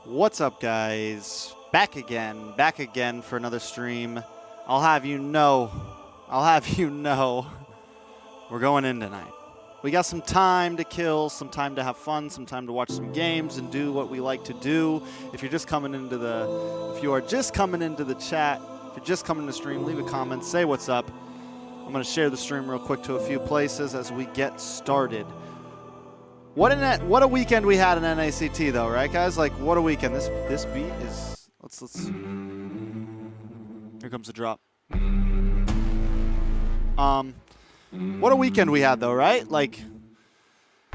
What's up, guys? Back again for another stream. I'll have you know, we're going in tonight. We got some time to kill, some time to have fun, some time to watch some games and do what we like to do. If you are just coming into the chat, if you're just coming to stream, leave a comment, say what's up. I'm going to share the stream real quick to a few places as we get started. What a weekend we had in NACT though, right, guys? Like, what a weekend. This beat is let's here comes the drop. What a weekend we had though, right? Like,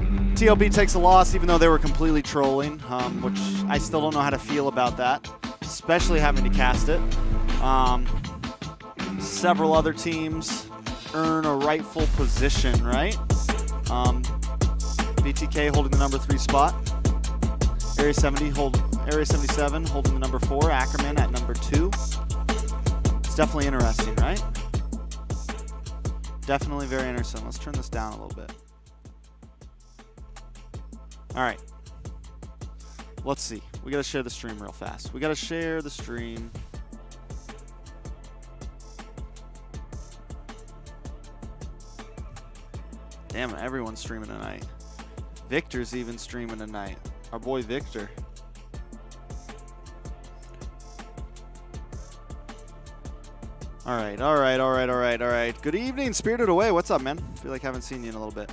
TLB takes a loss even though they were completely trolling, which I still don't know how to feel about that, especially having to cast it. Several other teams earn a rightful position, right? BTK holding the number 3 spot. Area 77 holding the number 4. Ackerman at number 2. It's definitely interesting, right? Definitely very interesting. Let's turn this down a little bit. All right. Let's see. We got to share the stream real fast. We got to share the stream. Damn it, everyone's streaming tonight. Victor's even streaming tonight. Our boy Victor. All right. Good evening, Spirited Away. What's up, man? Feel like I haven't seen you in a little bit.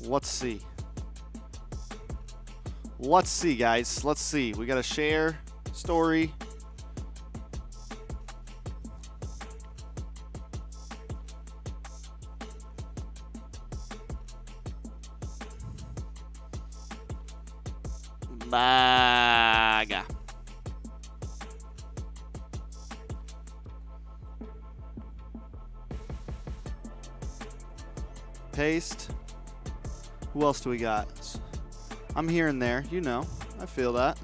Let's see. Let's see, guys. Let's see. We got to share story. Baga. Paste. Who else do we got? I'm here and there, you know. I feel that.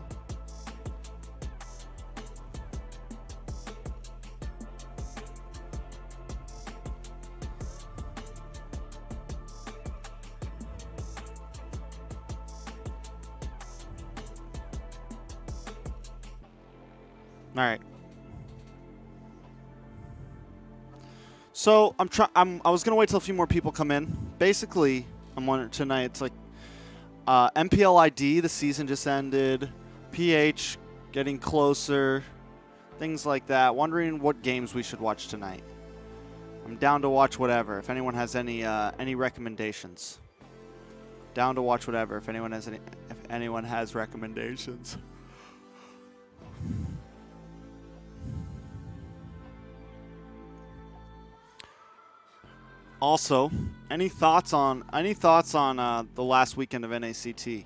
All right. So I was gonna wait till a few more people come in. Basically, I'm wondering tonight. It's like MPL ID, the season just ended. PH getting closer. Things like that. Wondering what games we should watch tonight. I'm down to watch whatever. If anyone has any recommendations. Down to watch whatever. If anyone has recommendations. Also, any thoughts on the last weekend of NACT?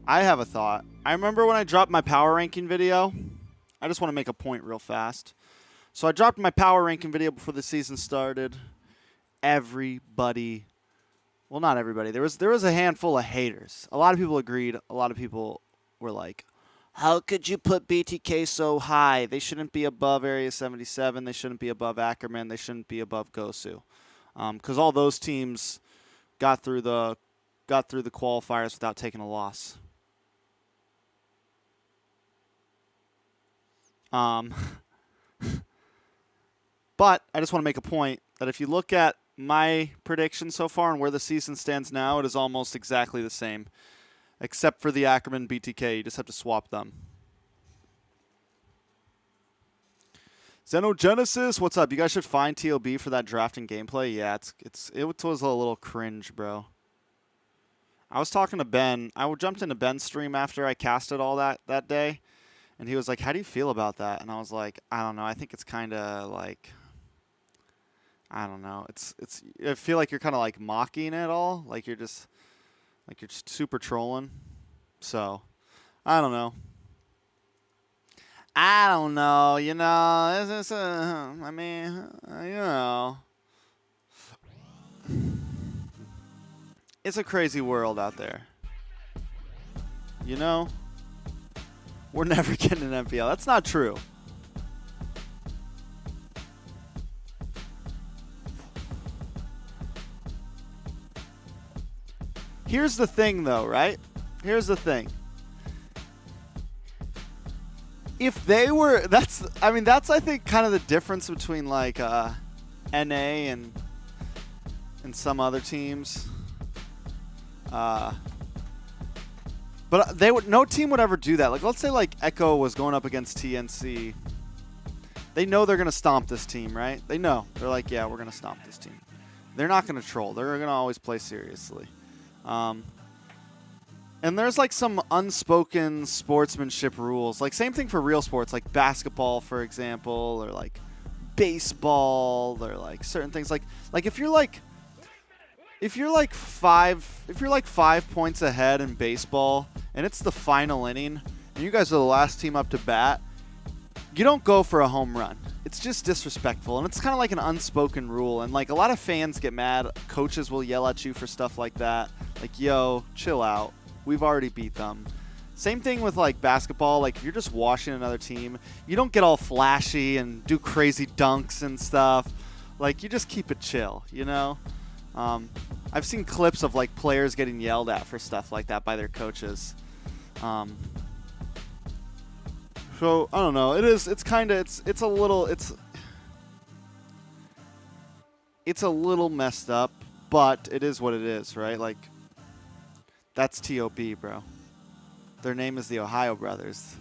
I have a thought. I remember when I dropped my power ranking video. I just want to make a point real fast. So I dropped my power ranking video before the season started. Everybody, well, not everybody. There was a handful of haters. A lot of people agreed. A lot of people were like, how could you put BTK so high? They shouldn't be above Area 77. They shouldn't be above Ackerman. They shouldn't be above Gosu. Because all those teams got through the qualifiers without taking a loss. But I just want to make a point that if you look at my prediction so far and where the season stands now, it is almost exactly the same. Except for the Ackerman BTK. You just have to swap them. Xenogenesis, what's up? You guys should find TLB for that drafting gameplay. Yeah, it was a little cringe, bro. I was talking to Ben. I jumped into Ben's stream after I casted all that day. And he was like, how do you feel about that? And I was like, I don't know. I think it's kind of like, I don't know. I feel like you're kind of like mocking it all. Like you're just super trolling. So, I don't know. You know. I mean, you know. It's a crazy world out there. You know? We're never getting an MPL. That's not true. Here's the thing, though, right? Here's the thing. If they were, that's I think kind of the difference between like NA and some other teams. But no team would ever do that. Like, let's say like Echo was going up against TNC. They know they're gonna stomp this team, right? They know. They're like, yeah, we're gonna stomp this team. They're not gonna troll. They're gonna always play seriously. And there's like some unspoken sportsmanship rules. Like same thing for real sports, like basketball, for example, or like baseball, or like certain things. Like if you're like 5 points ahead in baseball and it's the final inning and you guys are the last team up to bat, you don't go for a home run. It's just disrespectful, and it's kind of like an unspoken rule. And like a lot of fans get mad. Coaches will yell at you for stuff like that. Like, yo, chill out. We've already beat them. Same thing with like basketball. Like if you're just washing another team, you don't get all flashy and do crazy dunks and stuff. Like you just keep it chill, you know? I've seen clips of like players getting yelled at for stuff like that by their coaches. So I don't know. It's a little messed up, but it is what it is, right? Like that's TOB, bro. Their name is the Ohio Brothers.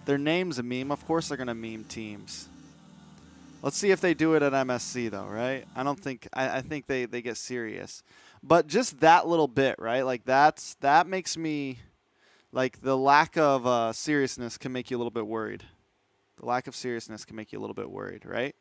Their name's a meme. Of course they're gonna meme teams. Let's see if they do it at MSC though, right? I think they get serious. But just that little bit, right? Like that makes me like the lack of seriousness can make you a little bit worried. The lack of seriousness can make you a little bit worried, right?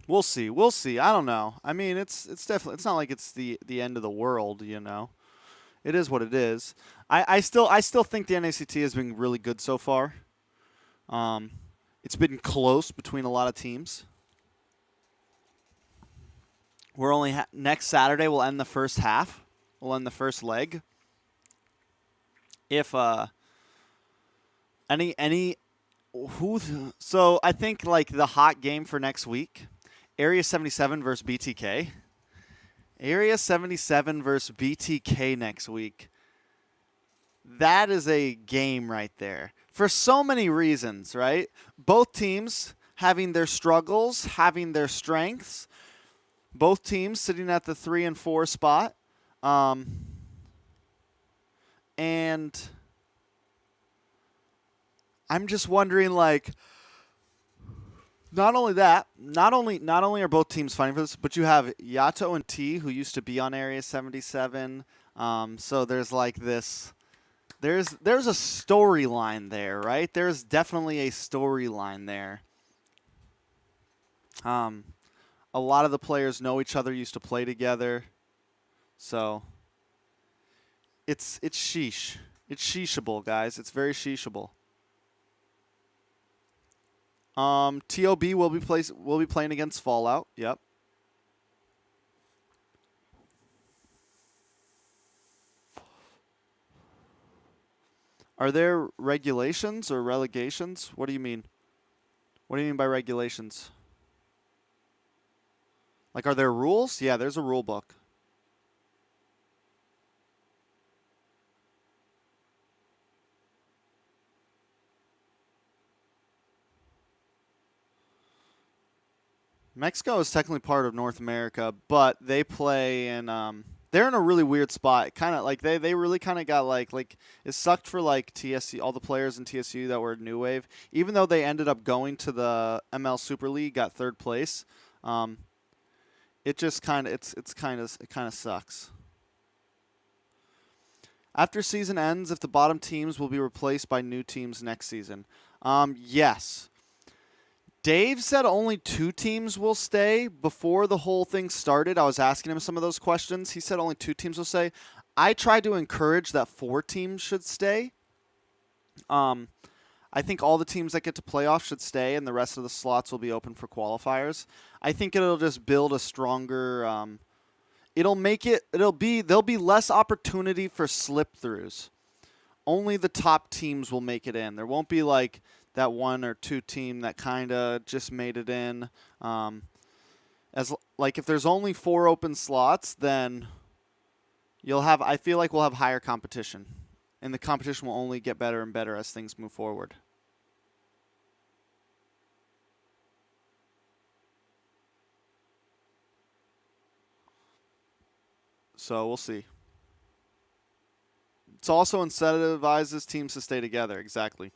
We'll see. We'll see. I don't know. I mean, it's definitely, it's not like it's the end of the world, you know. It is what it is. I still think the NACT has been really good so far. It's been close between a lot of teams. We're only next Saturday we'll end the first half. We'll end the first leg. If so I think like the hot game for next week, Area 77 versus BTK. Area 77 versus BTK next week. That is a game right there. For so many reasons, right? Both teams having their struggles, having their strengths. Both teams sitting at the 3 and 4 spot. And I'm just wondering, like, not only are both teams fighting for this, but you have Yato and T, who used to be on Area 77. So there's like this, there's a storyline there, right? There's definitely a storyline there. A lot of the players know each other, used to play together. So it's sheesh. It's sheeshable, guys. It's very sheeshable. TOB will be playing against Fallout. Yep. Are there regulations or relegations? What do you mean? What do you mean by regulations? Like, are there rules? Yeah, there's a rule book. Mexico is technically part of North America, but they play in they're in a really weird spot. Kind of like they really kind of got like it sucked for like TSU, all the players in TSU that were New Wave. Even though they ended up going to the ML Super League, got 3rd place. It just kind of it kind of sucks. After season ends, if the bottom teams will be replaced by new teams next season. Yes. Dave said only 2 teams will stay. Before the whole thing started, I was asking him some of those questions. He said only 2 teams will stay. I tried to encourage that 4 teams should stay. I think all the teams that get to playoffs should stay, and the rest of the slots will be open for qualifiers. I think it'll just build a stronger. There'll be less opportunity for slip-throughs. Only the top teams will make it in. There won't be like that 1 or 2 team that kind of just made it in. If there's only 4 open slots, then I feel like we'll have higher competition, and the competition will only get better and better as things move forward. So we'll see. It also incentivizes teams to stay together. Exactly.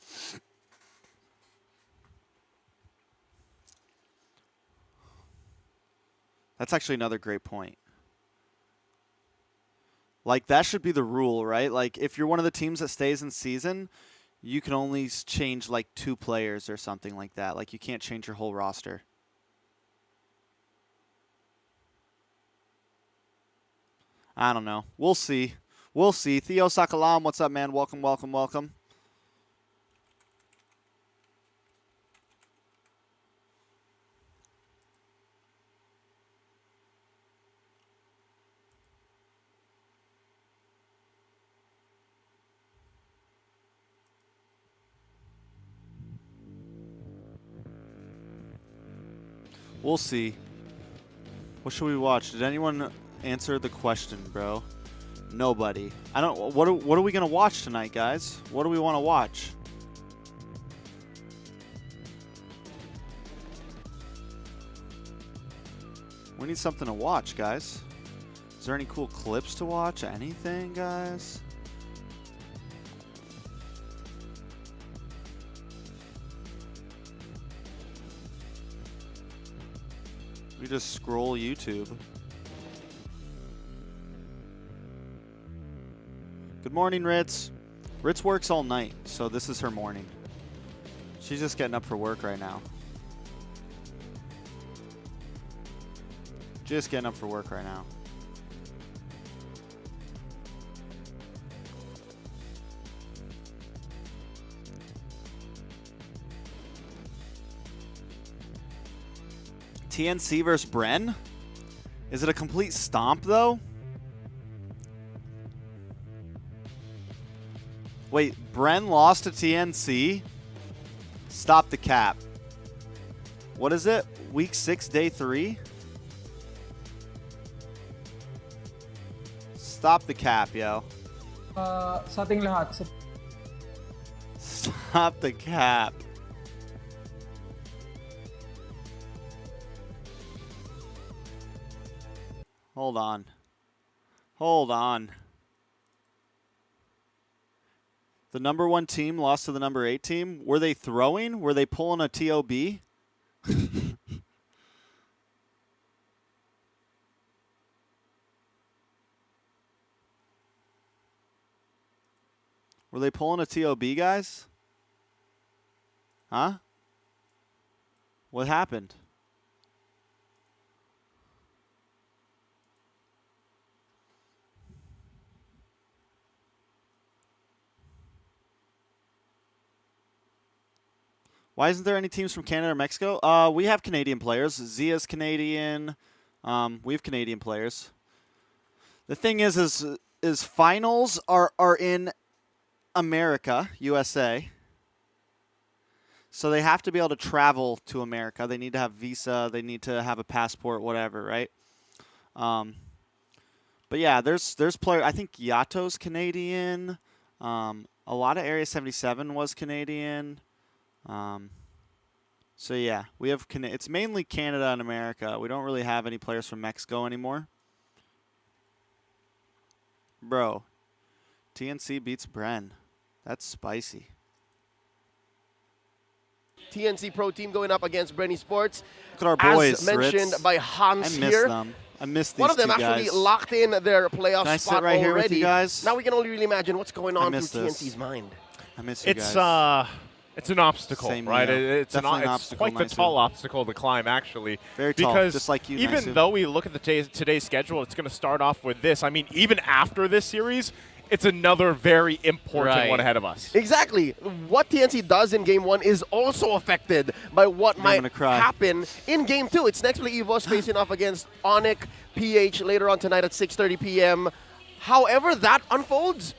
That's actually another great point. Like, that should be the rule, right? Like, if you're one of the teams that stays in season, you can only change, like, 2 players or something like that. Like, you can't change your whole roster. I don't know. We'll see. We'll see. Theo Sakalam, what's up, man? Welcome, welcome, welcome. We'll see. What should we watch? Did anyone answer the question, bro? Nobody. I don't. What are we gonna watch tonight, guys? What do we want to watch? We need something to watch, guys. Is there any cool clips to watch? Anything, guys? We just scroll YouTube. Good morning, Ritz. Ritz works all night, so this is her morning. She's just getting up for work right now. Just getting up for work right now. TNC versus Bren? Is it a complete stomp, though? Wait, Bren lost to TNC? Stop the cap. What is it? Week 6, day 3? Stop the cap, yo. Sa ating lahat. Stop the cap. Hold on. Hold on. The number 1 team lost to the number 8 team. Were they throwing? Were they pulling a TOB? Were they pulling a TOB, guys? Huh? What happened? Why isn't there any teams from Canada or Mexico? We have Canadian players. Zia's Canadian. We have Canadian players. The thing is finals are in America, USA. So they have to be able to travel to America. They need to have visa. They need to have a passport, whatever, right? But yeah, there's players. I think Yato's Canadian. A lot of Area 77 was Canadian. So yeah, we have it's mainly Canada and America. We don't really have any players from Mexico anymore. Bro, TNC beats Bren. That's spicy. TNC Pro Team going up against Bren Esports. Look at our boys, As mentioned Ritz. by Hans I miss here. them. I miss these One of them two actually guys. locked in their playoff Can I spot sit right already. here with you guys? Now we can only really imagine what's going on through miss this. TNC's mind. I miss you It's guys. it's an obstacle, Same right? here. It's Definitely an it's obstacle, quite the Nisu. tall obstacle to climb, actually. Very tall, because just like you, even Nisu. though we look at today's schedule, it's going to start off with this. I mean, even after this series, it's another very important one ahead of us. Exactly. What TNC does in Game 1 is also affected by what might happen in Game 2. It's next play EVOS facing off against Onic PH later on tonight at 6:30 p.m. However that unfolds,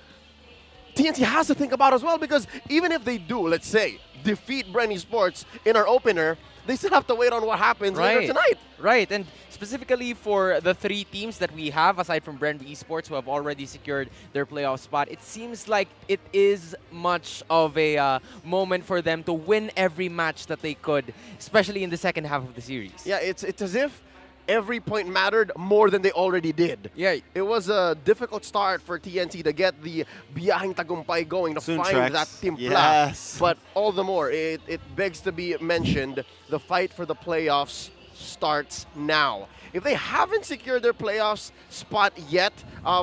TNC has to think about as well, because even if they do, let's say, defeat Bren Esports in our opener, they still have to wait on what happens later tonight. Right, and specifically for the 3 teams that we have, aside from Bren Esports, who have already secured their playoff spot, it seems like it is much of a moment for them to win every match that they could, especially in the second half of the series. Yeah, it's as if every point mattered more than they already did. Yeah. It was a difficult start for TNC to get the Biyahing Tagumpay going, to find that timpla. Yes. But all the more, it begs to be mentioned, the fight for the playoffs starts now. If they haven't secured their playoffs spot yet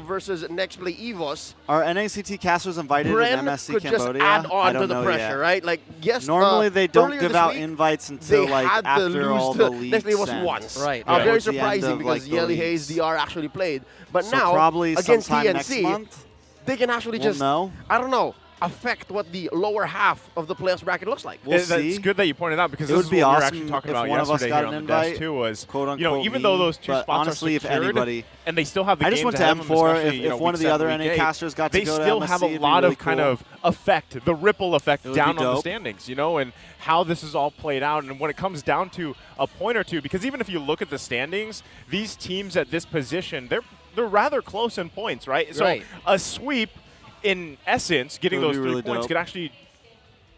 versus next play EVOS, are NACT casters invited in Bren MSC could Cambodia? just add on I don't to the know pressure, yet. right? Like, yes, Normally they don't earlier give this out week, invites until they like had to after lose all to the leagues next play was end. once. Right. Very Towards the end surprising of, because like, the Yeli Hayes leagues. DR actually played. But So now, probably against sometime TNC, next month. they can actually We'll just, know. I don't know, affect what the lower half of the playoffs bracket looks like. We'll It's see. good that you pointed out, because It this would is be what we were awesome actually talking if about one of us yesterday got here an on the desk invite, too. Was quote you know, unquote even me, though those 2 but spots honestly, are if secured, anybody, and they still have the I just games went to ahead of them, M4. especially, you know, If one week of the 7, other week NA 8, casters got to they go to still MSC, have a it'd be lot really of kind cool. of effect, the ripple effect It would down be on the dope. standings, you know, and how this is all played out. And when it comes down to a point or two, because even if you look at the standings, these teams at this position, they're rather close in points, right? So a sweep, in essence, getting those 3 really points dope. could actually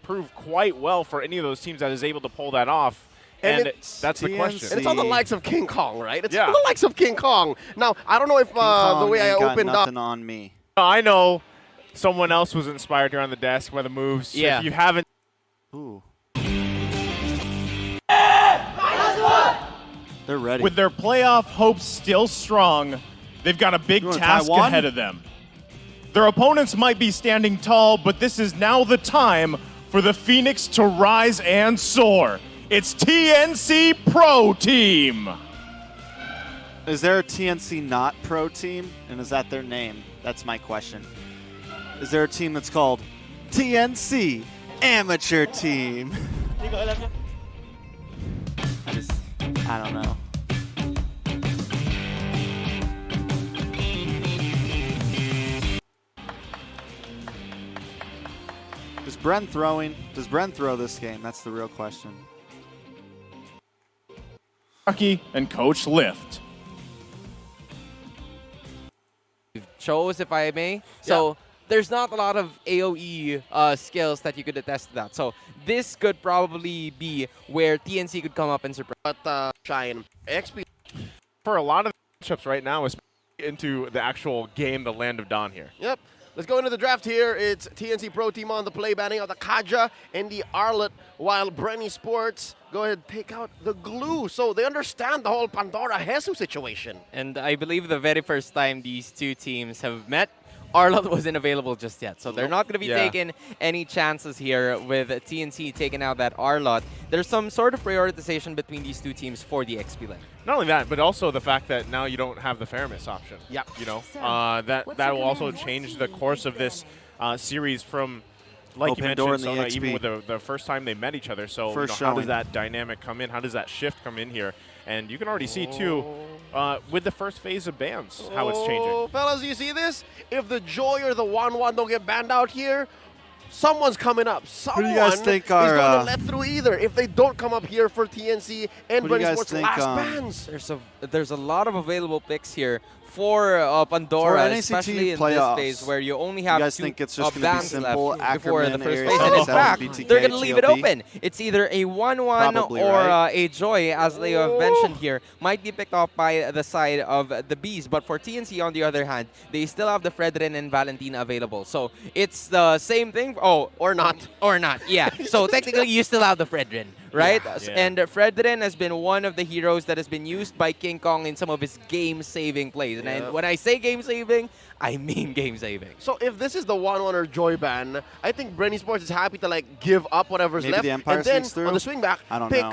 prove quite well for any of those teams that is able to pull that off. And that's the question. And it's on the likes of King Kong, right? It's Yeah. on the likes of King Kong. Now, I don't know if the way I opened up. Nothing on me. I know someone else was inspired here on the desk by the moves. Yeah. If you haven't, Ooh. They're ready. With their playoff hopes still strong, they've got a big You wanna task Taiwan? ahead of them. Their opponents might be standing tall, but this is now the time for the Phoenix to rise and soar. It's TNC Pro Team. Is there a TNC not pro team? And is that their name? That's my question. Is there a team that's called TNC Amateur Team? I don't know. Is Bren throwing? Does Bren throw this game? That's the real question. Rocky and Coach Lift. Chose, if I may. So there's not a lot of AoE skills that you could attest to that. So this could probably be where TNC could come up and surprise. But Shine, XP. for a lot of matchups right now, is into the actual game, the Land of Dawn here. Yep. Let's go into the draft here. It's TNC Pro Team on the play, banning out the Kaja and the Arlet, while Bren Esports go ahead and take out the glue. So they understand the whole Pandora Jesus situation. And I believe the very first time these 2 teams have met, Arlot wasn't available just yet. So they're not going to be taking any chances here with TNC taking out that Arlot. There's some sort of prioritization between these 2 teams for the XP lane. Not only that, but also the fact that now you don't have the Faramis option. Yeah. You know, that will also change the course of this series from, like Open you door mentioned, in the Sona, even XP. with the first time they met each other. So First how does showing. that dynamic come in? How does that shift come in here? And you can already see, too, with the first phase of bans, how it's changing. Fellas, you see this? If the Joy or the 1-1 don't get banned out here, someone's coming up. Someone do you guys think is going to are, let through either if they don't come up here for TNC and What do you Bren guys Esports' think, last bans. There's a lot of available picks here for Pandora, NACT especially in playoffs, this phase where you only have you guys 2 think it's just gonna be bans simple, left before the Ackerman, first Aries, phase. And in Seven, fact, BTK, they're going to leave it TLB? open. It's either a 1-1 Probably, or right? a Joy, as Leo have mentioned here, might be picked off by the side of the Bees. But for TNC, on the other hand, they still have the Fredrin and Valentina available. So it's the same thing. Oh, Or not. or not, yeah. So technically, you still have the Fredrin, right? Yeah. And Fredrin has been one of the heroes that has been used by King Kong in some of his game-saving plays. And Yeah. when I say game-saving, I mean game-saving. So if this is the 1-1 or Joy ban, I think Bren Esports is happy to like give up whatever's Maybe left, the Empire and then sneaks through? on the swing back, I don't pick know.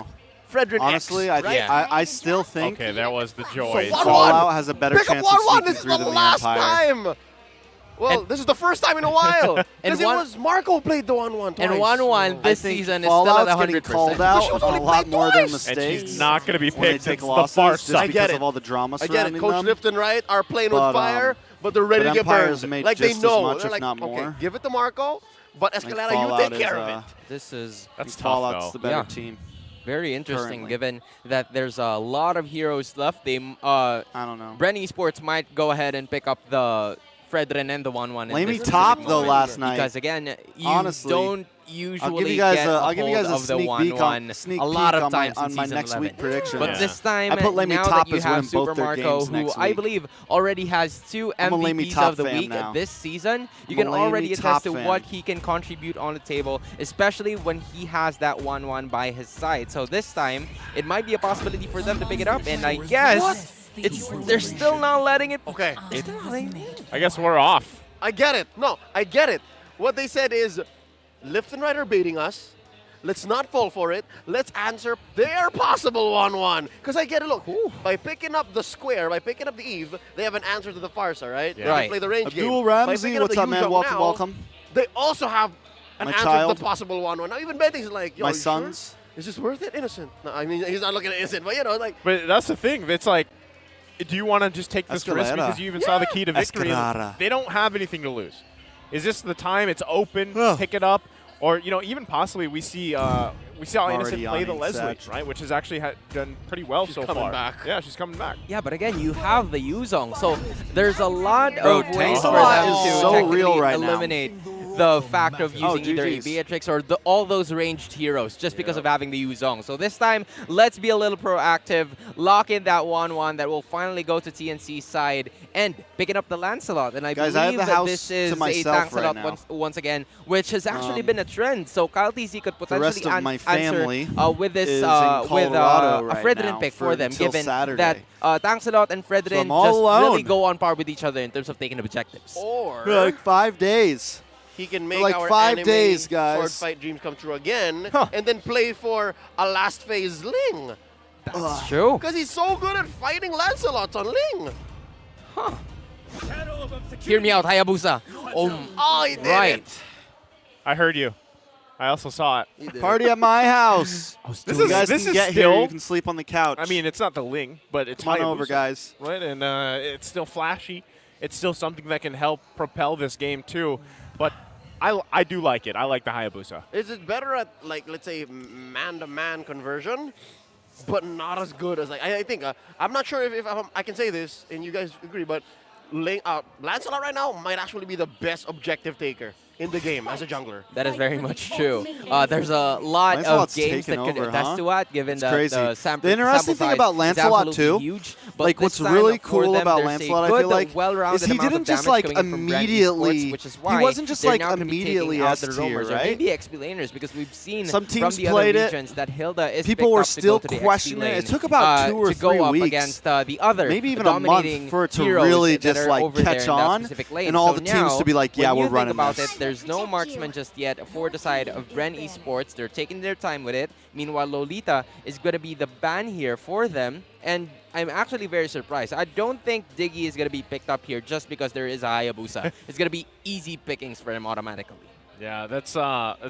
Fredrin Honestly, X, right? I still think Okay, there was the Joy. So 1-1. Fallout has a better Pick up chance of 1-1. sneaking This is through the than the last Empire. time. Well, And- this is the first time in a while. And Because it one- was Marco played the 1-1 twice. And 1-1 I this think season is still at Fallout's getting 100%. called But out she was a only lot played more than twice. And mistakes. she's not going to be when they picked. take It's the losses far just I side. get because it. of all the drama I get surrounding it. Coach them. Lifton, right, are playing But, with fire, but they're ready but to get Empire's burned. made Like they just as know. much, They're if like, not okay, more. give it to Marco, but think Escalera, you Fallout take is, care of it. This is That's tough, Fallout's though. the better Yeah. team. very interesting, Currently. given that there's a lot of heroes left. They I don't know. Bren Esports might go ahead and pick up the Fredrin and the 1-1. in Lamy this top specific though moment. last night. Because again, you Honestly, don't usually I'll give you guys get a, a I'll give you hold guys a of the sneak peek 1-1 on sneak a lot peek of on my times on in my season next 11. week prediction. But Yeah. this time, I put Lamy now top that you as have winning both Super their Marco, games who next I week. believe already has 2 I'm a Lamy MVPs top of the fan week now. this season, you I'm a can Lamy already top attest to fan. what he can contribute on the table, especially when he has that 1-1 by his side. So this time, it might be a possibility for them to pick it up, and I guess they're still not letting it. Okay. I guess we're off. I get it. No, I get it. What they said is, Lifton Right are baiting us. Let's not fall for it. Let's answer their possible 1-1. Because I get it. Look, by picking up the square, by picking up the Eve, they have an answer to the Farsa, right? Yeah. They Right. play the range game. Abdul By Ramsey, picking up what's the up, man? Yuzhong Welcome, now, welcome. They also have an My answer to child. the possible 1-1. Now, even Betting's like, yo, My you sure? sons. Is this worth it? Innocent. No, I mean, he's not looking at innocent, but you know, like, But that's the thing. It's like, do you want to just take this risk Escalera. because you even saw the key to victory? Escalera. They don't have anything to lose. Is this the time? It's open. Ugh. Pick it up, or even possibly we see how Innocent Already play the on Leslie, Sag. right? Which has actually done pretty well She's so coming far. back. Yeah, she's coming back. Yeah, but again, you have the Yuzhong, so there's a lot Bro, of ways for Tank them is to so technically real right now. eliminate the fact of using either a GG's. Beatrix or all those ranged heroes just because of having the Yuzhong. So this time, let's be a little proactive, lock in that 1-1 that will finally go to TNC's side and picking up the Lancelot. And I Guys, I have believe the that house this to is a myself right Lancelot now. once again, which has actually Um, been a trend. So Kyle TC could The rest potentially of my answer family with this is in with Colorado a right Fredrin now pick for for them, until given Saturday. that Lancelot and So Fredrin I'm all just alone. really go on par with each other in terms of taking objectives. or For like 5 days. he can make like our 5 anime days, guys. sword fight dreams come true again, Huh. and then play for a last phase Ling. That's true. Because he's so good at fighting Lancelots on Ling. Hear me out, Hayabusa. Oh, he did Right. it. I heard you. I also saw it. Party at my house. This You is guys this can is get still. here. You can sleep on the couch. I mean, it's not the Ling, but it's come on over, Hayabusa, guys. right? And it's still flashy. It's still something that can help propel this game too. But I do like it. I like the Hayabusa. Is it better at, like, let's say, man-to-man conversion, but not as good as, like, I think, I'm not sure if I can say this, and you guys agree, but Lancelot right now might actually be the best objective taker in the game as a jungler. That is very much true. There's a lot of Lancelot's games that taken could over, attest huh? to that, given It's that crazy. the sample The interesting sample thing size about is Lancelot, absolutely too, huge, but like this what's time really for cool them, about there's a Lancelot, I good, feel like, well-rounded is he amount of didn't just damage like coming from Bren immediately. Esports, which is why He wasn't just they're like now gonna be immediately taking out S the tier, roamers or right? maybe XP laners, because we've seen Some from teams the played other it. regions that Hilda is People picked were up to still go to the XP questioning it. lane, It took about 2 or to go 3 up weeks, against the other maybe even a month dominating for it to heroes really that just are like over there catch in that on, specific lane. and all So the teams now, to be like, yeah, when we're you think running about this. it, there's no marksman just yet for the side of Bren Esports. They're taking their time with it. Meanwhile, Lolita is going to be the ban here for them, and I'm actually very surprised. I don't think Diggy is going to be picked up here just because there is a Hayabusa. It's going to be easy pickings for him automatically. Yeah, that's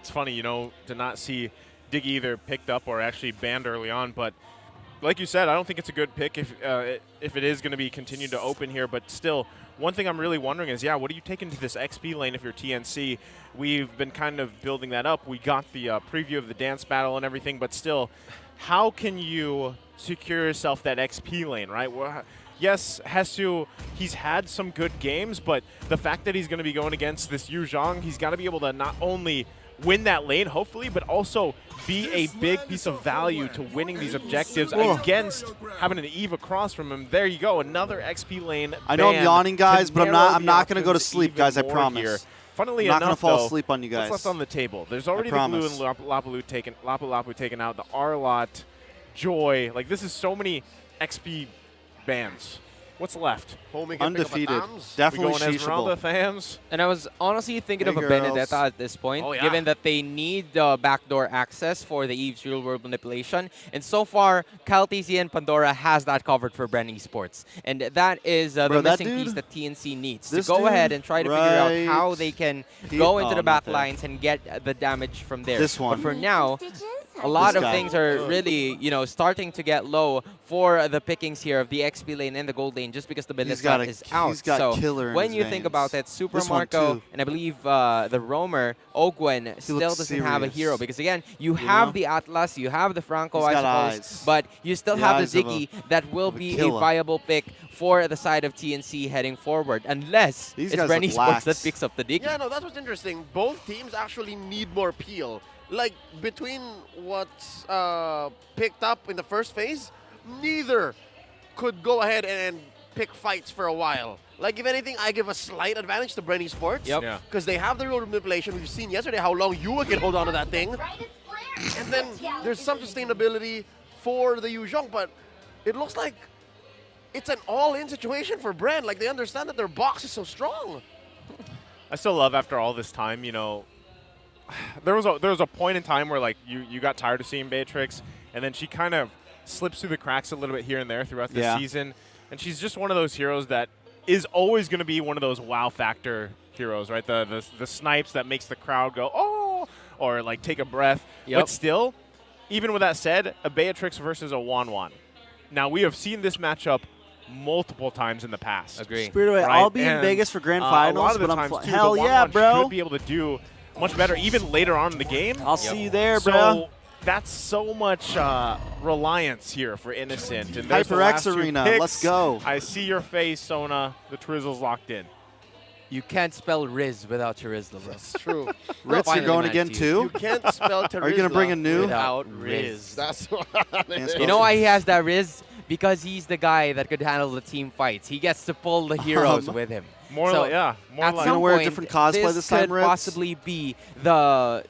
funny, to not see Diggy either picked up or actually banned early on. But like you said, I don't think it's a good pick if it is going to be continued to open here. But still, one thing I'm really wondering is, what do you take into this XP lane if you're TNC? We've been kind of building that up. We got the preview of the dance battle and everything, but still, how can you secure yourself that XP lane, right? Yes, Hesu, he's had some good games, but the fact that he's going to be going against this Yu Zhang, he's got to be able to not only win that lane, hopefully, but also be a big piece of value to winning these objectives against having an Eve across from him. There you go, another XP lane. I know I'm yawning, guys, but I'm not going to go to sleep, guys, I promise. Here. Funnily I'm not enough, going to fall though, asleep on you guys. what's left on the table? There's already the blue and Lapu taken out, the Arlot, Joy. Like, this is so many XP bans. What's left? Undefeated. Definitely Esmeralda fans. And I was honestly thinking of a Benedetta at this point, given that they need the backdoor access for the Eve's real-world manipulation. And so far, Kyle TC and Pandora has that covered for Bren Esports. And that is the missing piece that TNC needs to go ahead and try to figure out how they can go into the back lines and get the damage from there. But for now, a lot of things are really, starting to get low for the pickings here of the XP lane and the gold lane just because the Bellista is out. So when you think about it, Super Marco and I believe the Roamer, Ogwen, still doesn't have a hero because, again, you have the Atlas, you have the Franco, I suppose, but you still have the Diggy that will be a viable pick for the side of TNC heading forward, unless it's Bren Esports that picks up the Diggy. Yeah, no, that's what's interesting. Both teams actually need more peel. Like, between what's picked up in the first phase, neither could go ahead and pick fights for a while. Like, if anything, I give a slight advantage to Bren Esports. Because they have the real manipulation. We've seen yesterday how long Yua can hold on to that thing. And then there's some sustainability for the Yu Zhong, but it looks like it's an all-in situation for Bren. Like, they understand that their box is so strong. I still love, after all this time, there was a point in time where, like, you got tired of seeing Beatrix, and then she kind of slips through the cracks a little bit here and there throughout the season. And she's just one of those heroes that is always going to be one of those wow factor heroes, right? The snipes that makes the crowd go, oh, or like take a breath. But still, even with that said, a Beatrix versus a Wanwan. Now, we have seen this matchup multiple times in the past. Agree. Right? I'll be in Vegas for grand finals, a lot of the but times I'm too, hell yeah, bro. Should be able to do much better even later on in the game. I'll see you there, bro. So that's so much reliance here for Innocent. And HyperX Arena, let's go. I see your face, Sona. The Trizzle's locked in. You can't spell Riz without Charizla, bro. That's true. Ritz, you're going again too? You can't spell Charizla. Are you going to bring a new? Without Riz. That's what You know why he has that Riz? Because he's the guy that could handle the team fights. He gets to pull the heroes with him. More so like, more at like. some wear a point, different cosplay this time, could Ritz? possibly be the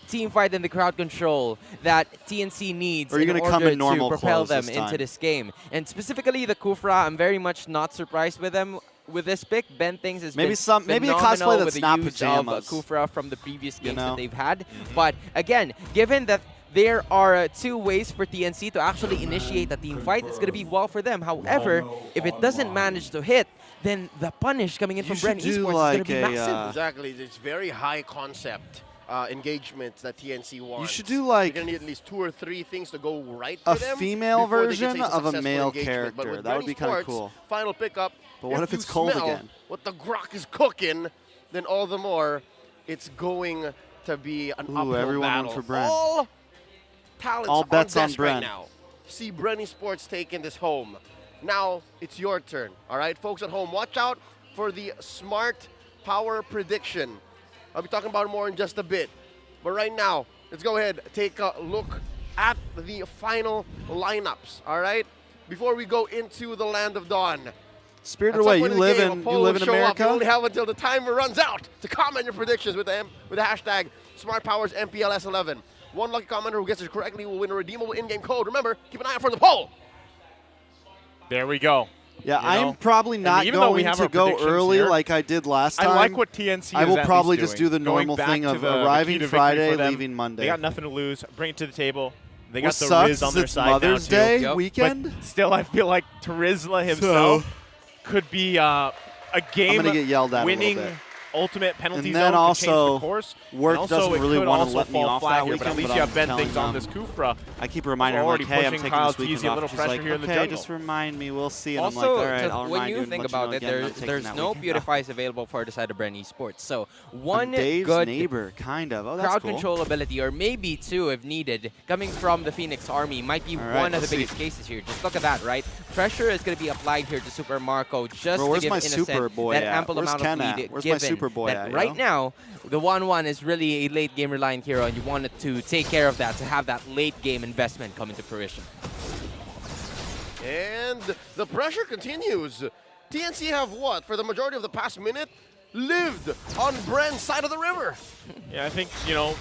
team fight and the crowd control that TNC needs in order come in normal to propel clothes them into this game. And specifically the Kufra, I'm very much not surprised with them. With this pick, Ben thinks has maybe been maybe a cosplay that's with not the use pajamas. of Kufra from the previous games that they've had. But again, given that there are two ways for TNC to actually initiate a team fight, it's going to be well for them. However, if it doesn't manage to hit, then the punish coming in from Bren Esports is going to be massive. Exactly. It's very high concept engagements that TNC wants. You should do like you're going to need at least 2 or 3 things to go right for them. A female version of a male character. That would be kind of cool. Final pickup. But what if it's cold again? What the grok is cooking, then all the more it's going to be an uphill everyone battle. for Bren. All talents all bets on desk Bren right now. See Bren Esports taking this home. Now it's your turn. All right, folks at home, watch out for the smart power prediction. I'll be talking about it more in just a bit. But right now, let's go ahead and take a look at the final lineups. All right, before we go into the Land of Dawn. Spirited Away, you live in America? You only have until the timer runs out to comment your predictions with the hashtag SmartPowersMPLS11. One lucky commenter who gets it correctly will win a redeemable in-game code. Remember, keep an eye out for the poll. There we go. Yeah, I'm probably not going to go early like I did last time. I like what TNC I will is probably just do the normal thing of arriving Friday, leaving Monday. They got nothing to lose. Bring it to the table. They got what the sucks Riz on their it's side Mother's now, too. Day weekend. But still, I feel like Tarizla himself could be a I'm gonna get yelled at game-winning ultimate penalty And zone then to also, change the course. Work and also doesn't it really could want to also let me fall off flat that here, but at weekend, least but you I'm have Ben telling things on them. this Kufra. I keep reminding her, already like, hey, I'm pushing taking Kyle this weekend Teasy a off. little She's pressure like, here in the okay, jungle. just remind me. We'll see. And Also, I'm like, all right, I'll when remind you think and let about know it, again, and I'm taking there's that no weekend off. beautifies available for the side of Bren Esports. So I'm one Dave's good neighbor, kind of. Oh, that's crowd cool. control ability, or maybe two if needed, coming from the Phoenix Army might be All right, one of the let's see. biggest cases here. Just look at that, right? Pressure is going to be applied here to Super Marco just Bro, where's to give my Innocent super boy that at? ample Where's amount Ken of at? lead. Where's my given super boy that at, right yo? now, the 1-1 is really a late game reliant hero, and you wanted to take care of that to have that late game investment come into fruition. And the pressure continues. TNC have what, for the majority of the past minute, lived on Bren's side of the river. Yeah, I think, you know,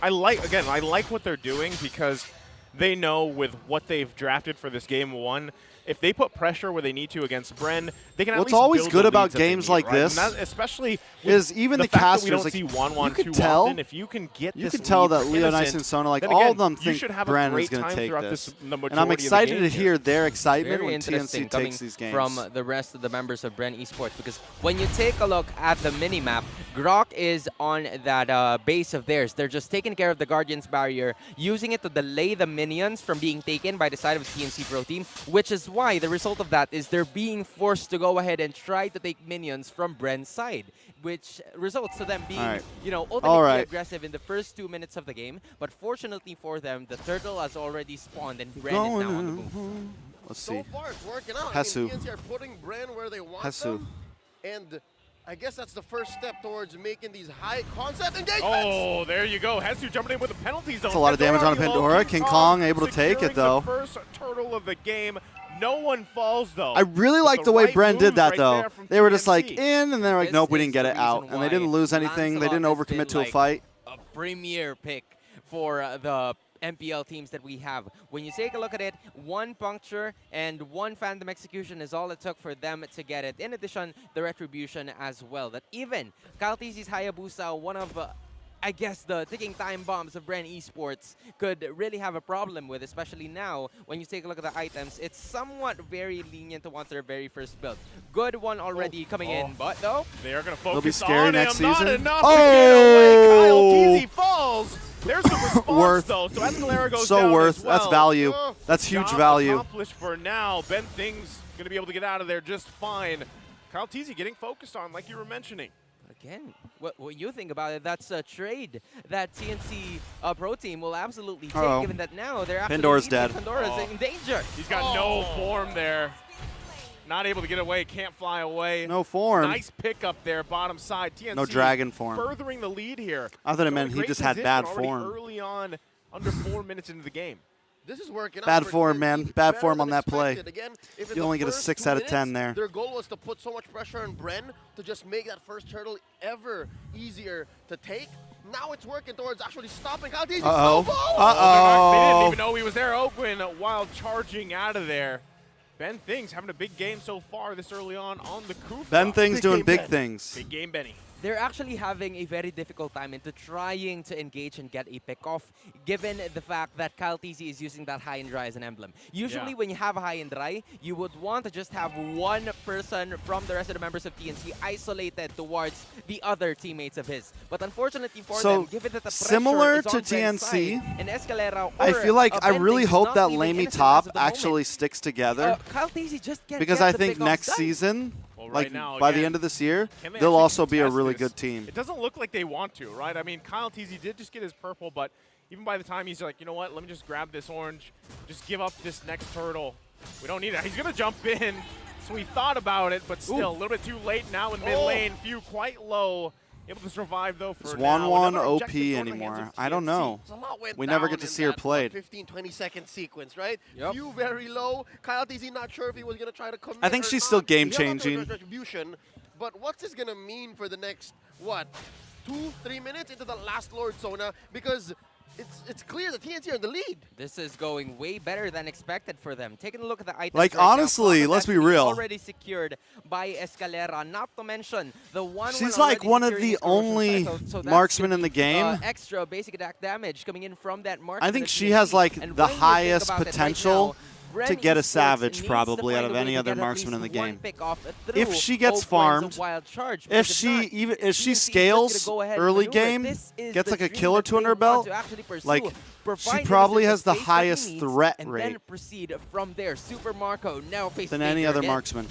I like what they're doing because they know with what they've drafted for this game one, if they put pressure where they need to against Bren, they can at What's least always build good the about leads that they games need, like right? this And that, especially with is even the fact that casters, we don't like, see you 1-1 could too tell- often. If you can get You this can tell lead that for Leo, Nice, Innocent, and Sona, like, then all again, of them you think should have Bren a great is going to time take throughout this. the And I'm majority of the excited game to here. hear their excitement Very when interesting TNC coming takes these games. from the rest of the members of Bren Esports, because when you take a look at the minimap, Grok is on that base of theirs. They're just taking care of the Guardian's barrier, using it to delay the minions from being taken by the side of the TNC Pro team, which is why the result of that is they're being forced to go ahead and try to take minions from Bren's side, which results to them being, All right. you know, All ultimately right. aggressive in the first 2 minutes of the game. But fortunately for them, the turtle has already spawned and Bren is now on the move. Let's see. So far, it's working out. Hesu. I mean, TNC are putting Bren where they want Hesu. them. And I guess that's the first step towards making these high concept engagements. Oh, there you go. Hesu jumping in with the penalty zone. That's a lot of damage on Pandora. King Kong able to take it, though. The first turtle of the game. No one falls, though. I really But like the way right Bren did moves that, right though. there from They were just like TNC. in, and they're like, This nope, we is didn't get the it out. reason And they why didn't lose anything. They Lancelot didn't has overcommit been to a like fight. a premier pick for the MPL teams that we have. When you take a look at it, one puncture and one Phantom Execution is all it took for them to get it. In addition, the Retribution as well. That even Kyle TC's Hayabusa, one of I guess the ticking time bombs of Bren Esports, could really have a problem with, especially now when you take a look at the items. It's somewhat very lenient to want their very first build. Good one already coming in, but though They are going to They'll be focus scary on next him. Not season. enough to get away. Kyle Oh! Teasy falls. There's the response, Worth. though. So Escalera goes So down worth. as well. That's value. Oh. That's huge Job value. accomplished for now. Ben Thing's going to be able to get out of there just fine. Kyle Teasy getting focused on, like you were mentioning. again, what you think about it, that's a trade that TNC Pro Team will absolutely take, Uh-oh. given that now they're actually Pandora's leading. dead. Pandora's Oh. in danger. He's got no form there. Not able to get away, can't fly away. No form. Nice pickup there, bottom side. TNC No dragon form. furthering the lead here. I thought it So meant a he great just had position bad already form. Early on, under 4 minutes into the game. This is working out. Bad for form, TNC, man. Bad better form than on that play. expected. Again, if in You the only get a first 6 2 out of 10 minutes, there. Their goal was to put so much pressure on Bren to just make that first turtle ever easier to take. Now it's working towards actually stopping Kyle TC. Uh-oh. Snowball! Uh-oh. They didn't even know he was there open while charging out of there. Ben Things having a big game so far this early on the Kufra. Ben Thing's Big doing game, big Ben. things. Big game, Benny. They're actually having a very difficult time into trying to engage and get a pick-off, given the fact that Kyle TC is using that high and dry as an emblem. Usually Yeah. when you have a high and dry, you would want to just have one person from the rest of the members of TNC isolated towards the other teammates of his. But unfortunately for So, them, given that the pressure similar is to on Bren's TNC, side, and Escalera I or, feel like I Ben really Things hope not that leaving Lamey innocent top as of the actually moment. sticks together. Kyle TC just can't Because get I the think pick-offs next done. season, Well, like right now, by the again, end of this year, can they they'll actually also be a contest really this? good team. It doesn't look like they want to, right? I mean, Kyle TZ did just get his purple, but even by the time he's like, you know what, let me just grab this orange, just give up this next turtle. We don't need it. He's going to jump in. So he thought about it, but still a little bit too late now in mid lane. Few quite low. Able to survive, though, for Is now. 1-1 Another OP objective going in the hands anymore? of I don't TNC. know. A lot went We never down get to in see her that, played. 15, 20-second sequence, right? Yep. Few very low. Kyle TC not sure if he was going to try to commit I think or she's not. still He held on to game-changing. his retribution, but what's this going to mean for the next, 2-3 minutes into the last Lord Sona? Because it's clear that TNC are in the lead. This is going way better than expected for them. Taking a look at the items Like, right now, honestly, Flop is let's be actually real. already secured by Escalera. Not to mention the one. She's like one of the only marksmen in the game. Extra basic attack damage coming in from that mark. I think she has like the highest potential Bren to get a Esports Savage needs to probably out find of a way any to other get at marksman in the least one game. pick off If she gets through farmed, Ogwen's wild charge, if because she TNC is scales gonna go ahead and early maneuver. game, This is gets the like a dream kill or that two they under her want belt, to actually pursue. like Provide she probably Innocent has the space that he highest needs, threat and rate then proceed from there. Super Marco now faces than any danger other again. marksman.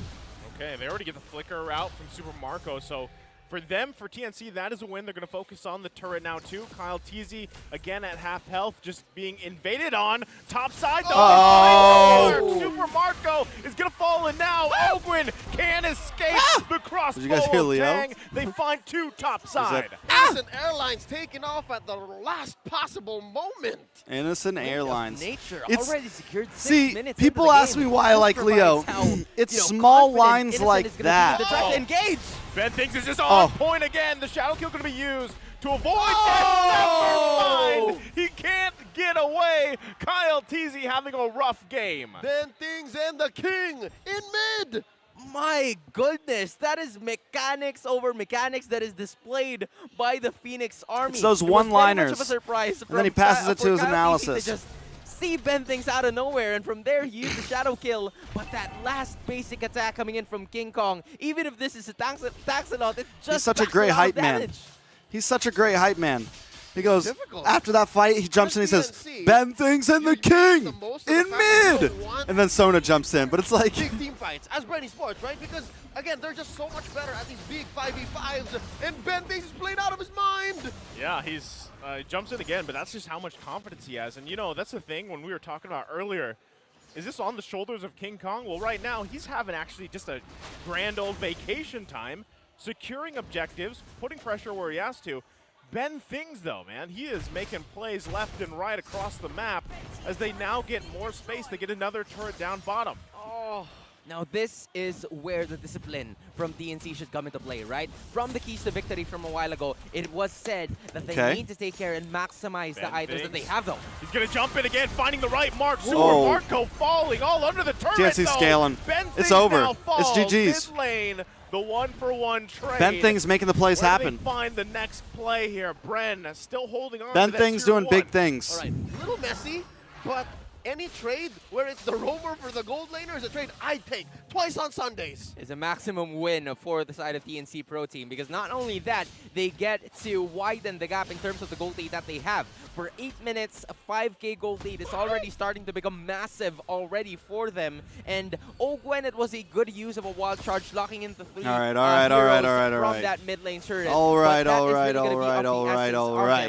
Okay, they already get the flicker out from Super Marco, so for them, for TNC, that is a win. They're going to focus on the turret now, too. Kyle Teasy, again at half health, just being invaded on. Top side, though. Oh! Super Marco is going to fall in now. Ogwen can escape the crossbow Did you guys hear of Leo? Tang. They find 2 top side. Innocent Airlines taking off at the last possible moment. Innocent Wing of Airlines. Nature It's- already secured 6 See, minutes people into the ask game. me why I This like Leo. provides how, It's you know, small confident lines Innocent like is gonna be that. to try to engage. Ben thinks it's just on point again. The shadow kill going to be used to avoid never mind. He can't get away. Kyle Teasy having a rough game. Then things and the king in mid. My goodness, that is mechanics over mechanics that is displayed by the Phoenix Army. It's those It was very much one-liners. of a surprise And then he from passes it for to his Kyle Teasy analysis. To just see Ben things out of nowhere, and from there he used the shadow kill. But that last basic attack coming in from King Kong, even if this is a Taxalot, it just He's such a backs great lot of hype man. damage. He's such a great hype man. He goes, Difficult. after that fight, he jumps in and he says, TNC, Ben Things and the you use King the most of in the fact that you mid. don't want And then Sona jumps in. But it's like, big team fights as Bren Esports, right? Because again, they're just so much better at these big 5v5s, and Ben thinks he's playing out of his mind. Yeah, he jumps in again, but that's just how much confidence he has. And, you know, that's the thing when we were talking about earlier. Is this on the shoulders of King Kong? Well, right now, he's having actually just a grand old vacation time, securing objectives, putting pressure where he has to. Ben Things, though, man, he is making plays left and right across the map as they now get more space. They get another turret down bottom. Oh, now this is where the discipline from TNC should come into play, right? From the keys to victory from a while ago, it was said that they need to take care and maximize the items that they have, though. He's going to jump in again, finding the right mark. Super Oh. Marco falling all under the turret, TNC though. scaling. Ben It's Things over. now It's falls. GG's. Mid lane, the 1-for-1 trade. Ben Things making the plays Where happen. do they find the next play here? Bren still holding on Ben to that Things tier doing 1. big things. All right, a little messy, but any trade where it's the roamer for the gold laner is a trade I'd take twice on Sundays. Is a maximum win for the side of TNC Pro Team, because not only that, they get to widen the gap in terms of the gold lead that they have. For 8 minutes, a 5K gold lead is already starting to become massive already for them. And Ogwen, it was a good use of a wild charge, locking in the 3 All right. heroes from that mid lane turret. All right.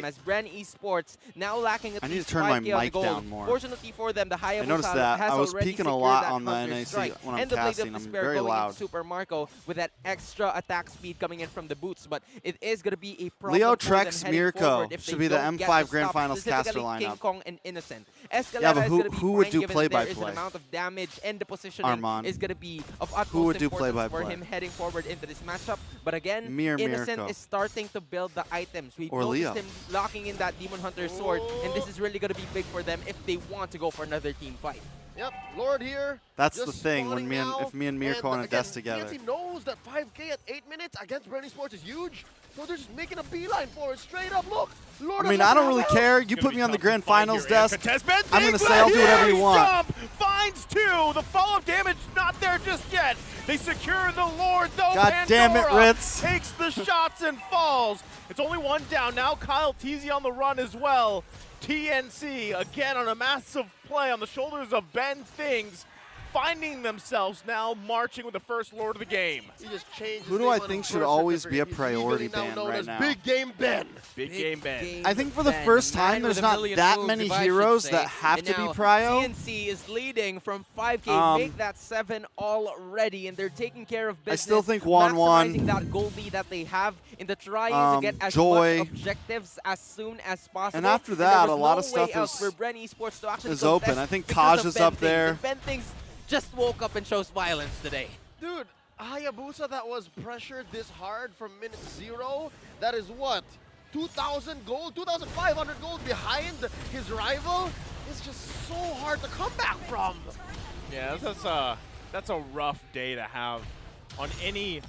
As Bren Esports now lacking at I need least to turn my 5K on the mic gold. down more. Fortunately for them, the Hayabusa I noticed that. has I was already peeking a secured lot that on the Hunter's NACT strike. when I'm And the Blade casting. of I'm Despair very going loud. into Super Marco with that extra attack speed coming in from the boots, but it is going to be a problem Leo for them Trex heading Mirko forward if should they be the don't get M5 to Grand stop Finals caster specifically King lineup. Kong and Innocent. Escalada Yeah, but is going to be who would fine do given play-by-play? there is an amount of damage, and the positioning Armand. is going to be of utmost Who would do importance for play-by-play? him heading forward into this matchup. But again, Mir Innocent Mirko. is starting to build the items. We've Or noticed Leo. him locking in that Demon Hunter sword, and this is really going to be big for them if they want to go for another team fight. Yep, Lord here. That's just the thing when spawning if me and now, Mirko on a again, desk together. TNC knows that 5K at 8 minutes against Bren Esports is huge, so they're just making a beeline for it. Straight up, look. Lord I mean, of I don't the really Hell. care. It's You gonna put be me on the tough to grand fight finals here. desk. Contest Ben I'm gonna Things say I'll do whatever you with a want. jump, finds 2. The follow-up damage not there just yet. They secure the Lord, though. God damn it, Pandora Ritz. takes the shots and falls. It's only 1 down now. Kyle Teasy on the run as well. TNC again on a massive play on the shoulders of Ben Things, finding themselves now marching with the first Lord of the game. He just changed Who his do I name on think his should birth always be a certificate. He's legally priority now ban known right as now? Big Game Ben. Big game Ben. I think for the Ben, first the man time, there's with a not million that moves, many if I should heroes say. that have And to be now prio. TNC is leading from 5K, Um, make that 7 already, and they're taking care of business. I still think 1-1. Maximizing that gold lead that they have in the trying to get as Joy. much objectives as soon as possible. And after there that, was a lot no of stuff way else is- for Bren Esports to actually is open. contest I think because Kaj of is Ben up Things. there. And Ben Things just woke up and shows violence today. Dude, Hayabusa that was pressured this hard from minute 0, that is what? 2,000 gold, 2,500 gold behind his rival? It's just so hard to come back from. Yeah, that's a rough day to have on any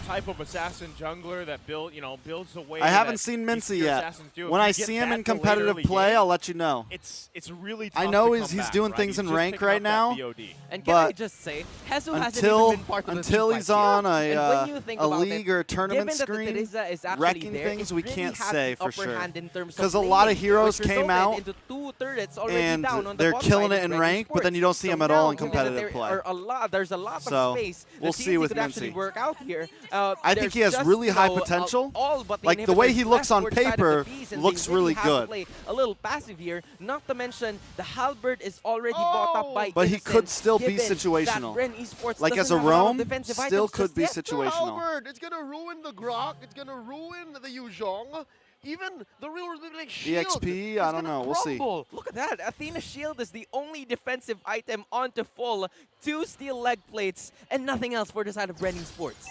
type of assassin jungler that builds the way. I haven't that seen these Mincy pure yet. assassins do. When If I you get see him that in delayed competitive early play, game, I'll let you know. It's really tough I know to come he's back, doing right? things in just rank picking right up that now. BOD. And can But I just say, Hezu hasn't until even been part of the until team he's fight on here. And when you think a about league it, or a tournament given that the screen, Teresa is actually wrecking there, things it we really can't has say the for upper sure. hand in terms of Because a lot of laning, heroes which came resulted out into 2 turrets already and down on the they're bot killing side it of in Bren rank, but then Esports. you don't see them So at all now, in given that competitive there play. there's a lot So, of space. we'll the see TNC with could actually Mincy. work out here. I think he has There's really just, high you know, potential. all but the Like, the way he inhibitors looks on left towards side of paper the piece, and looks they really really have to good. play a little passive here. Not to mention the halberd is already bought up by But he Innocent, could still be given situational. that Bren Esports Like, as doesn't a have lot of roam, defensive still items could just be yet. situational. Halberd, it's gonna ruin the Grok. It's gonna ruin the Yuzhong. Even the real like shield. EXP, is I don't gonna know. We'll see. crumble. Look at that. Athena's shield is the only defensive item onto full. 2 steel leg plates and nothing else for the side of Bren Esports.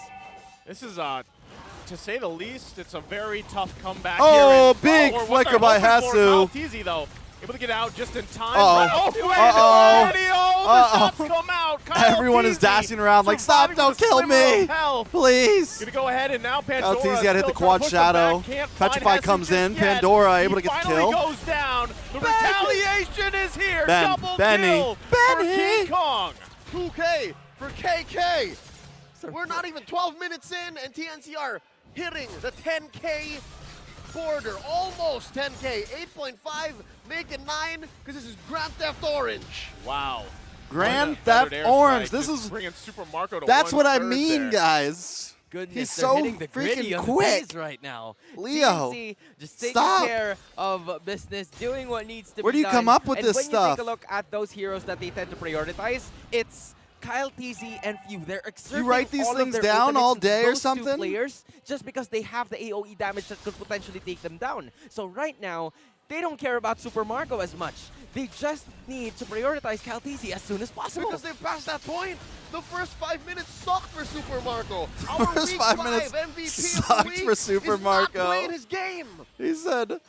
This is to say the least, it's a very tough comeback Oh, here. big flicker by Hasu. Teasy though, able to get out just in time. Uh-oh. The shots come out. Kyle Everyone is Teasy dashing around like, stop, surviving don't with a kill sliver me. of health. Please. Gonna go ahead and now Pandora. Teasy gotta hit the still quad trying to push shadow. him back. Can't find Petrify Hasu comes just in. yet. Pandora able to He get the finally kill. goes down. The retaliation is here. Ben, Double Benny, kill for Benny. King Kong. 2K for KK. We're not even 12 minutes in, and TNC are hitting the 10K border. Almost 10K. 8.5, make it 9, because this is Grand Theft Orange. Wow. Grand Feathered Theft airstrike, Orange. just This is. bringing Super Marco to That's what I 1/3 mean, there. guys. Goodness, He's they're so hitting the gritty freaking on quick. the base right now. Leo, TNC just taking stop. care of business, doing what needs to Where be do you done. come up with and this when stuff? you take a look at those heroes that they tend to prioritize, it's Kyle TZ and Few. They're exerting write these all of things their down ultimates all into day or those two something? players just because they have the AoE damage that could potentially take them down. So right now, they don't care about Super Marco as much. They just need to prioritize Kyle TZ as soon as possible. Because they've passed that point. The first 5 minutes sucked for Super Marco. Our First week 5 5 minutes MVP sucked of the week for Super is Marco. Not playing his game. He said.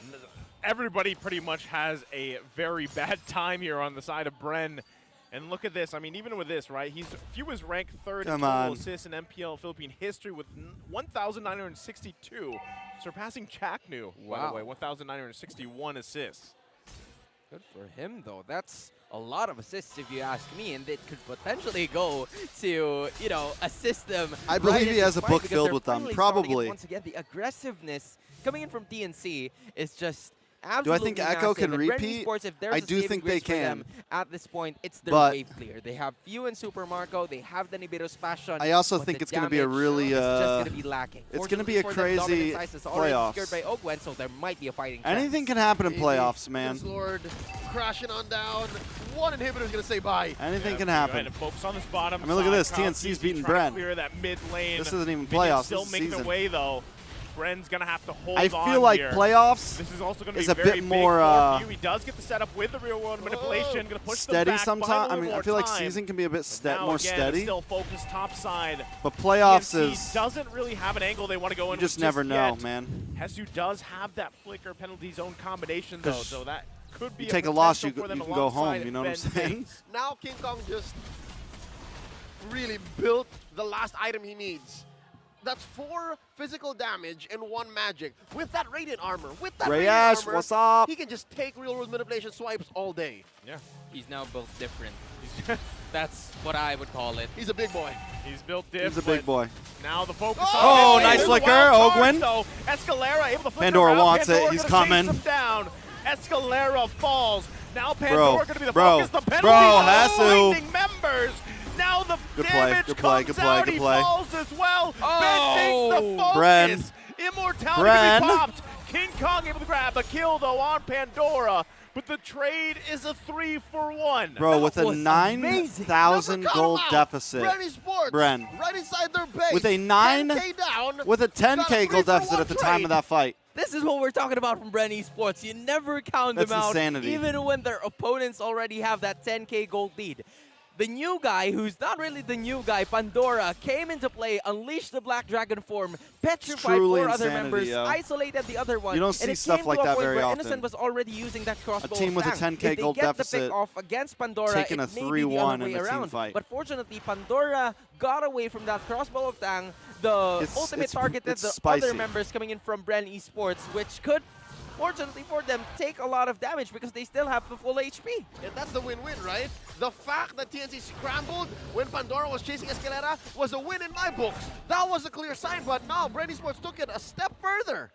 Everybody pretty much has a very bad time here on the side of Bren. And look at this. I mean, even with this, right? Few is ranked 3rd in total assists in MPL Philippine history with 1,962, surpassing Chaknu, by the way, 1,961 assists. Good for him, though. That's a lot of assists, if you ask me, and it could potentially go to, assist them. I believe he has a book because filled they're with them, finally starting it probably. Once again, the aggressiveness coming in from TNC is just Do absolutely I think Echo can massive. And Bren repeat? Esports, if there's I a do saving think grace they for them can. at this point, it's their But wave clear. They have Few and Super Marco. They have the Nibiru's Passion. I also but think the it's going to be a damage really. is just going to be lacking. It's going to be a Fortunately for them, crazy Dominant Size is already playoffs. secured by Ogwen, so there might be a fighting chance. Anything can happen in playoffs, man. This Lord crashing on down. One inhibitor is going to say bye. Anything can Go ahead happen. and focus on this bottom I mean, look at this. side. Kyle TNC's TZ beating trying to Bren. Clear that mid lane. This isn't even Minions playoffs. Still This is making season. the way though. Bren's gonna have to hold I on feel like here. playoffs This is also going to is be a very bit more big for Few. He does get the setup with the real world manipulation. Going to push them steady back, sometimes. buying a I little mean, I more feel like time. season can be a bit Now more again, steady. Still focused top side. But playoffs TNC is. doesn't really have an angle they want to go in. You just with never know, yet. man. Hesu does have that flicker penalty zone combination though, so that could be You take a loss, potential you for them can go home. alongside You know what I'm Ben saying? Bates. Now King Kong just really built the last item he needs. That's 4 physical damage and 1 magic. With that Radiant Armor, Rayesh, what's up? he can just take real world manipulation swipes all day. Yeah, He's now built different. That's what I would call it. He's a big boy. he's built different. He's a big boy. Now the focus Oh, on nice There's flicker, wild cards, Ogwen. though. Escalera able to flicker Pandora around. wants it, Pandora he's gonna chase coming. him down. Escalera falls. Now Pandora going to be the bro, focus. The penalty bro, on Hasu. lightning members. Now the Good play, damage good play, comes good play, out. good He play. falls as well. Oh. Ben takes the focus. Bren. Immortality Bren. can be popped. King Kong able to grab the kill though on Pandora. But the trade is a 3-for-1. Bro, with a was 9,000 Never gold count 'em out. deficit. Bren Esports, Bren. right inside their base. With a 10K down. With a 10K gold 3-for-1 deficit at the time trade. of that fight. This is what we're talking about from Bren Esports. You never count That's them out, insanity. even when their opponents already have that 10K gold lead. the new guy, who's not really the new guy, Pandora, came into play, unleashed the Black Dragon form, petrified truly 4 other insanity, members, yo. isolated the other one. You don't and see it stuff came like to a that point very where often. Innocent was already using that crossbow. A team with a Tang. 10K If gold they get deficit, the pick off against Pandora, taking it a may be the 3-1 other way in a team around. fight. But fortunately, Pandora got away from that crossbow of Tang. The ultimate targeted the spicy. other members coming in from Bren Esports, which could, fortunately for them, take a lot of damage because they still have the full HP. And that's the win-win, right? The fact that TNC scrambled when Pandora was chasing Escalera was a win in my books. That was a clear sign, but now Bren Esports took it a step further.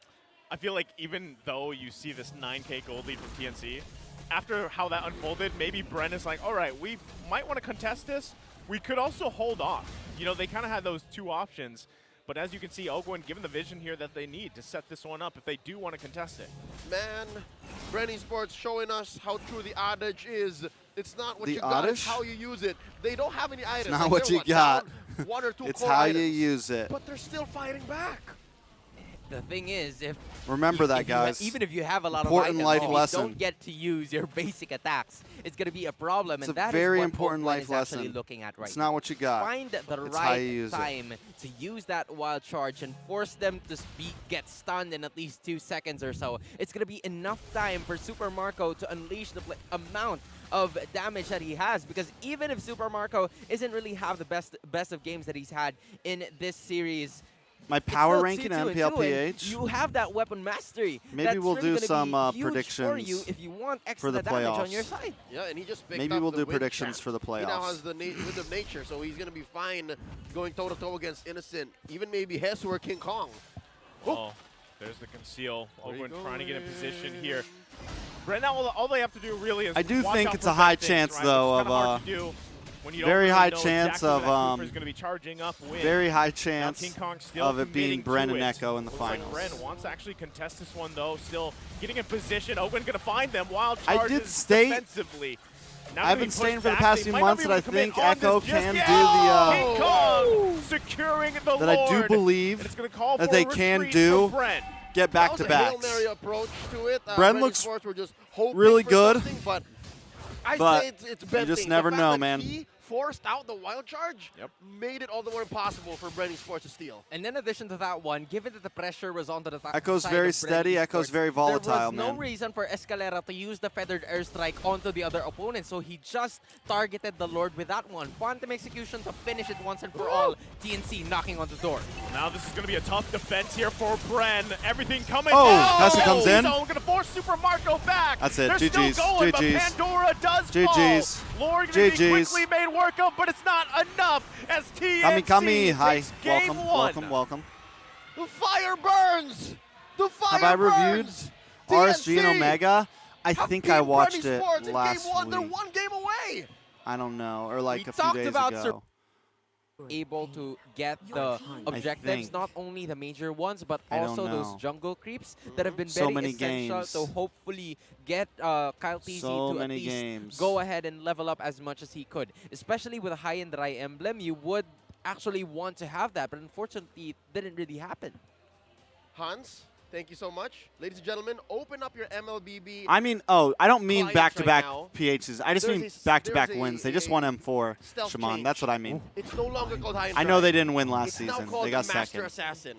I feel like even though you see this 9K gold lead from TNC, after how that unfolded, maybe Bren is like, all right, we might want to contest this. We could also hold off. You know, they kind of had those two options. But as you can see, Ogwen given the vision here that they need to set this one up if they do want to contest it. Man, Bren Esports showing us how true the adage is. It's not what The you got, it's adage? how you use it. They don't have any items. Not Like, what they're you got. down 1 or 2 It's core how items. you use it. But they're still fighting back. The thing is, if Remember that, if you ha- guys. even if you have a lot Important of items, life if lesson. you don't get to use your basic attacks, it's going to be a problem. It's and a that is very what important Ogwen life is actually lesson. looking at right It's now. not what you got. Find the It's how you right use it. time to use that wild charge and force them to get stunned in at least 2 seconds or so. It's going to be enough time for Super Marco to unleash the amount of damage that he has, because even if Super Marco isn't really have the best of games that he's had in this series, My power it's ranking still in 2-2, MPL and PH. you have that weapon mastery. Maybe That's we'll really do gonna some be huge predictions for you if you want extra the damage on playoffs. your side. Yeah, and he just picked Maybe up we'll the do win predictions champ. for the He now playoffs. has the wind of nature, so he's going to be fine going toe-to-toe against Innocent. Even maybe Hess or King Kong. Oh, there's the conceal. Ogwen trying to get in position here. Right now, all they have to do really is I do watch think out it's for a high bad things, chance, right? though, Which is kinda of, hard to do when you don't very really high know chance exactly of, where that Cooper's going to be charging up with. Very high Now chance King Kong still of it being committing Bren to and it. Echo in the Looks like finals. Bren wants to actually contest this one, though. Still getting in position. Ogwen going to find them. Wild I charges did state- defensively. Now I've gonna been be saying pushed for the back. past They few might not months be that I able to commit think on Echo this just can yet. do the, King Kong securing the that I do Lord. believe And it's gonna call that for they a can retreat do from Bren. get That was a Hail back-to-backs. Mary approach to it. Bren looks Esports were just hoping really for good, something, but I'd but say it's you Ben just thing. never The fact know, that man. He forced out the wild charge, Yep. made it all the more impossible for Bren Esports to steal. And in addition to that one, given that the pressure was onto the Echo's side very of Bren steady, Echo's Esports, very volatile, there was no man. reason for Escalera to use the feathered airstrike onto the other opponent, so he just targeted the Lord with that one. Quantum execution to finish it once and for all. TNC knocking on the door. Now this is going to be a tough defense here for Bren. Everything coming Oh, down. Hessa comes in. He's going to force Super Marco back. That's it. They're GG's. still going, but GG's. Pandora does GG's. fall. Lord going to be GG's. quickly made work of, but it's not enough as TNC Kami, hi. takes game Welcome, one. welcome. The fire burns! The fire Have I reviewed burns! RSG and TNC Omega? I have think beat I Bren watched it Esports in last game 1. They're week. 1 game away! I don't know, or like We a few talked days about ago. Able to get the objectives, think. not only the major ones, but I don't also those know. jungle creeps that have been So very many essential games. to hopefully get Kyle TZ So to at many least games. go ahead and level up as much as he could. Especially with a high and dry emblem, you would actually want to have that, but unfortunately, it didn't really happen. Hans, thank you so much. Ladies and gentlemen, open up your MLBB. I mean, I don't mean Clients back-to-back right now. PHs. I just There's mean a- back-to-back there's wins. a- They just a won M4, stealth Shimon. change. That's what I mean. It's no longer called high and I dry. know they didn't win last It's now season. called They got the Master second. Assassin.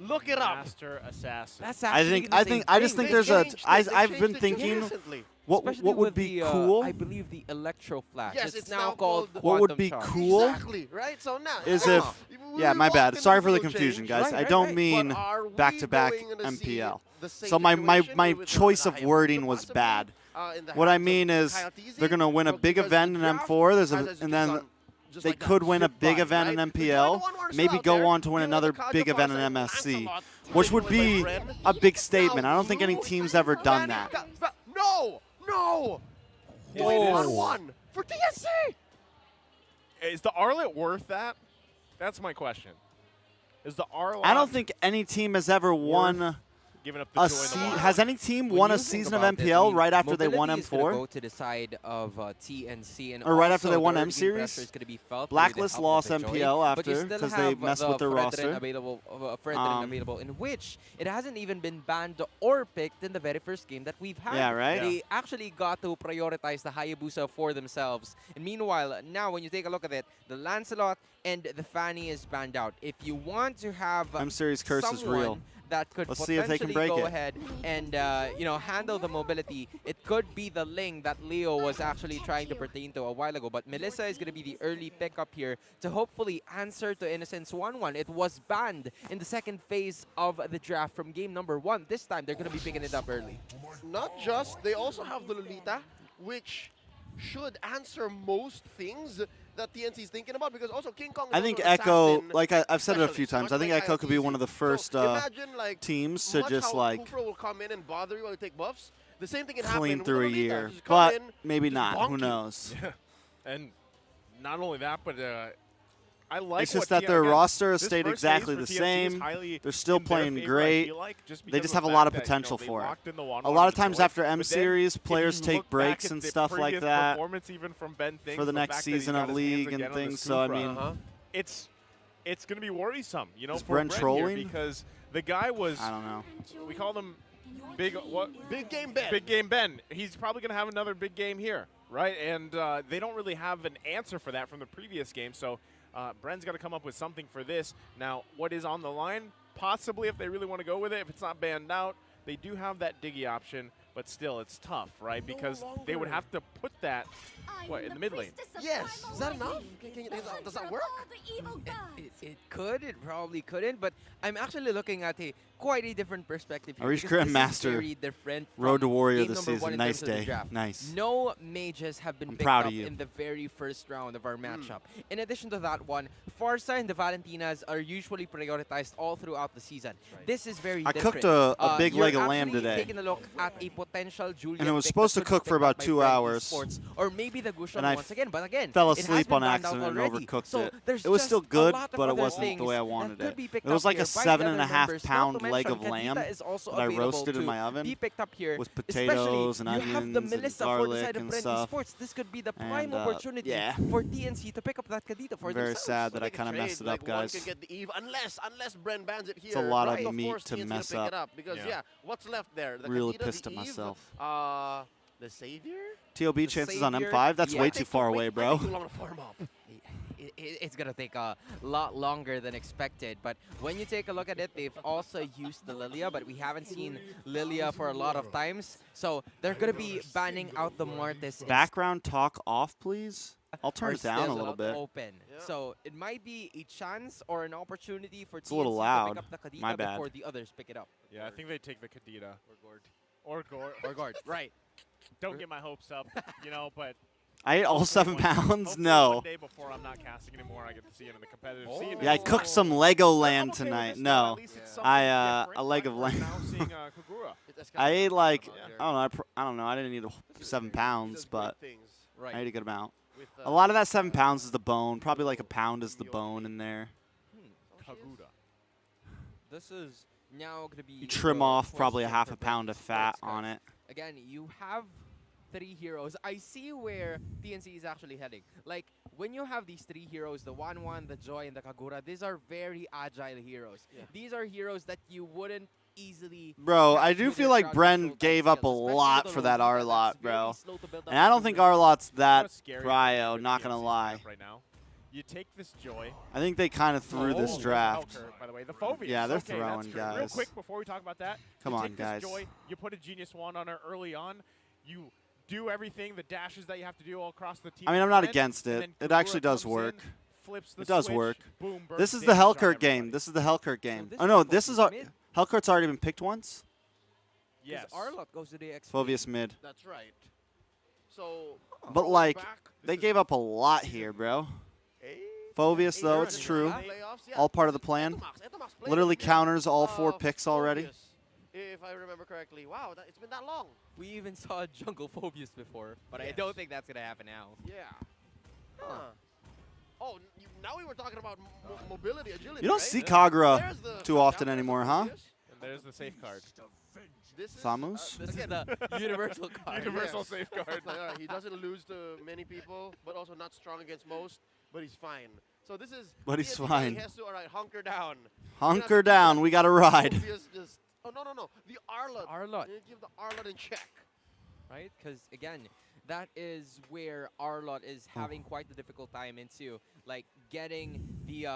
Look it up. Master Assassin. That's I actually think the I same think I just thing. think They there's a changed it. I They I've changed been it thinking recently. Especially what would with be the, cool I believe the Electro Flash. Yes, it's now called What would Quantum be Charge. cool Exactly, right? So now is yeah. if We yeah, my walk bad. in Sorry the for the real confusion, change, guys. Right, I right, don't right. mean But are we back-to-back going to see MPL. the same So my situation with choice the of high wording end was possibly, bad. in the What I hands of mean is Kyle TZ? they're gonna win a big Because event the in draft M4. has And just then gone just they like that, could win a zip big by, event right? in The Dragon MPL, one are still maybe out go there. on to win Dealing another with the big event in Kyle MSC, Lancelot, which would taking away be Bren. a big statement. Now I don't think any you- team's ever done that. No! Whoa. Win 1 for TNC! Is the Arlet worth that? That's my question. Is the Arlet? I don't think any team has ever won giving up the joy in the water. Has any team When won a you think season of about this, MPL right after they won mobility is gonna M4? go to the side of TNC, and Or right after also they won the M early Series? pressure is gonna be felt through the Blacklist help lost of the Joy, MPL but you after still because they have messed the with their Fredrin roster. available, in which it hasn't even been banned or picked in the very first game that we've had. Yeah, right? They actually got to prioritize the Hayabusa for themselves. And meanwhile, now when you take a look at it, the Lancelot and the Fanny is banned out. If you want to have M Series curse is real. someone that could Let's see if they can potentially break go it. ahead and handle the mobility, it could be the Ling that Leo was actually trying to pertain to a while ago. But Melissa is going to be the early pickup here to hopefully answer to Innocence 1-1. It was banned in the second phase of the draft from game number 1. This time, they're going to be picking it up early. Not just, they also have the Lolita, which should answer most things that TNC is thinking about, because also King Kong is I think also an Echo, assassin like I've said it a few specialist, times, much I think like Echo could be one of the ILTZ. first So imagine, like, teams to much just how like Kufra will come in and bother you while you take buffs. The same thing can clean happen through a with Lolita. year. Just come But in, maybe just not. bonk Who you. knows? And not only that, but I like It's just what that their again, roster has this stayed first exactly phase the for TNC is same. highly They're still in their playing favor, I great. feel like, just They because just of have a the lot of fact that, potential they for it. locked in the A 1-1 lot of with times Joy. after M But then Series, if players you take look back breaks at and the stuff like previous that performance even from Ben Things, for the next fact that he season got of his hands League again and on this things. So I Kufra, mean, it's going to be worrisome, you know, Is for Bren Bren trolling? here, because the guy was, I don't know. we call them Big Game Ben. Big Game Ben. He's probably going to have another big game here, right? And they don't really have an answer for that from the previous game, so Bren's got to come up with something for this. Now, what is on the line? Possibly, if they really want to go with it, if it's not banned out, they do have that Diggy option, but still, it's tough, right? Because they would have to put that, what, in the mid lane? Yes. Is that enough? Does that work? It could, it probably couldn't, but I'm actually looking at quite a different perspective here. Arish because this is Grandmaster, very different Road to from Warrior game this number season. 1 in Nice terms of the day. draft. Nice. No mages have been I'm picked proud up of you. in the very first round of our matchup. In addition to that one, Farsa and the Valentinas are usually prioritized all throughout the season. This is very I different. cooked a big You're leg of lamb actually today. taking a look at a potential Julian And it was pick supposed that to could be cook for picked up about by 2 Bren hours. Esports, or maybe the Gushon And I once again. But again, fell it has asleep been on banned out accident and already. overcooked so it. there's It was just still a good, lot of but it other wasn't the way I things wanted that could it. be picked It was up like here a by 7.5 the other members. Not pound to leg mention, of lamb Kadita is also that I available roasted in to my oven be picked up here, with especially potatoes and you have the onions and Melissa for the garlic side of and Bren stuff. Esports. This could be the prime And, opportunity yeah. for TNC to pick up that Kadita for I'm very themselves. sad that They I can kind of trade, messed it like, up, guys. One can get the Eve, unless Bren bans it here. It's a lot of right? meat course, to TNC gonna mess pick it up. up because Yeah. what's left there? The Really Kadita, pissed the at Eve, myself. The Savior. TOB chances on Savior, M5? That's yeah. way It too far away, bro. Too long to farm up. It's going to take a lot longer than expected. But when you take a look at it, they've also used the Lilia, but we haven't seen Lilia for a lot of times. So they're going to be banning out the Mortis. Background talk off, please. I'll turn are it down a still little bit. Open. Yeah. So it might be a chance or an opportunity for It's a little TNC loud. to pick up the Kadita My bad. before the others pick it up. Yeah, I think they take the Kadita. Or Gord. Or Gore. Or Gord, right. Don't get my hopes up, you know, but I ate all hopefully 7 one- pounds? hopefully No. One day before I'm not casting anymore, I get to see it in the competitive scene. Yeah, I and cooked so- some Lego I'm lamb okay with tonight. this, though. No. At least it's Yeah. something different. a leg of I'm lamb. now seeing Kagura. I ate like, Yeah. I don't know, I don't know, I didn't eat 7 pounds, but Right. I ate a good amount. With, A lot of that 7 pounds is the bone. Probably like a pound is the bone in there. Kagura. This is now going to be. You trim the off probably a question half for a pound Bren of fat Esports, on guys. it. Again, you have 3 heroes. I see where TNC is actually heading. Like, when you have these 3 heroes, the 1-1, the Joy, and the Kagura, these are very agile heroes. Yeah. These are heroes that you wouldn't easily... Bro, catch I do with feel your like crowd Bren control gave type up a skills, especially lot with for the that Lolita Arlot, that's very bro. slow to build up And I don't into think the- Arlot's You know that what's scary cryo, for not gonna TNC's lie. map right now? You take this Joy. I think they kind of threw this Oh, draft. Elker, by the way, the Phobius. Yeah, they're okay, throwing, that's great. Real guys. quick before we talk about that, Come you on, take this guys. Joy, you put a Genius Wand on her early on. You do everything, the dashes that you have to do all across the team. I mean, I'm not and against and it. then It actually Kagura does comes in, work. flips the It does switch, work. Boom, burst This is the damage on Hellkurt game. everybody. This is the Hellkurt game. this Oh is no, the this is Phobius our mid. Hellkurt's already been picked once. Yes. Arlot goes to the XP. Phobius mid. That's right. So, But going like, back, they this gave is up a lot here, bro. eight- Phobius eight though, years it's in true. the playoffs. Yeah, All part of the this is plan. Etomax played Literally against, counters all 4 uh, picks already. Phobius, if I remember correctly. Wow, it's been that long. We even saw Jungle Phobius before, but I Yes. don't think that's going to happen now. Yeah. Huh. Oh, now we were talking about mobility, agility. You don't right? see Kagura There's the too often Shoutcaster anymore, huh? Phobius. And there's the safeguard. This is, Samus? This is the universal card. Universal Yes. safeguard. It's like, all right, he doesn't lose to many people, but also not strong against most, but he's fine. So this is. But he's TNT fine. He has to, all right, hunker down. Hunker down. We got to ride. Just, oh, no. The Arlott. Arlott. You give the Arlott in check. Right? Because again, that is where Arlott is having quite a difficult time into like getting the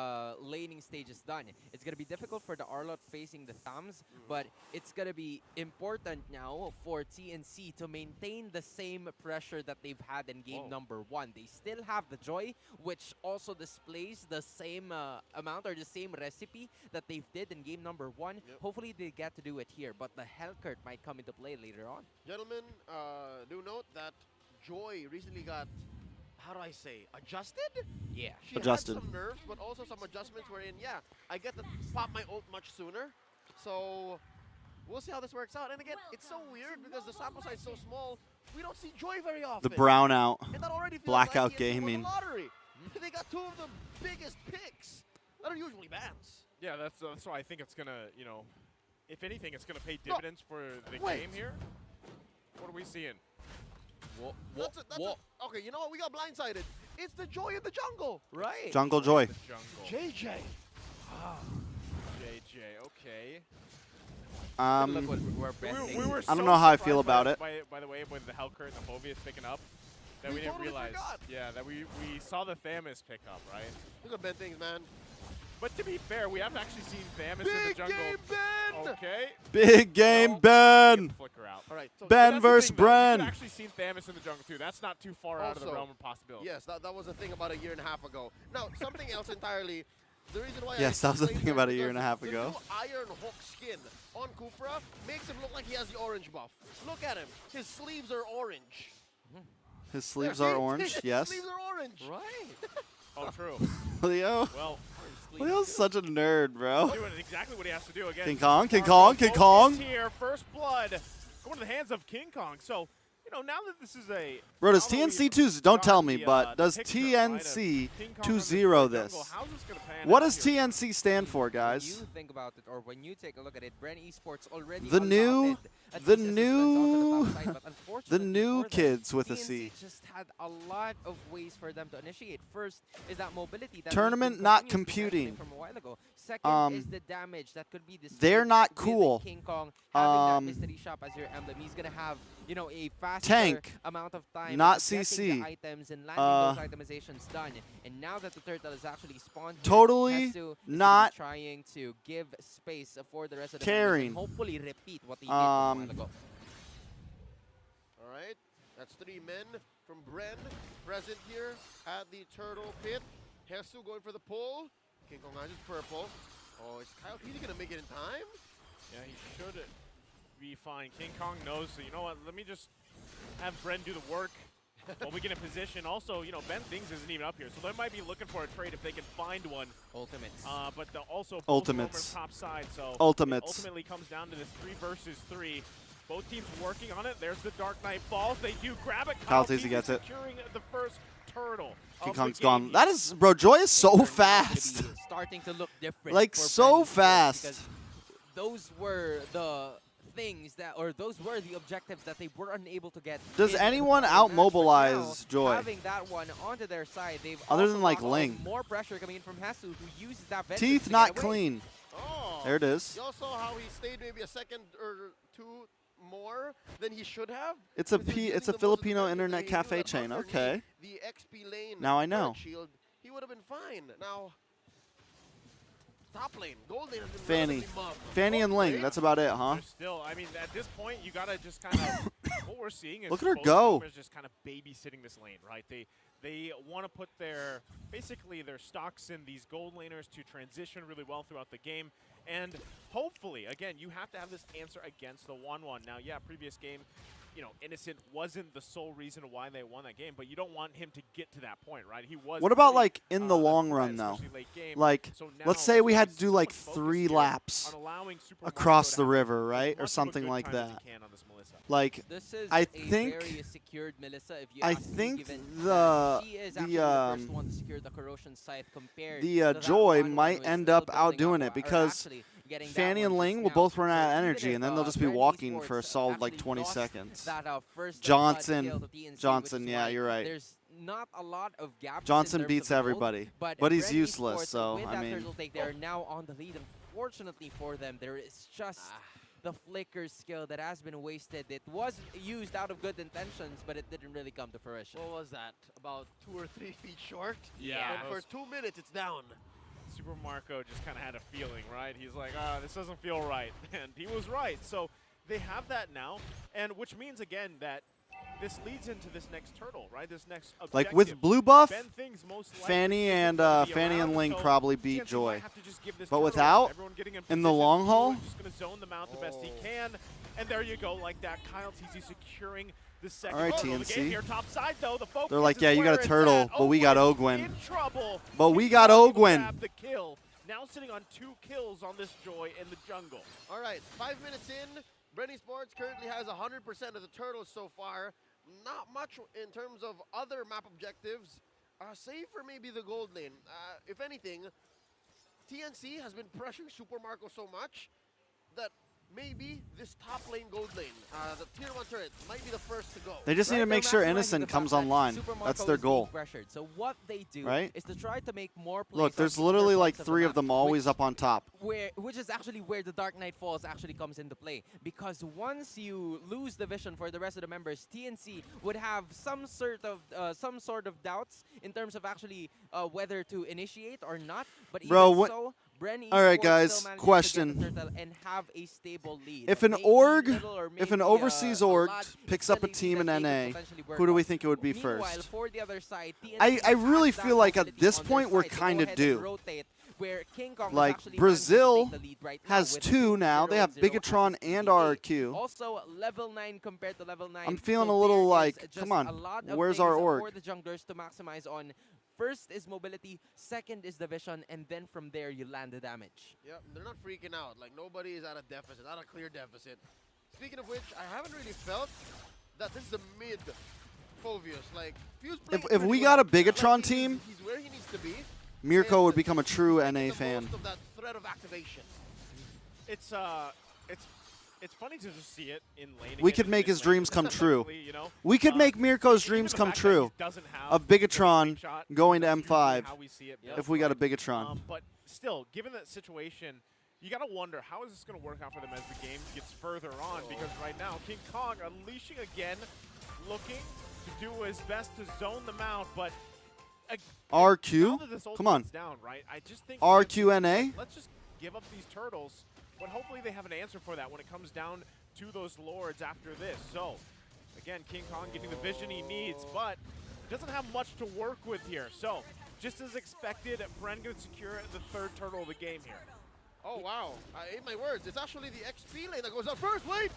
laning stages done. It's gonna be difficult for the Arlott facing the Thams, but it's gonna be important now for TNC to maintain the same pressure that they've had in game number 1. They still have the Joy, which also displays the same amount or the same recipe that they did in game number 1. Yep. Hopefully they get to do it here, but the Hellcurt might come into play later on. Gentlemen, do note that Joy recently got, how do I say, adjusted? Yeah. She Adjusted. had some nerfs, but also some adjustments wherein, yeah, I get to pop my ult much sooner. So we'll see how this works out. And again, it's so weird because the sample size is so small. We don't see Joy very often. The brownout. And that already feels Blackout like TNC won the Gaming. lottery. They got 2 of the biggest picks that are usually bans. Yeah, that's why I think it's gonna, if anything, it's gonna pay dividends for the game here. What are we seeing? Okay, you know what? We got blindsided. It's the Joy in the jungle. Right. Jungle Joy. The jungle. JJ. JJ, okay. Look what we're betting. We were I don't so know how I surprised feel about it. By the way, with the Hellcurt and the Mobius picking up, that We we didn't totally realize. forgot. Yeah, that we saw the Thamus pick up, right? Look at Ben things, man. But to be fair, we haven't actually seen Thamus in the Big jungle. game, Ben! Okay. Big game, Well, Ben. Flicker out. All right. So Ben That's the versus thing, though. We've Bren. actually seen Thamus in the jungle too. That's not too far out of the Also, realm of possibility. yes, that was a thing about a year and a half ago. Now, something else entirely. The reason why Yes, I that was a explained thing about a because year and a half the ago. new Iron Hook skin on Kufra makes him look like he has the orange buff. Look at him. His sleeves are orange. His sleeves There, are see? orange. His Yes. sleeves are orange. Right. Oh, true. Leo. Well, Leo's such a nerd, bro. doing exactly what he has to do again. King Kong, King Our Kong, King focus Kong. Here, first blood going to the hands of King Kong. So, now that this is a Bro, does not only TNC 2, don't tell me, got but the does picture, right, of TNC King Kong 2-0 running through the this? jungle, how's this gonna pan What out does here? TNC stand for, When guys? you think about it, or when you take a look at it, Bren Esports already The new- allotted the at least assistance onto the top side, but The unfortunately new for them, kids with a TNC C. just had a lot of ways for them to initiate. First is that mobility. That Tournament we've been not continuously computing. mentioning from a while ago. Second is the damage that could be displayed. They're not with cool. King Kong having that mystery shop as your emblem. He's gonna have a faster Tank. amount of time. Not getting CC. the items and landing those itemizations done. And now that the turtle is actually spawned, here, Totally Hesu is not trying to give space for the rest of the caring. members and hopefully repeat what he did a while ago. All right. That's 3 men from Bren present here at the turtle pit. Hesu going for the pull. King Kong Eyes is purple. Oh, is Kyle Keating going to make it in time? Yeah, he should be fine. King Kong knows, so you know what? Let me just have Bren do the work while we get in position. Also, Ben Things isn't even up here, so they might be looking for a trade if they can find one. Ultimates. But also both Ultimates. top side, so Ultimates. it ultimately comes down to this 3 versus 3. Both teams working on it. There's the Dark Knight falls. They do grab it. Kyle Teasy Teasy gets it. securing the first turtle. King of the Kong's game gone. here. That is, bro, Joy is so They're going to fast. be starting to look different. Like, for so Bren Esports fast. because those were the things that, or those were the objectives that they were unable to get. Does in anyone the match, but out-mobilize now, Joy? Having that one onto their side, they've Other also than, like, got Ling. more pressure coming in from Hesu, who uses that vengeance Teeth to not get away. clean. Oh. There it is. Y'all saw how he stayed maybe a second or 2 more than he should have? It's a Because P. he's It's a using the most Filipino advanced internet lane, he knew cafe that chain. underneath Okay. The XP lane. Now I know. turret Shield, he would have been fine. Now, top lane, gold lane has been Fanny. relatively mugged. Fanny and Ling. Okay. That's about it, huh? There's still, I mean, at this point, you gotta just kind of what we're seeing is Look at her both go. teamers just kind of babysitting this lane, right? They want to put their basically their stocks in these gold laners to transition really well throughout the game, and hopefully, again, you have to have this answer against the 1-1. Now, yeah, previous game, Innocent wasn't the sole reason why they won that game, but you don't want him to get to that point, right? He was. What about, pretty, like, in the a long threat, run, though? especially late game. Like, So let's now say we had he's to do, so like, much focus 3 here laps on allowing Super across Mario the to have river, right? as Or much of a something good like time as that. he can on this Melissa. Like, This is I a think- very secured Melissa. If you I ask me, think given the- she is the, actually the first one to secure the corrosion scythe compared the to that Joy 1-1 might who's end still up building outdoing up, it or because actually, getting Fanny that and one Ling just will now. both run So out of even energy, if, and then they'll just be Bren walking for a Esports solid like actually 20 lost seconds. that first Johnson. kill to TNC, Johnson, which is yeah, why you're right. There's not a lot of gaps. Johnson in terms beats of gold, everybody, but he's Bren useless, Esports, so, with I that mean... turtle take, they're now on the lead. Unfortunately for them, there is just the flicker skill that has been wasted. It was used out of good intentions, but it didn't really come to fruition. What was that? About 2 or 3 feet short? Yeah. And for 2 minutes, it's down. Super Marco just kind of had a feeling, right? He's like, this doesn't feel right. And he was right. So they have that now, and which means, again, that this leads into this next turtle, right? This next objective. Like with blue buff, Ben Things most likely Fanny isn't and gonna be Fanny around, and Ling so probably beat TNC Joy. might have to just give this But turtle, without, everyone getting in in the position, long haul, Joy's just going to zone them out the best he can. And there you go, like that. Kyle TC securing the second All right, turtle of the game TNC. here. Top side, though, the focus They're like, is yeah, you got where a it's turtle, at. but we got Ogwin Ogwin. in trouble. But we He's got not able to Ogwin. grab the kill. Now sitting on 2 kills on this Joy in the jungle. All right, 5 minutes in. Bren Esports currently has 100% of the turtles so far. Not much in terms of other map objectives, save for maybe the gold lane. If anything, TNC has been pressuring Super Marco so much that maybe this top lane gold lane, the tier 1 turret, might be the first to go. They just need to make sure Innocent comes online. That's their goal. Pressured. So what they do Right? is to try to make more plays. Look, there's literally like 3 of them always up on top. Which is actually where the Dark Knight Falls actually comes into play. Because once you lose the vision for the rest of the members, TNC would have some sort of doubts in terms of actually whether to initiate or not. But Bro, even what? so, Bren All right, Esports guys, still manages question. to get the turtle and have a stable lead. If an Maybe org, little or if an maybe, overseas a org lot, picks up a still team in that they NA, could potentially work who do we on. think it would be Meanwhile, first? for the other side, TNC I has really that feel like at mobility this on their point we're side to go kind of ahead and due. rotate, where King Kong Like, has actually Brazil managed to take the lead right now has with 2 now. They have 0-0 Bigotron as and PBA. RQ. Also, level 9 compared to level 9. I'm feeling so a little there is like, just come on, a lot of where's our things org? for the junglers to maximize on. First is mobility, second is the vision, and then from there you land the damage. Yep, they're not freaking out. Like, nobody is at a deficit, not a clear deficit. Speaking of which, I haven't really felt that this is a mid Fovius. Like, Fuse playing If pretty we well. got a Bigotron Like, team, he's where he needs to be. Mirko would and become a true making NA the fan. most of that threat of activation. It's funny to just see it in lane. We could make his dreams come true. You know? We could make Mirko's even dreams the come fact that true. he doesn't have Of the Bigotron slingshot going to is usually M5 how we see it if we got a Bigotron. But still, given that situation, you got to wonder, how is this going to work out for them as the game gets further on? Because right now, King Kong unleashing again, looking to do his best to zone them out, but now RQ? that this Come on. ultimate's down, right? I just think RQNA? let's just give up these turtles, but hopefully they have an answer for that when it comes down to those lords after this. So, again, King Kong getting the vision he needs, but doesn't have much to work with here. So, just as expected, Bren going to secure the 3rd turtle of the game here. Oh, wow. I ate my words. It's actually the XP lane that goes up first. Wait!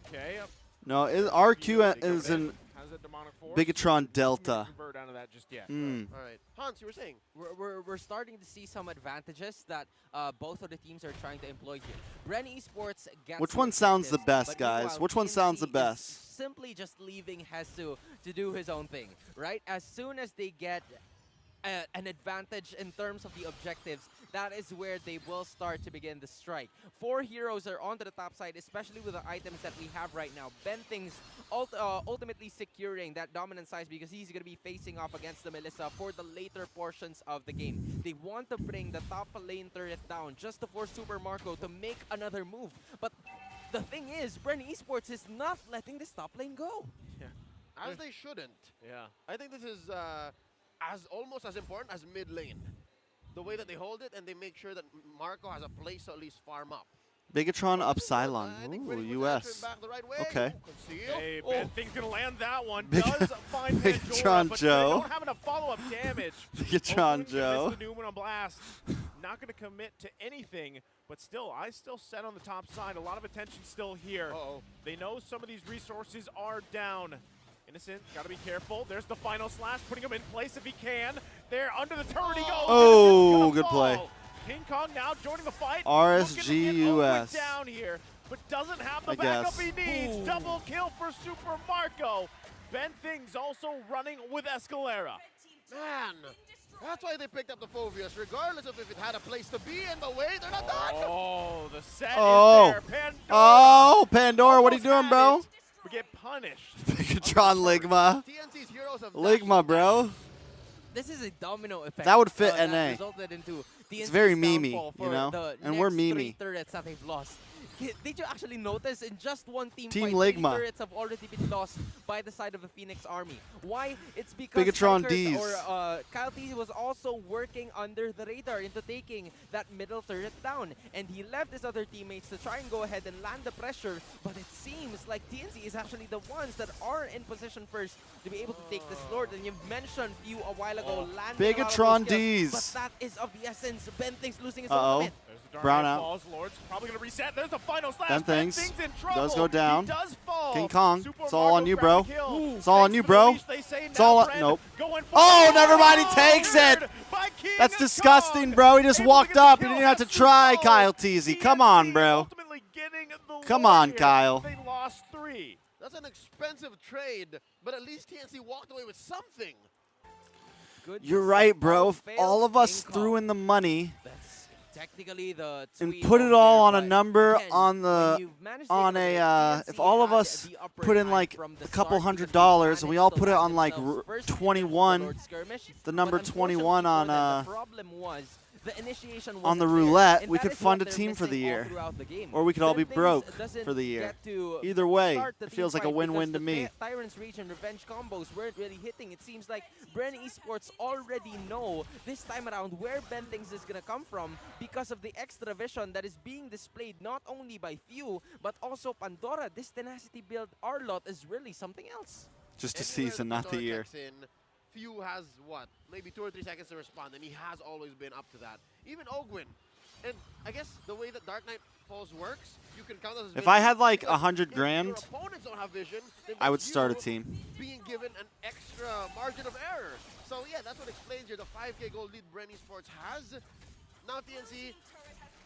Okay. No, RQ is in Has a demonic force. Bigotron Delta. Convert out of that just yet. All right. Hans, you were saying? We're starting to see some advantages that both of the teams are trying to employ here. Bren Esports gets Which one sounds the objectives, best, but guys? meanwhile, Which one sounds the TNC is best? Simply just leaving Hesu to do his own thing, right? As soon as they get an advantage in terms of the objectives, that is where they will start to begin the strike. 4 heroes are onto the top side, especially with the items that we have right now. Ben Things ultimately securing that dominant size because he's going to be facing off against the Melissa for the later portions of the game. They want to bring the top lane turret down just to force Super Marco to make another move. But the thing is, Bren Esports is not letting this top lane go. Yeah. As they shouldn't. Yeah. I think this is almost as important as mid lane. The way that they hold it and they make sure that Marco has a place to at least farm up. Bigotron up I Cylon. think Ooh, Bren was US. answering back the right way. Okay. Ooh, conceal. Hey, Oh. Ben Thing's going to land that one. Big- Does find Bigotron but Joe. they don't have enough follow-up damage. Bigotron Ogwin Joe. missed the Newman on blast. Not going to commit to anything, but still, I still set on the top side. A lot of attention still here. Uh-oh. They know some of these resources are down. Innocent, got to be careful. There's the final slash, putting him in place if he can. There, under the turret he goes. Oh, Innocent's good gonna play. fall. King Kong now joining the fight. RSGUS. Looking to get Ogwin down here, but doesn't have the I backup guess. he needs. Ooh. Double kill for Super Marco. Ben Things also running with Escalera. Man, That's why they picked up the Phobias, regardless of if it had a place to be in. But wait, they're not done. Oh, the set Oh. is there. Pandora. Oh, Pandora, what are you doing, almost bro? had it. We get punished. Bigotron Ligma. TNC's heroes have Ligma, bro. This is a domino effect. That would fit that NA. resulted into It's very TNC's memey, downfall you for know? the And we're next memey. 3 turrets that they've lost. Did you actually notice in just one team Team fight, 3 Ligma. turrets have already been lost by the side of the Phoenix army? Why? It's because Bigotron Striker Ds. or Kyle T was also working under the radar into taking that middle turret down. And he left his other teammates to try and go ahead and land the pressure. But it seems like TNC is actually the ones that are in position first to be able to take this Lord. And you mentioned Few a while ago, landing a lot of Bigotron those kills, Ds. But that is of the essence. Ben thinks losing his Uh-oh. ultimate. There's the dark Brown Knight out. falls. Lord's probably going to reset. There's the final slash. Ben Things in trouble. does go down. He does fall. King Kong, Super it's all on Mario you, grab bro. the kill. It's all on Thanks you, for the bro. leash, they say. It's Now all on. Bren Nope. going for Oh, it. never mind. He takes it. By King That's Kong. disgusting, bro. He just Able to walked get the up. He kill, didn't have to has try, fall. Kyle Teasy. Come on, TNC bro. ultimately getting the Come Lord on, here. Kyle. They lost 3. That's an expensive trade, but at least TNC walked away with something. Good You're to right, see. bro. If Failed all of us King threw Kong. in the money That's technically the and tweet put it over all on there, a but number again, on when the you've managed to on take a TNC if all of had us the upper put in hand like from the a couple start $100 because and they we all managed put to it land on like themselves first in 21, Lord skirmish, the but number unfortunately 21 for on them, the problem was the initiation on the wasn't there, roulette, and we that could is fund what a they're team for the missing all year. throughout the game. Or we could all be Ben Things broke doesn't for the year. get to Either way, start the it feels team like a fight win-win because to the me. Tyrant's Reach and Revenge combos weren't really hitting. It seems like Bren Esports already know this time around where Ben Things is gonna come from because of the extra vision that is being displayed not only by Few but also Pandora. This tenacity build Arlot is really something else. Just a Anywhere season, that not the Pandora year. checks in, Few has, what, maybe 2 or 3 seconds to respond, and he has always been up to that. Even Ogwin. And I guess the way that Dark Knight Falls works, you can count those as If I had like because 100 if grand, your opponents don't have vision, then I would that's start a you team. being given an extra margin of error. So yeah, that's what explains here the 5K gold lead Bren Esports has. Now TNC,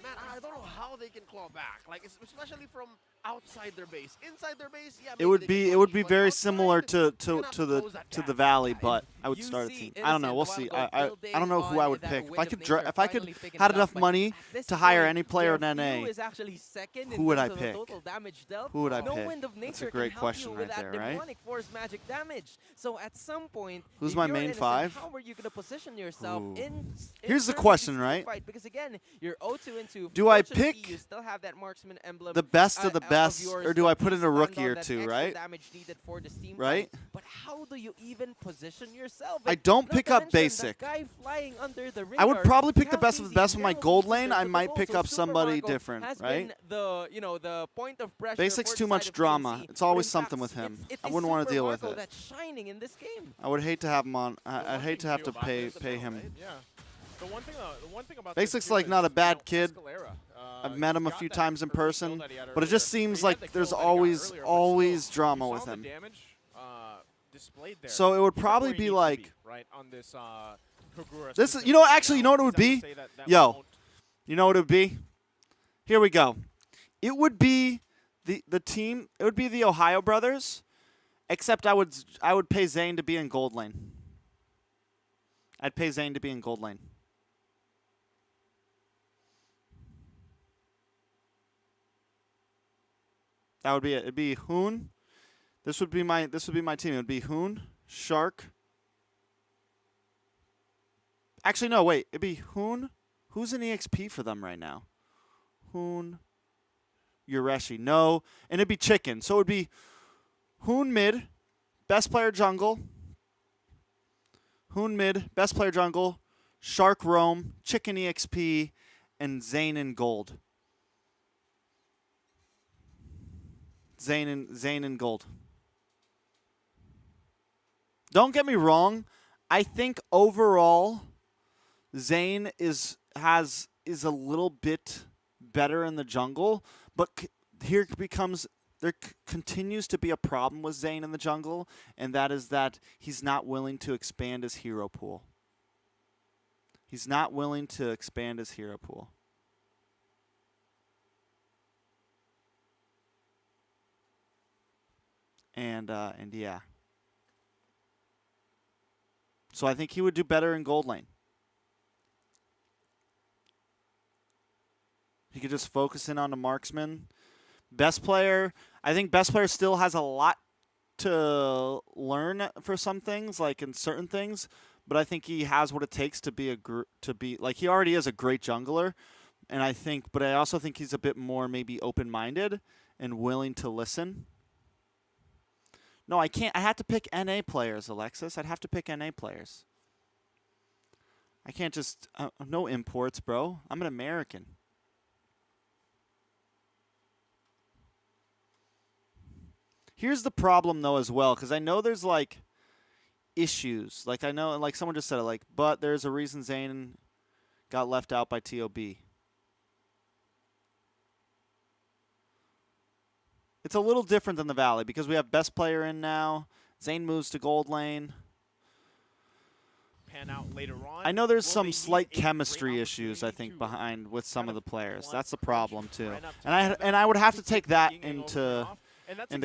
man, I don't know how they can claw back. Like, especially from outside their base. Inside their base, yeah. It would be very outside, similar to you're gonna have to the close that to gap. the Valley, Yeah, but and I would you start a see team. I don't know. We'll Innocent see. a while ago I don't know who I would building pick. on If I that could wave of if I nature, could finally picking had it enough up, but money at this to hire point, any player your in Few NA, is actually second in who would I terms of the pick? total damage dealt. Who would I No pick? Wind of That's a Nature great can question help you right with that there, right? demonic force magic damage. So at some point, Who's if my you're main Innocent, 5? how are you going to position yourself Ooh. in Here's the terms of question, this right? fight? Because again, you're 0-2 and 2. Do I Fortunately, pick you still have that marksman emblem the best of the of best, yours or do to I put in a stand rookie on or that two, extra right? damage needed for this team Right? fight. But how do you even position yourself? I And don't not pick to up mention the basic. guy flying under the I would radar, probably pick the Kyle best of the Teasy best with my now gold leads lane. the I might goal, pick so up Super somebody Marco different, has right? been the the point of pressure. Basic's for too the much side of drama. TNC. It's always But in something fact, with him. It's I wouldn't want to Super deal with Marco it. that's shining in this game. I would hate to have him on. The I'd one hate to thing have to feel about pay this, pay though, him. right? Yeah. The one thing about Basic's this like too not a is, bad you know, kid. Escalera, I've met him a got few that times in early kill person, that he had but it just earlier. seems He had like the kill there's that he got always earlier, but always still, drama you with saw him. The damage, displayed there. So it would He's not probably where he be needs to like right on this Kogura this is specifically. you know actually you know what it Now, would be? is that to say that Yo. won't- You know what it would be? Here we go. It would be the team. It would be the Ohio brothers, except I would pay Zane to be in gold lane. I'd pay Zane to be in gold lane. That would be it. It'd be Hoon. This would be my team. It would be Hoon, Shark. Actually, no, wait. It'd be Hoon. Who's an EXP for them right now? Hoon, Ureshi. No. And it'd be Chicken. So it would be Hoon mid, best player jungle. Hoon mid, best player jungle. Shark roam, Chicken EXP, and Zane in gold. Zane in gold. Don't get me wrong. I think overall, Zane is a little bit better in the jungle, but here becomes there continues to be a problem with Zane in the jungle, and that is that he's not willing to expand his hero pool. He's not willing to expand his hero pool. And yeah. So I think he would do better in gold lane. He could just focus in on the marksman. Best player, I think best player still has a lot to learn for some things, like in certain things, but I think he has what it takes to be like he already is a great jungler, and but I also think he's a bit more maybe open-minded and willing to listen. No, I can't. I have to pick NA players, Alexis. I'd have to pick NA players. I can't just no imports, bro. I'm an American. Here's the problem, though, as well, because I know there's, like, issues. Like, I know, like, someone just said it, like, but there's a reason Zayn got left out by TOB. It's a little different than the Valley, because we have best player in now. Zayn moves to gold lane. Pan out later on. I know there's some slight chemistry issues, I think, behind with some of the players. That's the problem, too. And I would have to take that into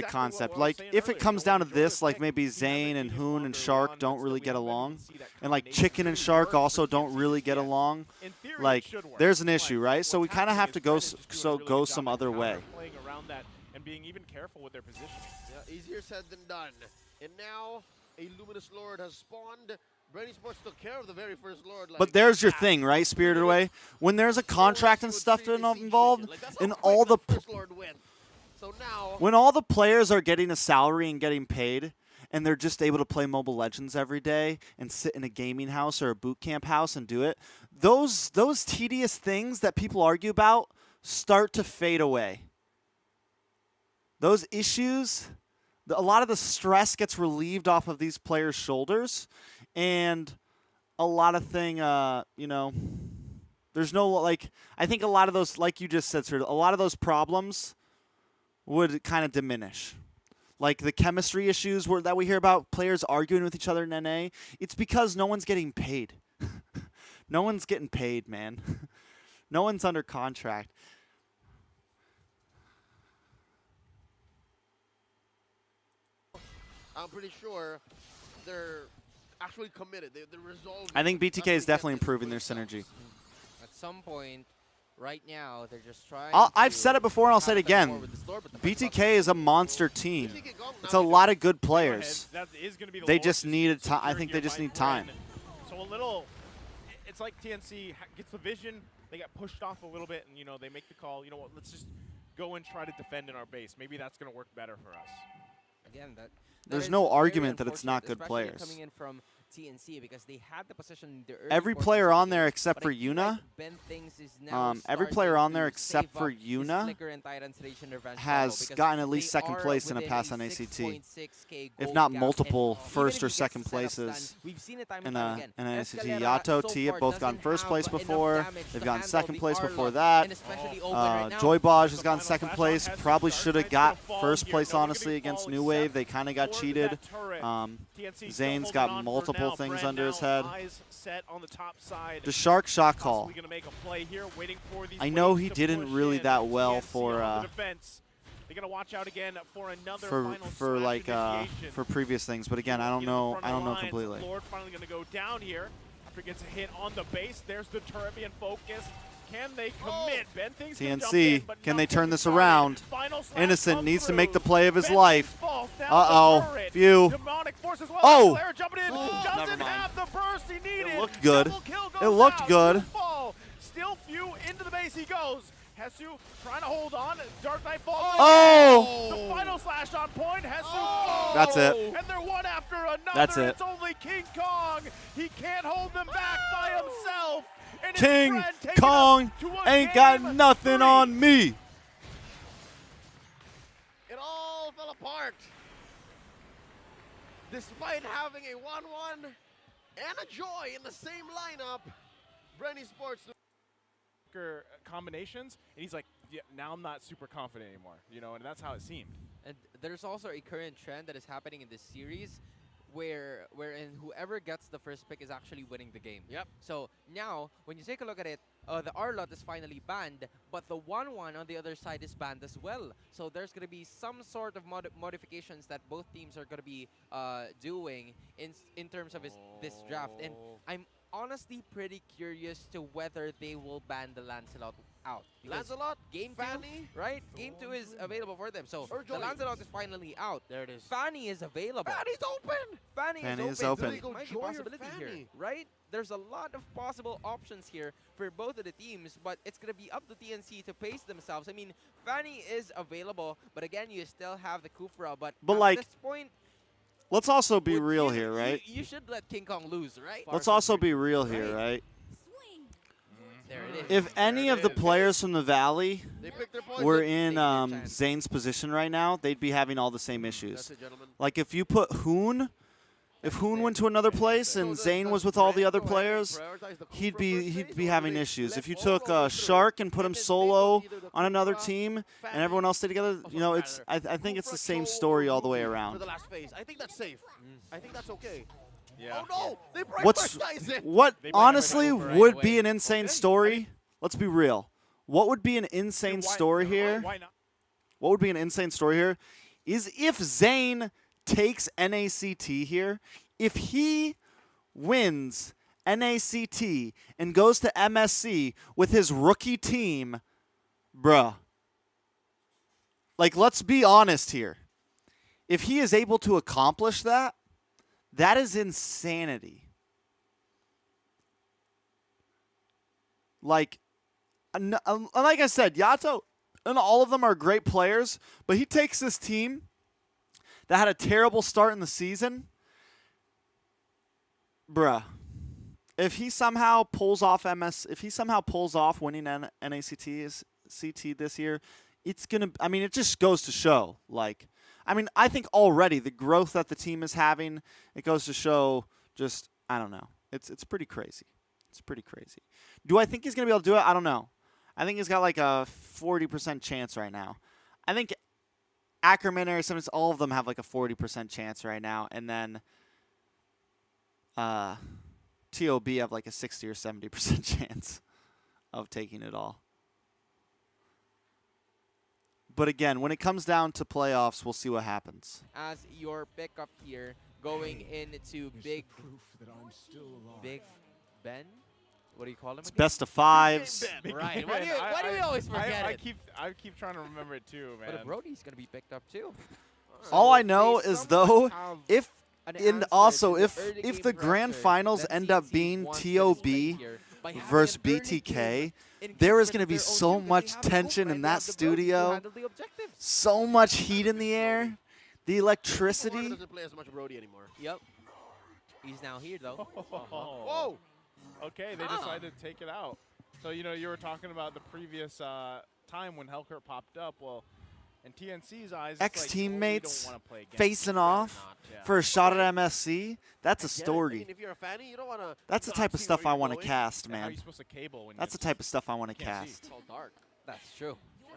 concept. Like, if it comes down to this, like maybe Zayn and Hoon and Shark don't really get along, and like Chicken and Shark also don't really get along, like there's an issue, right? So we kind of have to go some other way. And being even careful with their position. Yeah, easier said than done. And now a Luminous Lord has spawned. Bren Esports took care of the very first Lord. But there's your thing, right, Spirited Away? When there's a contract and stuff involved, and all the when all the players are getting a salary and getting paid, and they're just able to play Mobile Legends every day and sit in a gaming house or a boot camp house and do it, those tedious things that people argue about start to fade away. Those issues, a lot of the stress gets relieved off of these players' shoulders, and a lot of there's no, like, I think a lot of those, like you just said, sir, a lot of those problems would kind of diminish. Like the chemistry issues that we hear about, players arguing with each other in NA, it's because no one's getting paid. No one's getting paid, man. No one's under contract. I'm pretty sure they're actually committed. They're resolved. I think BTK is definitely improving their synergy. At some point, right now, they're just trying. I've said it before and I'll say it again. BTK is a monster team. It's a lot of good players. They just needed time. I think they just need time. So a little, it's like TNC gets the vision. They got pushed off a little bit, and they make the call. You know what? Let's just go and try to defend in our base. Maybe that's going to work better for us. Again, there's no argument that it's not good players. Coming in from TNC because they had the position. Every player on there except for Yuna. Like every player on there except for Yuna has gotten at least second place in a pass on ACT, if not multiple first or second places in an ACT. Yato, Tia both gotten first place before. They've gotten second place before that. Joybaj has gotten second place. Probably should have got first place, honestly, against New Wave. They kind of got cheated. Zayn's got multiple things under his head. The Shark shot call. I know he didn't really that well for previous things, but again, I don't know completely. Lord finally going to go down here after he gets a hit on the base. There's the turret being focused. Can they commit? Ben thinks TNC, can they turn this around? Innocent needs to make the play of his life. Uh-oh. Few. Oh! Doesn't have the burst he needed. It looked good. It looked good. Still Few into the base he goes. Hesu trying to hold on. Dark Knight falls. Oh! The final slash on point. Hesu falls. That's it. And they're one after another. That's it. It's only King Kong. He can't hold them back by himself. And King Kong ain't got nothing on me. It all fell apart. Despite having a 1-1 and a Joy in the same lineup, Bren Esports combinations, and he's like, yeah, now I'm not super confident anymore, and that's how it seemed. And there's also a current trend that is happening in this series wherein whoever gets the first pick is actually winning the game. Yep. So now, when you take a look at it, the R-Lot is finally banned, but the 1-1 on the other side is banned as well. So there's going to be some sort of modifications that both teams are going to be doing in terms of this draft. And I'm honestly pretty curious to whether they will ban the Lancelot out. Because Lancelot, Game 2, Fanny, right? Game 2 is available for them. So Or the Joy. Lancelot is finally out. There it is. Fanny is available. Fanny's open! Fanny Fanny is is open. open. So it might be Joy a or possibility here, Fanny? right? There's a lot of possible options here for both of the teams, but it's going to be up to TNC to pace themselves. I mean, Fanny is available, but again, you still have the Kufra. But at like, this point, let's also be would real you- here, right? You should let King Kong lose, right? Let's also be real here, right? There it is. If any of the players from the Valley They picked their poison. were in chance. Zane's position right now, they'd be having all the same That's issues. it, gentlemen. Like if you put Hoon, if Hoon went to another place and Zane was with all the other players, he'd be having issues. If you took Shark and put him solo on another team and everyone else stayed together, you know, it's I think it's the same story all the way For around. the last phase. I think that's safe. I think that's okay. Yeah. Oh no! They What's prioritize it! what They honestly prioritize right would away. be an insane story? Let's be real. What would be an insane story here? Why not? What would be an insane story here is if Zane takes NACT here, if he wins NACT and goes to MSC with his rookie team, bruh. Like, let's be honest here. If he is able to accomplish that, that is insanity. Like I said, Yato and all of them are great players, but he takes this team that had a terrible start in the season. Bruh. If he somehow pulls off winning NACT this year, it's going to, I mean, it just goes to show, like, I mean, I think already the growth that the team is having, it goes to show just, I don't know. It's pretty crazy. It's pretty crazy. Do I think he's going to be able to do it? I don't know. I think he's got like a 40% chance right now. I think Ackerman or sometimes all of them have like a 40% chance right now. And then TOB have like a 60 or 70% chance of taking it all. But again, when it comes down to playoffs, we'll see what happens. As your pickup here, going into Big Ben? What do you call him It's again? best of fives. Right. Why do we always forget I it? keep trying to remember it too, man. But Brody's going to be picked up too. All I So know they is somewhat though, have if an and answer also to if early if game the grand pressure finals that end up TNC being wants to TOB display here by having versus an early BTK, game in there games is going to be against their so own team, much they have the tension hope, in right? that They have the Brody to studio, handle the objectives. so much heat in the air, the Warner electricity. doesn't play as much Brody anymore. Yep. He's now here though. Whoa! Okay, they decided to take it out. So, you know, you were talking about the previous time when Hellkurt popped up. Well, in TNC's eyes, it's Ex-teammates like, oh, we don't wanna play against facing you. off Yeah. for a shot at MSC. That's a Get it? I story. mean, if you're a fanny, you don't want to. That's the type of stuff I want to cast, And how are man. you supposed to cable when That's you the type of stuff I want to can't see. cast. It's all dark. That's true.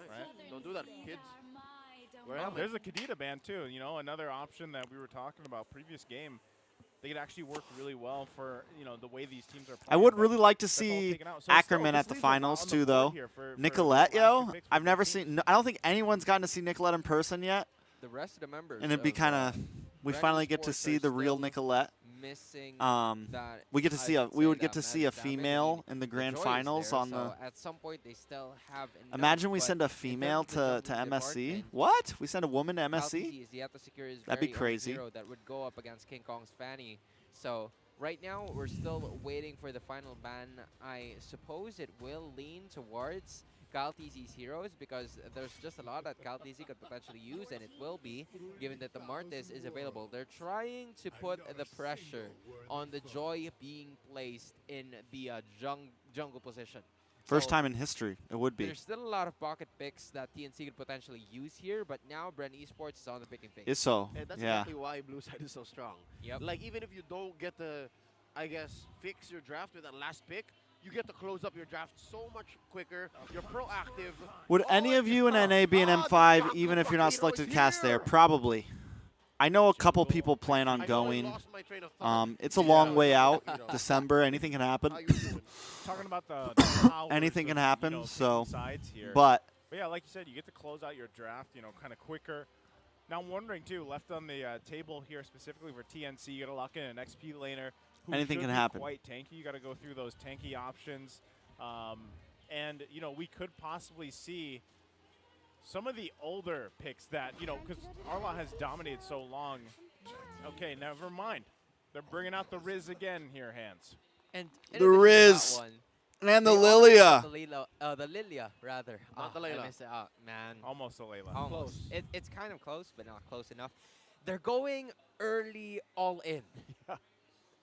Right? Don't do that, kids. Wear a Well, helmet. there's a Kadita ban too. You know, another option that we were talking about previous game. They could actually work really well for, you know, the way these teams are playing. I would but really like to that's all see taken out. So Ackerman still, at the this leaves a lot finals on the too, board though. here for Nicolette, the last yo, two picks I've for never these teams. seen. I don't think anyone's gotten to see Nicolette in person yet, The rest of the members. and it'd be of, kind of. We Bren finally get to Esports see are the real still Nicolette. missing We get to I see a. should We say would get that to see a magic damage. I female mean, in the the grand Joy is finals there, on so the. at some point they still have enough, Imagine we but send a in terms female of the to jungle MSC. department, What? We send a woman to Cal MSC? TC is yet to secure his That'd be very own crazy. hero that would go up against King Kong's Fanny. So right now we're still waiting for the final ban. I suppose it will lean towards Cal TC's heroes because there's just a lot that Cal TC could potentially use, and it will be, given that the Martes is available. They're trying to put the pressure on the Joy being placed in the jungle position. First So time in history, it would be. there's still a lot of pocket picks that TNC could potentially use here, but now Bren Esports is on the picking phase. Is so. And that's Yeah. exactly why Blue Side is so strong. Yep. Like, even if you don't get to, I guess, fix your draft with that last pick, you get to close up your draft so much quicker. You're proactive. Would any of you in NA be an M5 even if you're not selected to cast there? Probably. I know a couple people plan on I going. lost my train of thought. It's a long way out. December, anything can happen. How you doing? Talking about the powers Anything can of, happen, you know, so- picking sides here. But yeah, like you said, you get to close out your draft, you know, kind of quicker. Now I'm wondering too, left on the table here specifically for TNC, you got to lock in an XP laner. Who Anything should can be happen. Quite tanky. You got to go through those tanky options. And, you know, we could possibly see some of the older picks that, you know, because Arla has dominated so long. Okay, never mind. They're bringing out the Riz again here, Hans. And The Riz. And the Lilia. The Lilia, rather. Not the I Layla. missed it. Oh, man. Almost a Layla. Almost. It's kind of close, but not close enough. They're going early all in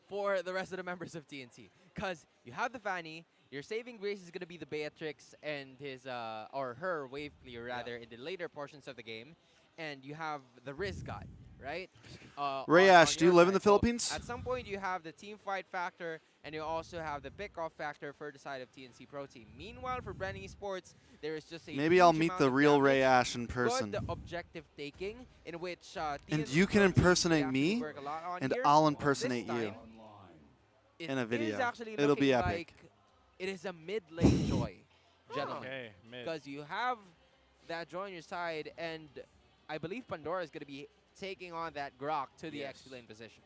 for the rest of the members of TNC. Because you have the Fanny, your saving grace is going to be the Beatrix and his, or her wave clear, rather, in the later portions of the game. And you have the Riz God, right? Rayash, do you your live in side. the Philippines? So at some point, you have the team fight factor, and you also have the pick-off factor for the side of TNC Pro Team. Meanwhile, for Bren Esports, there is just a Maybe I'll huge meet amount the of real damage. Rayash in person. Good objective taking, in which And TNC you can Pro Team impersonate actually me, work a lot on and here. I'll This impersonate you time, in a It video. is actually It'll be looking epic. like it is a mid-lane Joy, gentlemen. Okay, mid. Because you have that Joy on your side, and I believe Pandora is going to be taking on that Grok to the Yes. XP lane position.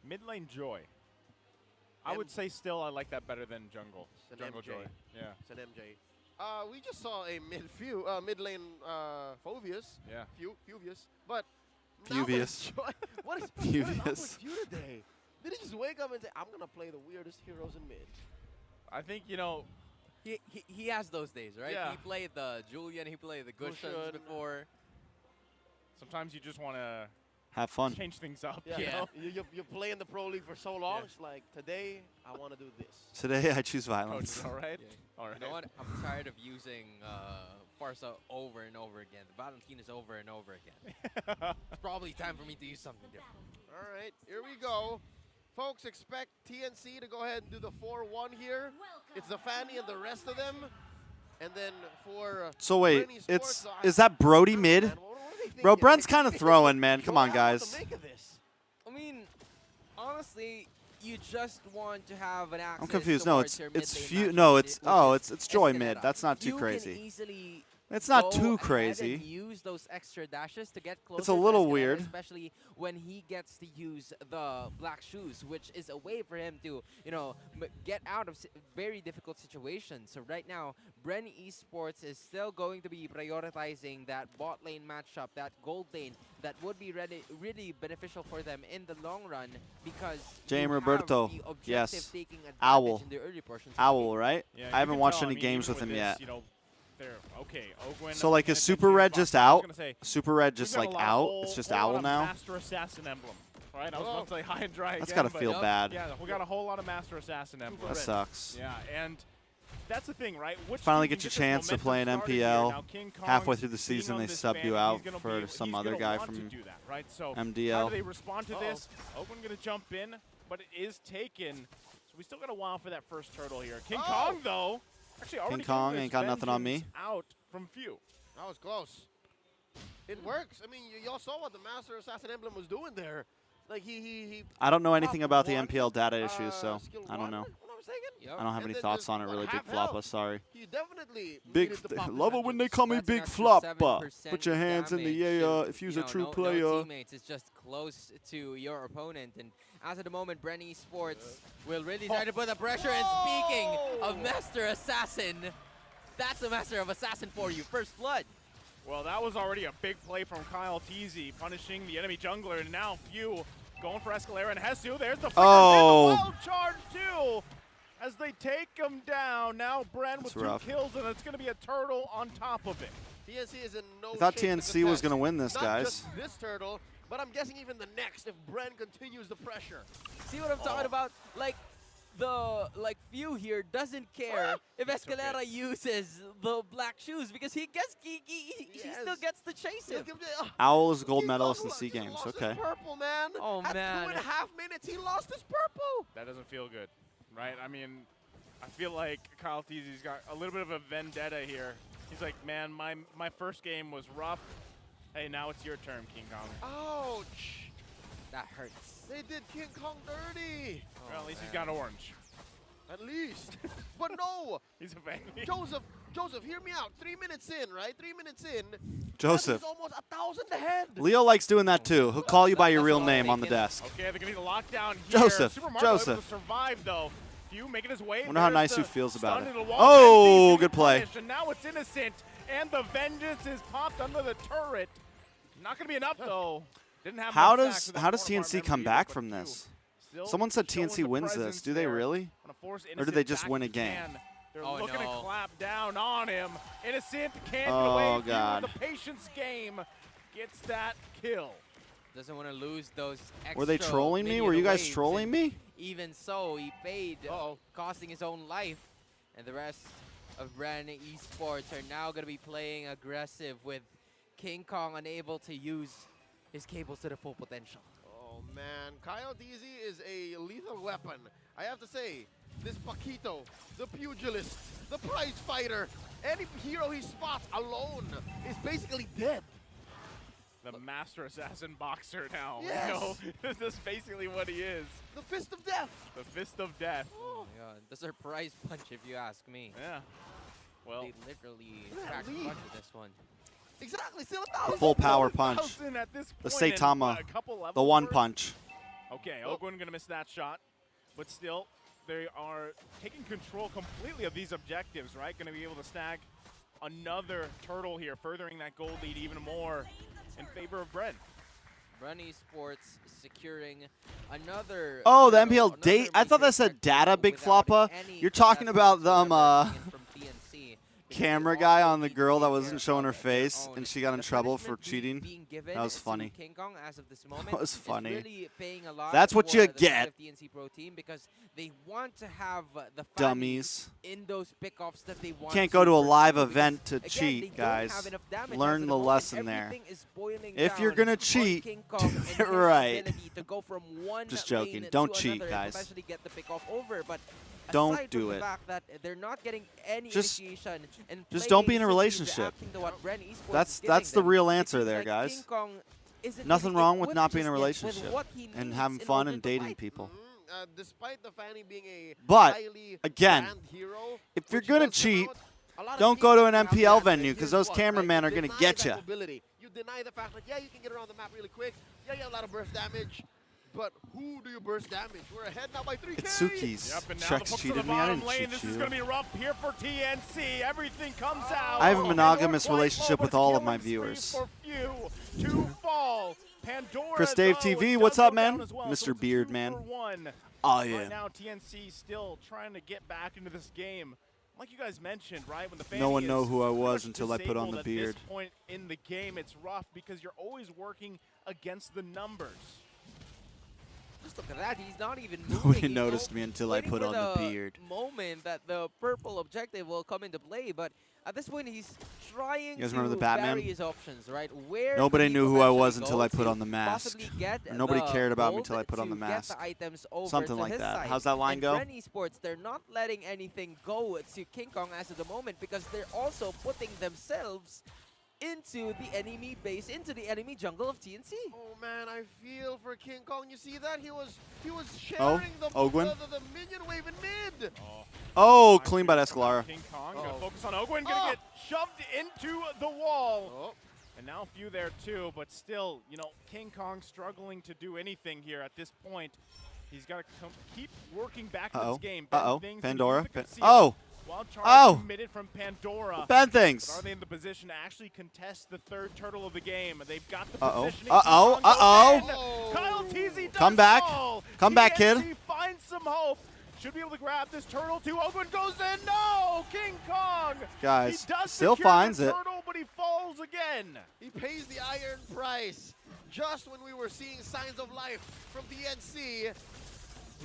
Mid lane Joy. I would say still I like that better than Jungle. It's an Jungle MJ. Joy. Yeah. It's an MJ. We just saw a mid lane Phovius. Yeah. Fuvius. But now Fuvius. it's Joy. What is up Fuvius. with you today? Did he just wake up and say, I'm going to play the weirdest heroes in mid? I think, you know, He has those days, right? Yeah. He played the Julian, he played the Gushans Gushan. before. sometimes you just want to Have fun. change things up. Yeah. You know? You're playing the Pro League for so long. Yeah. It's like, today, I want to do this. Today I choose Coach, violence. all right? Yeah. All right. You know what? I'm tired of using Farsa over and over again. The Valentine is over and over again. It's probably time for me to use something different. All right, here we go. Folks, expect TNC to go ahead and do the 4-1 here. It's the Fanny and the rest of them. And then for So wait, Bren Esports, it's I is that Brody don't know, mid? man. What are they Bro, thinking? Brent's kind of throwing, man. Come on, What do you guys. make of this? I mean, honestly, you just want to have an access. I'm confused. No, towards it's your it's mid-lane few. matchup, No, which it's is it's Joy Escalera. mid. That's not too You crazy. can easily It's not go too ahead crazy. and use those extra dashes to get closer. It's a to little Escalera, weird. especially when he gets to use the black shoes, which is a way for him to, you know, get out of very difficult situations. So right now, Bren Esports is still going to be prioritizing that bot lane matchup, that gold lane, that would be really beneficial for them in the long run because Jame you Roberto, have the objective yes. taking advantage Owl. in the early portions of the game. Owl, right? Yeah, I you haven't can watched tell, any I mean, games even with him this, yet. You know, they're okay. Ogwen, So like, is Ogwen Super and Red Box. just I was out? gonna say, Super Red we've just got a like lot- out? whole- It's just whole lot Owl of now? Master Assassin emblem. Right, I was about to say high and dry That's again, gotta but feel bad. yeah, we got a whole lot of Master Assassin emblem. That sucks. Yeah, and that's the thing, right? Which Finally team get can your this chance to play an momentum started here? MPL. Now, King Kong, Halfway through the being season, on they this sub fan, you he's out gonna for be- some he's other gonna guy want to from do that, right? So MDL. how do they respond to this? Ogwen gonna jump in, but it is taken. So we still got a while for that first turtle here. King Kong, though, actually already Kong getting ain't this got nothing on me. vengeance out from Few. That was close. It works. I mean, y'all saw what the Master Assassin emblem was doing there. Like he I don't know anything about the one, MPL data issues, so skill I don't one, know. if I'm not mistaken. Yep. I don't have And any then thoughts just, on it, what, really. Big half Floppa, health. sorry. He definitely Big. needed to pop his Love it when they vengeance. call me That's an Big extra Floppa. 7% Put your hands in the damage air and, if you's you a know, true no player. teammates. It's just close to your opponent. And as of the moment, Bren Esports will really try to put the pressure. And speaking of Master Assassin, that's a Master of Assassin for you. First Blood. Well, that was already a big play from Kyle Teasy, punishing the enemy jungler, and now Few going for Escalera and Hesu. There's the flicker Oh. and the wild charge too, as they take him down. Now Bren with That's rough. 2 kills, and it's going to be a turtle on top of it. TNC is in no I thought shape to TNC was contest. going to win this, Not guys. just this turtle, but I'm guessing even the next if Bren continues the pressure. See what I'm talking about? Like, the Few here doesn't care if Escalera uses the black shoes because he gets he Yes. still gets to chase He'll him. give Owl is a gold King medalist Kong in SEA just Games. lost Okay. his purple, man. Oh, At man. 2.5 minutes, he lost his purple. That doesn't feel good, right? I mean, I feel like Kyle Teasy's got a little bit of a vendetta here. He's like, man, my first game was rough. Hey, now it's your turn, King Kong. Ouch. That hurts. They did King Kong dirty. Well, at least he's got orange. At least. But no. He's a fan. Joseph, hear me out. 3 minutes in, right? 3 minutes in. Joseph. He's almost 1,000 ahead. Leo likes doing that too. He'll call you by your real name on the desk. Okay, they're gonna need a lockdown here. Joseph, Super Mario able Joseph. to survive though. Few making his way. Wonder how There's Nisu the feels about stun it. to the wall. Oh, Benzi's good play. punished, and now it's Innocent, and the vengeance is popped under the turret. Not going to be enough, though. Didn't have How much does stacks with how that does corner TNC bar come memory, back but from Few this? still Someone said showing TNC the wins this. presence Do they there. really? Wanna force Or do Innocent they just back win a if game? can. They're Oh, looking no. to clap down on him. Innocent can't Oh, get away. Few God. with the patience game gets that kill. Doesn't want to lose those extra Were they trolling me? Were you minion guys waves, trolling and me? Even so, he paid, Uh-oh. costing his own life. And the rest of Bren Esports are now going to be playing aggressive with King Kong unable to use his cables to the full potential. Oh man, Kyle DZ is a lethal weapon. I have to say, this Paquito, the pugilist, the prize fighter, any hero he spots alone is basically dead. The master assassin boxer now. Yes. You know, this is basically what he is. The fist of death. The fist of death. Oh my god, the surprise punch if you ask me. Yeah. Well, They literally Yeah, cracked Lee. punch with this one. Exactly, still 1,000. Full power punch. 1,000 at this The point and Saitama. what, a couple The levels one worth? punch. Okay, Oh. Ogwin gonna miss that shot, but still, they are taking control completely of these objectives, right? Gonna be able to snag another turtle here, furthering that gold lead even more in favor of Bren. Bren Esports securing another. Oh, the turtle, MPL another date. I thought major that said turtle data, Big without Floppa. any You're talking about contestants them, ever coming in from TNC, because camera they guy also on the need to girl that take wasn't care showing her of their face, own. and she got in The trouble for punishment cheating. being given That was to funny. King Kong as of this moment That was is funny. really paying a lot That's what for you the side get. of TNC Pro Team, because they want to have the fans Dummies. in those pickoffs that they want. Can't go to a live pursue, because, event to again, they cheat, don't guys. have enough damage Learn as of the moment. lesson there. Everything is boiling If you're down gonna on cheat, King Kong and his right. ability to go from one Just joking. lane Don't to cheat, another guys. and potentially get the pick off over, but Don't aside do from it. the fact that they're not getting any Just- initiation and just don't be in a playing, simply relationship. reacting to what Bren Esports That's is giving the them, real it answer seems there, like guys. King Kong isn't Nothing really wrong with equipped not being in a just yet with relationship what he and needs having in fun order and to dating fight. people. Despite the Fanny being a But, highly again, banned hero, if you're which gonna does come cheat, out, a lot of don't teams go to an have MPL that, venue, here's 'cause those what, cameramen right? are gonna Deny get that ya. mobility. You deny the fact that, yeah, you can get around the map really quick. Yeah, you have a lot of burst damage. But who do you burst damage? We're ahead now by 3K. It's Suki's. Yep, and now the Trex folks on the cheated me. I bottom didn't lane. cheat This is you. going to be rough here for TNC. Everything comes out. I have a And monogamous North White relationship Low, with but all of killing my spree viewers. For Few to fall. Pandora, Chris Dave though, TV, does what's go up, man? down as well. Mr. So it's a Beard, 2 man. for 1. Oh, Right yeah. now, TNC still trying to get back into this game. Like you guys mentioned, right? When the No one Fanny know is who I pretty was much until I put on disabled the at beard. this point in the game, it's rough because you're always working against the numbers. Just look at that. He's not even moving. Nobody He's noticed me until I waiting put for on the beard. Moment that the purple objective will come into play, but at this point he's trying You guys to remember the Batman? vary his options, right? Where Nobody can he knew who I potentially was until go I put to on the mask. possibly get Or nobody the cared about me gold until I put on the to get mask. the items over Something to like his that. side. How's that line and go? Bren Esports, they're not letting anything go to King Kong as of the moment because they're also putting themselves into the enemy base, into the enemy jungle of TNC. Oh man, I feel for King Kong. You see that? He was sharing Ogwin? the minion wave in mid. Oh, clean by Escalara. King Kong, gonna Uh-oh. focus on Ogwin, gonna get shoved into the wall. Oh. And now Few there too, but still, you know, King Kong struggling to do anything here at this point. He's got to keep working back in this game. Uh-oh. Things Pandora. you can see Oh. Wild charge Oh. committed from Pandora. Bad But are things. they in the position to actually contest the third turtle of the game? They've got the Uh-oh. positioning. Uh-oh. King Kong goes Uh-oh. in. Kyle TZ does Come back. fall. Come back, kid. TNC finds some hope. Should be able to grab this turtle too. Ogwin goes in. No! King Kong! Guys, he does still secure finds the it. turtle, but he falls again. He pays the iron price. Just when we were seeing signs of life from the NC,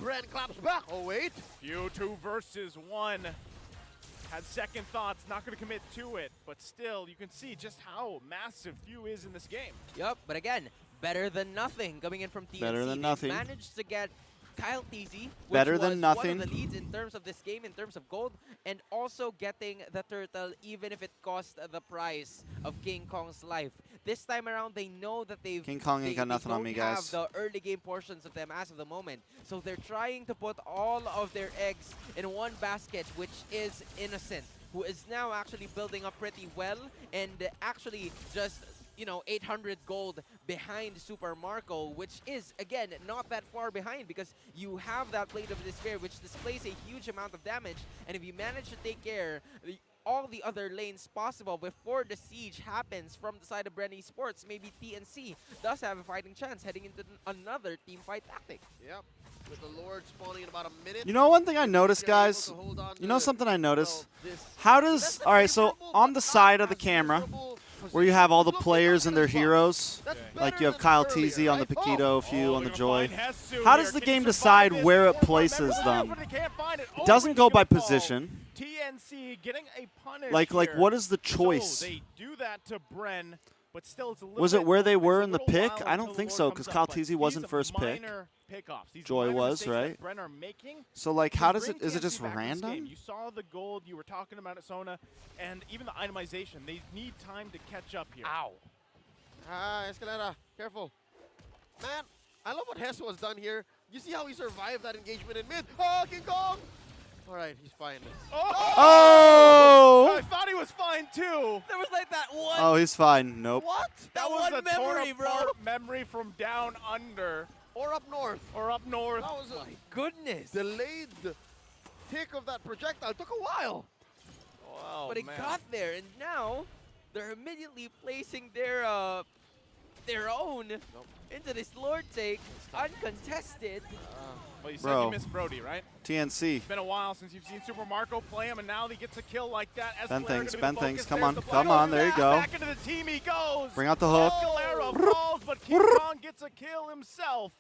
Bren claps back. Oh wait. Few 2 versus 1. Had second thoughts, not going to commit to it, but still, you can see just how massive Few is in this game. Yup, but again, better than nothing coming in from TNC. Better than They nothing. managed to get Kyle TZ, which Better was than nothing. one of the leads in terms of this game, in terms of gold, and also getting the turtle, even if it cost the price of King Kong's life. This time around, they know that King Kong ain't got nothing on me, guys. They don't have the early game portions of them as of the moment, so they're trying to put all of their eggs in one basket, which is Innocent, who is now actually building up pretty well and actually just 800 gold behind Super Marco, which is, again, not that far behind because you have that Blade of Despair, which displays a huge amount of damage. And if you manage to take care all the other lanes possible before the siege happens from the side of Bren Esports, maybe TNC does have a fighting chance heading into another team fight tactic. Yep. With the Lord spawning in about a minute. You know one thing I noticed, guys? You know something I noticed? How does... Alright, so on the side of the camera, where you have all the players and their heroes, like you have Kyle TZ on the Paquito, a few on the Joy, how does the game decide where it places them? It doesn't go by position. TNC getting a punish Like what is the choice? So they do that to Bren, but still it's a little Was it bit where they long. were It's in a the little pick? while I until don't the think Lord so, comes because up, Kyle but TZ wasn't these first pick. minor pickoffs, these Joy minor was, mistakes that right? Bren are making So like, can how does bring it? Is it TNC just back in this game. random? You saw the gold, you were talking about it, Sona, and even the itemization. They need time to catch up here. Ow. Escalera, careful. Man, I love what Hesu has done here. You see how he survived that engagement in mid? Oh, King Kong! Alright, he's fine. Oh! I thought he was fine too. There was like that one. Oh, he's fine. Nope. What? That was one a memory, bro. memory from down under Or up north. or up north. That was a Goodness. delayed tick of that projectile. Took a while. Oh, But it man. got there, and now they're immediately placing their own into this Lord take, uncontested. Well, you said Bro. you missed Brody, right? TNC. It's been a while since you've seen Super Marco play him, and now he gets a kill like that. Ben Escalera things, gonna be Ben the things. focus. Come There's on, the come block. on. There you go. Back into the team he goes. Bring out the hook. Escalera falls, but King Kong gets a kill himself.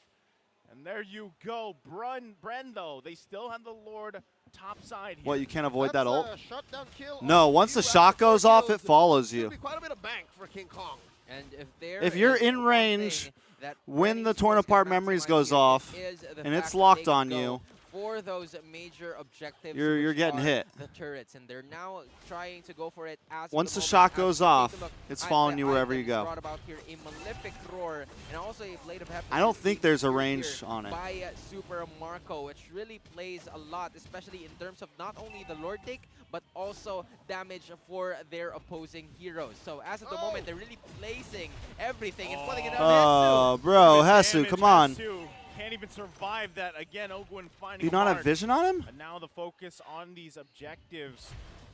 And there you go. Bren, though, they still have the Lord top side here. What, you can't avoid that That's ult? a shutdown kill No, on once the you shot after goes 4 off, kills. it follows It'll you. be quite a bit of bank for King Kong. And If you're is in one range, thing that when Bren the Esports torn can apart maximize memories here, goes it off, is the and it's fact that locked they on go you, for those major objectives. you're which getting are hit. The turrets, and they're now trying to go for it. As Once of the moment. shot As goes we take a off, look, it's the following you wherever you items go. brought about here a Malefic Roar, and also a Blade of Heaven. I don't think there's a Here range on it. By Super Marco, which really plays a lot, especially in terms of not only the Lord take, but also damage for their opposing heroes. So as of the moment, they're really placing everything and putting it on Oh, Hesu. bro, Good Hesu, damage. come on. Hesu can't even survive that. Again, Ogwin finding Do you not have hard. vision on him? And now the focus on these objectives.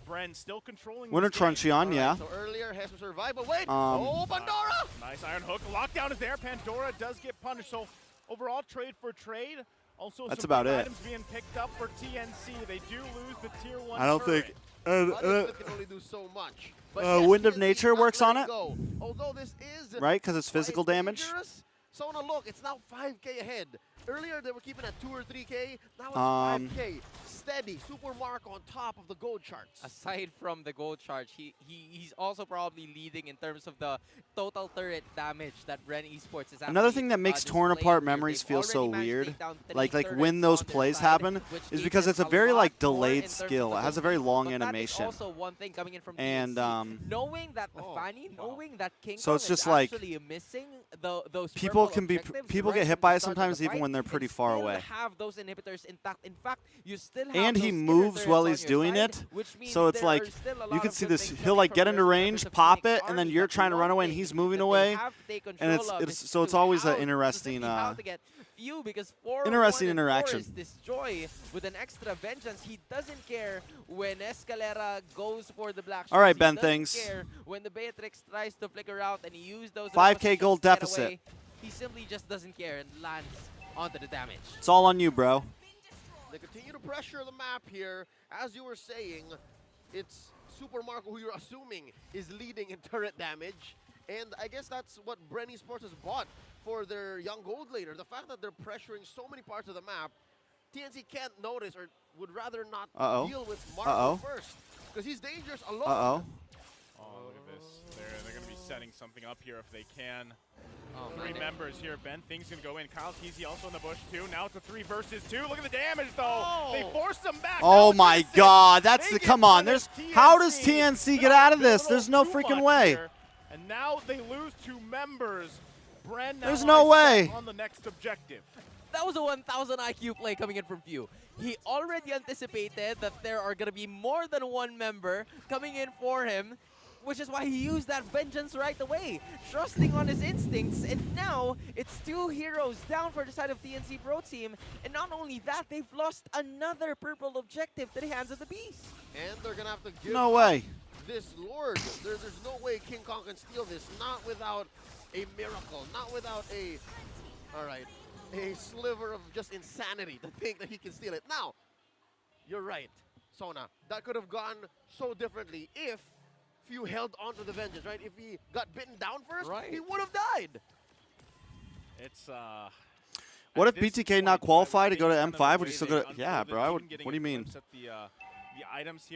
Bren still controlling Winter this game. Trunchy on, yeah. So earlier has to survive, but wait! Um, Pandora! Nice iron hook. Lockdown is there. Pandora does get punished. So overall, trade for trade. Also, That's some about big it. items being picked up for TNC. They do lose the tier 1 I don't turret. think. Smith can only do so much. But Wind of TNC Nature not works on letting it? go. Although this is Right, because it's quite physical damage. dangerous. So now look, it's now 5K ahead. Earlier they were keeping at 2 or 3K. Now it's 5K. Steady. Super Mark on top of the gold charts. Aside from the gold charge, he's also probably leading in terms of the total turret damage that Bren Esports is Another actually, thing that makes torn displaying apart here. memories They've feel so already managed to weird, take down 3 like turrets when those on their plays side, happen, which is gives because them it's a a very lot like more in delayed terms skill. of It the has a gold. very long But animation. That is also one thing coming in from And, TNC. Knowing that the Fanny, wow. knowing that King So Kong it's is just like actually missing those people purple can be objectives people right get from hit the by it start of sometimes the even fight, when they're and pretty far still away. have those inhibitors intact. In fact, you still have And those he inner moves turrets while on he's your doing side, it, which means so it's there like are still a you lot can of see good this. things He'll coming like from get the into rest of range, the pop Phoenix it, and then army, you're but trying to one run away, and thing he's moving that they away. have to take And control of it's is so it's to always how- an interesting specifically how to get few, because interesting 4-1 and 4 interaction. is this Joy with an extra vengeance. He doesn't care when Escalera goes for the black. All right, He Ben, doesn't things. care when the Beatrix tries to flicker out and use those 5K repositions gold to get deficit. away. He simply just doesn't care and lands onto the damage. It's all on you, bro. They continue to pressure the map here. As you were saying, it's Super Marco who you're assuming is leading in turret damage. And I guess that's what Bren Esports has bought for their young gold laner. The fact that they're pressuring so many parts of the map, TNC can't notice or would rather not deal with Marco first. Because he's dangerous alone. Uh-oh. Oh, look at this. They're going to be setting something up here if they can. Oh, 3 man. members here. Ben Things can go in. Kyle Kesey also in the bush too. Now it's a 3 versus 2. Look at the damage though. They force them back. Oh Now my it's God, that's They the get come on. punished. There's how does TNC get out of this? Little There's no too freaking much way. here. And now they lose 2 members. Bren now There's no eyes set way. on the next objective. That was a 1,000 IQ play coming in from Few. He already anticipated that there are going to be more than one member coming in for him. which is why he used that vengeance right away, trusting on his instincts. And now it's 2 heroes down for the side of TNC Pro Team. And not only that, they've lost another purple objective to the hands of the Beast. And they're going to have to give No way. this Lord. There's no way King Kong can steal this, not without a miracle, not without a, all right, a sliver of just insanity to think that he can steal it. Now, you're right, Sona. That could have gone so differently if you held on to the vengeance, right? If he got bitten down first, he would have died. It's What if BTK not qualify to go to M5? Would he still go to? Yeah, bro. I would. What do you mean?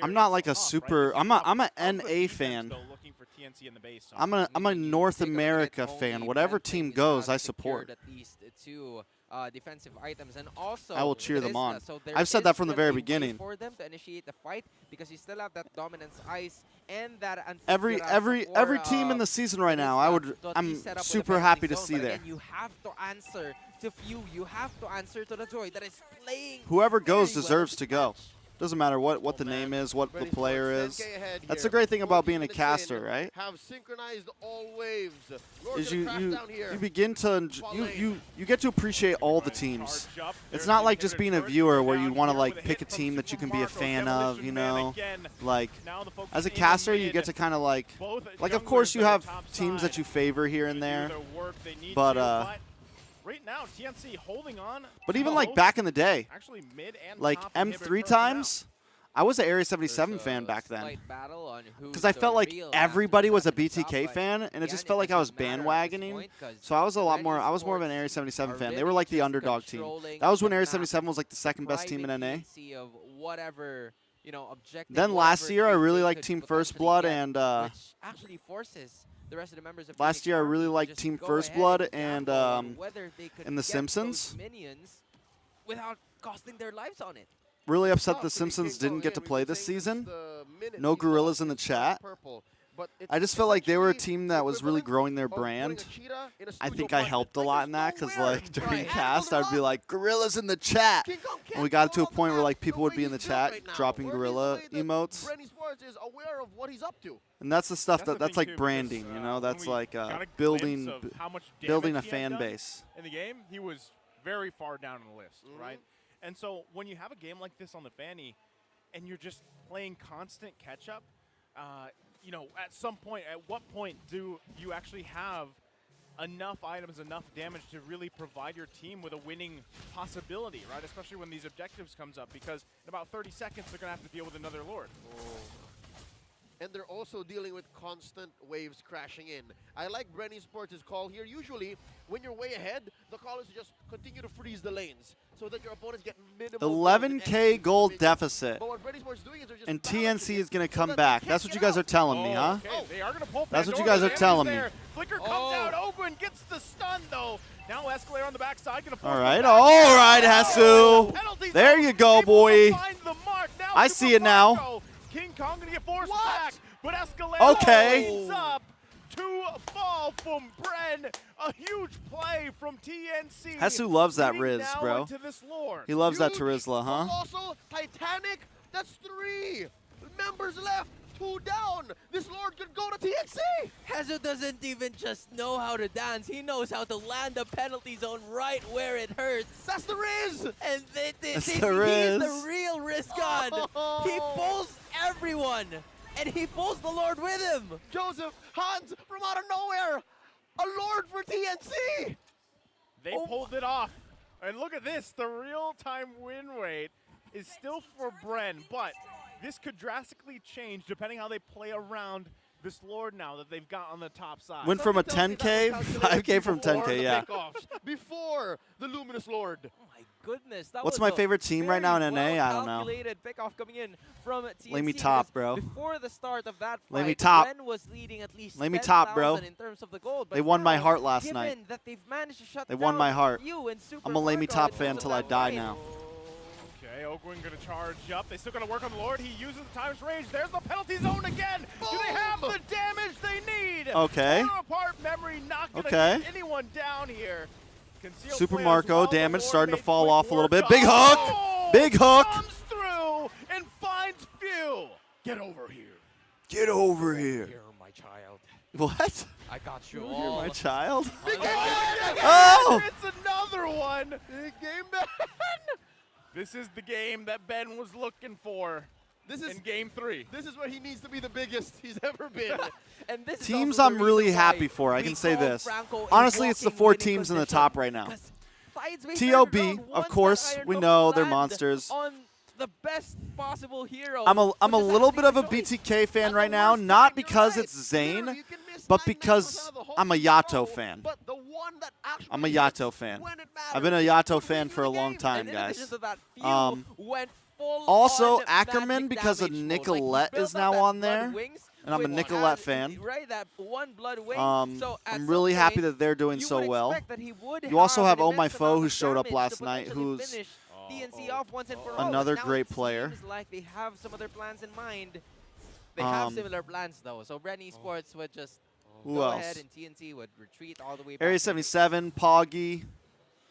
I'm not like a super. I'm a NA fan. I'm a North America fan. Whatever team goes, I support. At least 2 defensive items, and also I will cheer them on. So I've said that from the very beginning. For them to initiate the fight, because you still have that dominance ice and that Every team in the season right now, I'm super happy to see there. Again, you have to answer to few. You have to answer to the Droid that is playing. Whoever goes very deserves well to go. Doesn't matter what the name is, what the player is. That's the great thing about being a caster, right? Have synchronized all waves. Is you begin to you get to appreciate all the teams. It's not like just being a viewer where you want to like pick a team that you can be a fan of, you know. Like as a caster, you get to kind of like of course you have teams that you favor here and there, but right now, TNC holding on. But even like back in the day, actually mid and like M3 times, I was an Area 77 fan back then. Because I felt like everybody was a BTK fan, and it just felt like I was bandwagoning. So I was I was more of an Area 77 fan. They were like the underdog team. That was when Area 77 was like the second best team in NA. Then last year, I really liked Team First Blood and actually forces the rest of the members of last year I really liked Team First Blood and in The Simpsons. Without costing their lives on it. Really upset the Simpsons didn't get to play this season. No gorillas in the chat. I just felt like they were a team that was really growing their brand. I think I helped a lot in that because like during cast I'd be like gorillas in the chat, and we got to a point where like people would be in the chat dropping gorilla emotes. Bren Esports is aware of what he's up to. And that's the stuff that's like branding, you know. That's like building a fan base. In the game, he was very far down on the list, right? And so when you have a game like this on the Fanny, and you're just playing constant catch up. You know, at some point, at what point do you actually have enough items, enough damage to really provide your team with a winning possibility, right? Especially when these objectives comes up, because in about 30 seconds, they're going to have to deal with another Lord. And they're also dealing with constant waves crashing in. I like Bren Esports' call here. Usually, when you're way ahead, the call is to just continue to freeze the lanes so that your opponents get minimal 11K gold deficit. But what Bren Esports is doing is they're just and TNC is going to come back. That's what you guys are telling me, huh? Okay. They are going to pull That's what you guys are telling me. Flicker comes out. Ogwin gets the stun, though. Now Escalator on the backside. All right, Hesu. There you go, boy. I see it now. King Kong gonna get forced back, but Escalade ends up to fall from Bren. A huge play from TNC. Hesu loves that Riz, bro. He loves that Terizla, huh? Also, Titanic, that's 3 members left, 2 down. This Lord could go to TNC. Hesu doesn't even just know how to dance. He knows how to land the penalty zone right where it hurts. That's the Riz. And That's he's the Riz. the real Riz God. He pulls everyone, and he pulls the Lord with him. Joseph, Hans, from out of nowhere, a Lord for TNC. They pulled it off. And look at this, the real-time win rate is still for Bren, but this could drastically change depending how they play around this Lord now that they've got on the top side. Went from a 10K, 5K from 10K, yeah. Before the Luminous Lord. Oh my goodness. That What's was my favorite team right now in NA? I don't know. Pickoff coming in from TNC. Lay me top, bro. Before the start of that fight, Lay me top. Bren was leading at least Lay me top, bro. in terms of the gold, but they won my now, heart last night. That they've managed to shut they won down my heart. I'm a Lay Me Top fan until I die now. Okay, Ogwin gonna charge up. They still gotta work on the Lord. He uses the times range. There's the penalty zone again. Boom. Do they have the damage they need? Okay. Torn apart memory, not gonna get anyone down here. Concealed Super play Marco well. damage The starting to made fall quick off a little work bit. Big hook. Oh, Big hook. Comes through and finds Few. Get over here. Get over here. What? I got you You're all. my child? Oh! It's another one. Big game Ben! This is the game that Ben was looking for in Game 3. This is where he needs to be the biggest he's ever been. And this is Teams also the I'm really reason happy why for. I we can say call this. Franco a Honestly, it's the walking 4 winning teams in the position. top right now. 'Cause Tides may TLB, stand around of once that course, Iron we Dome know they're land monsters. On the best possible hero. I'm a which is little bit of a actually the choice. BTK fan At right the now, worst not time, you're because right. it's Zane, You can miss but 99% because of the whole I'm a throw, Yato fan. But the one that actually I'm a hits Yato fan. when it I've been a matters Yato would fan win for a the long game. time, And in guys. addition to that, Few went full Also, on Ackerman, magic because of damage mode. Nicolette Like, he is built now up that on blood there, wings and I'm a with Nicolette one- fan. Right, that one blood wing. So at I'm some really happy point, that they're doing you so would well. expect that he would You also have an Oh My immense Foe, amount who of showed up damage last to night, potentially who's finish TNC off once and for all. another Now great it player. seems like they have some other plans in mind. They have Um, similar plans though. So Bren Esports would just Who go else? ahead and TNC would retreat all the way back. Area to 77, Poggy.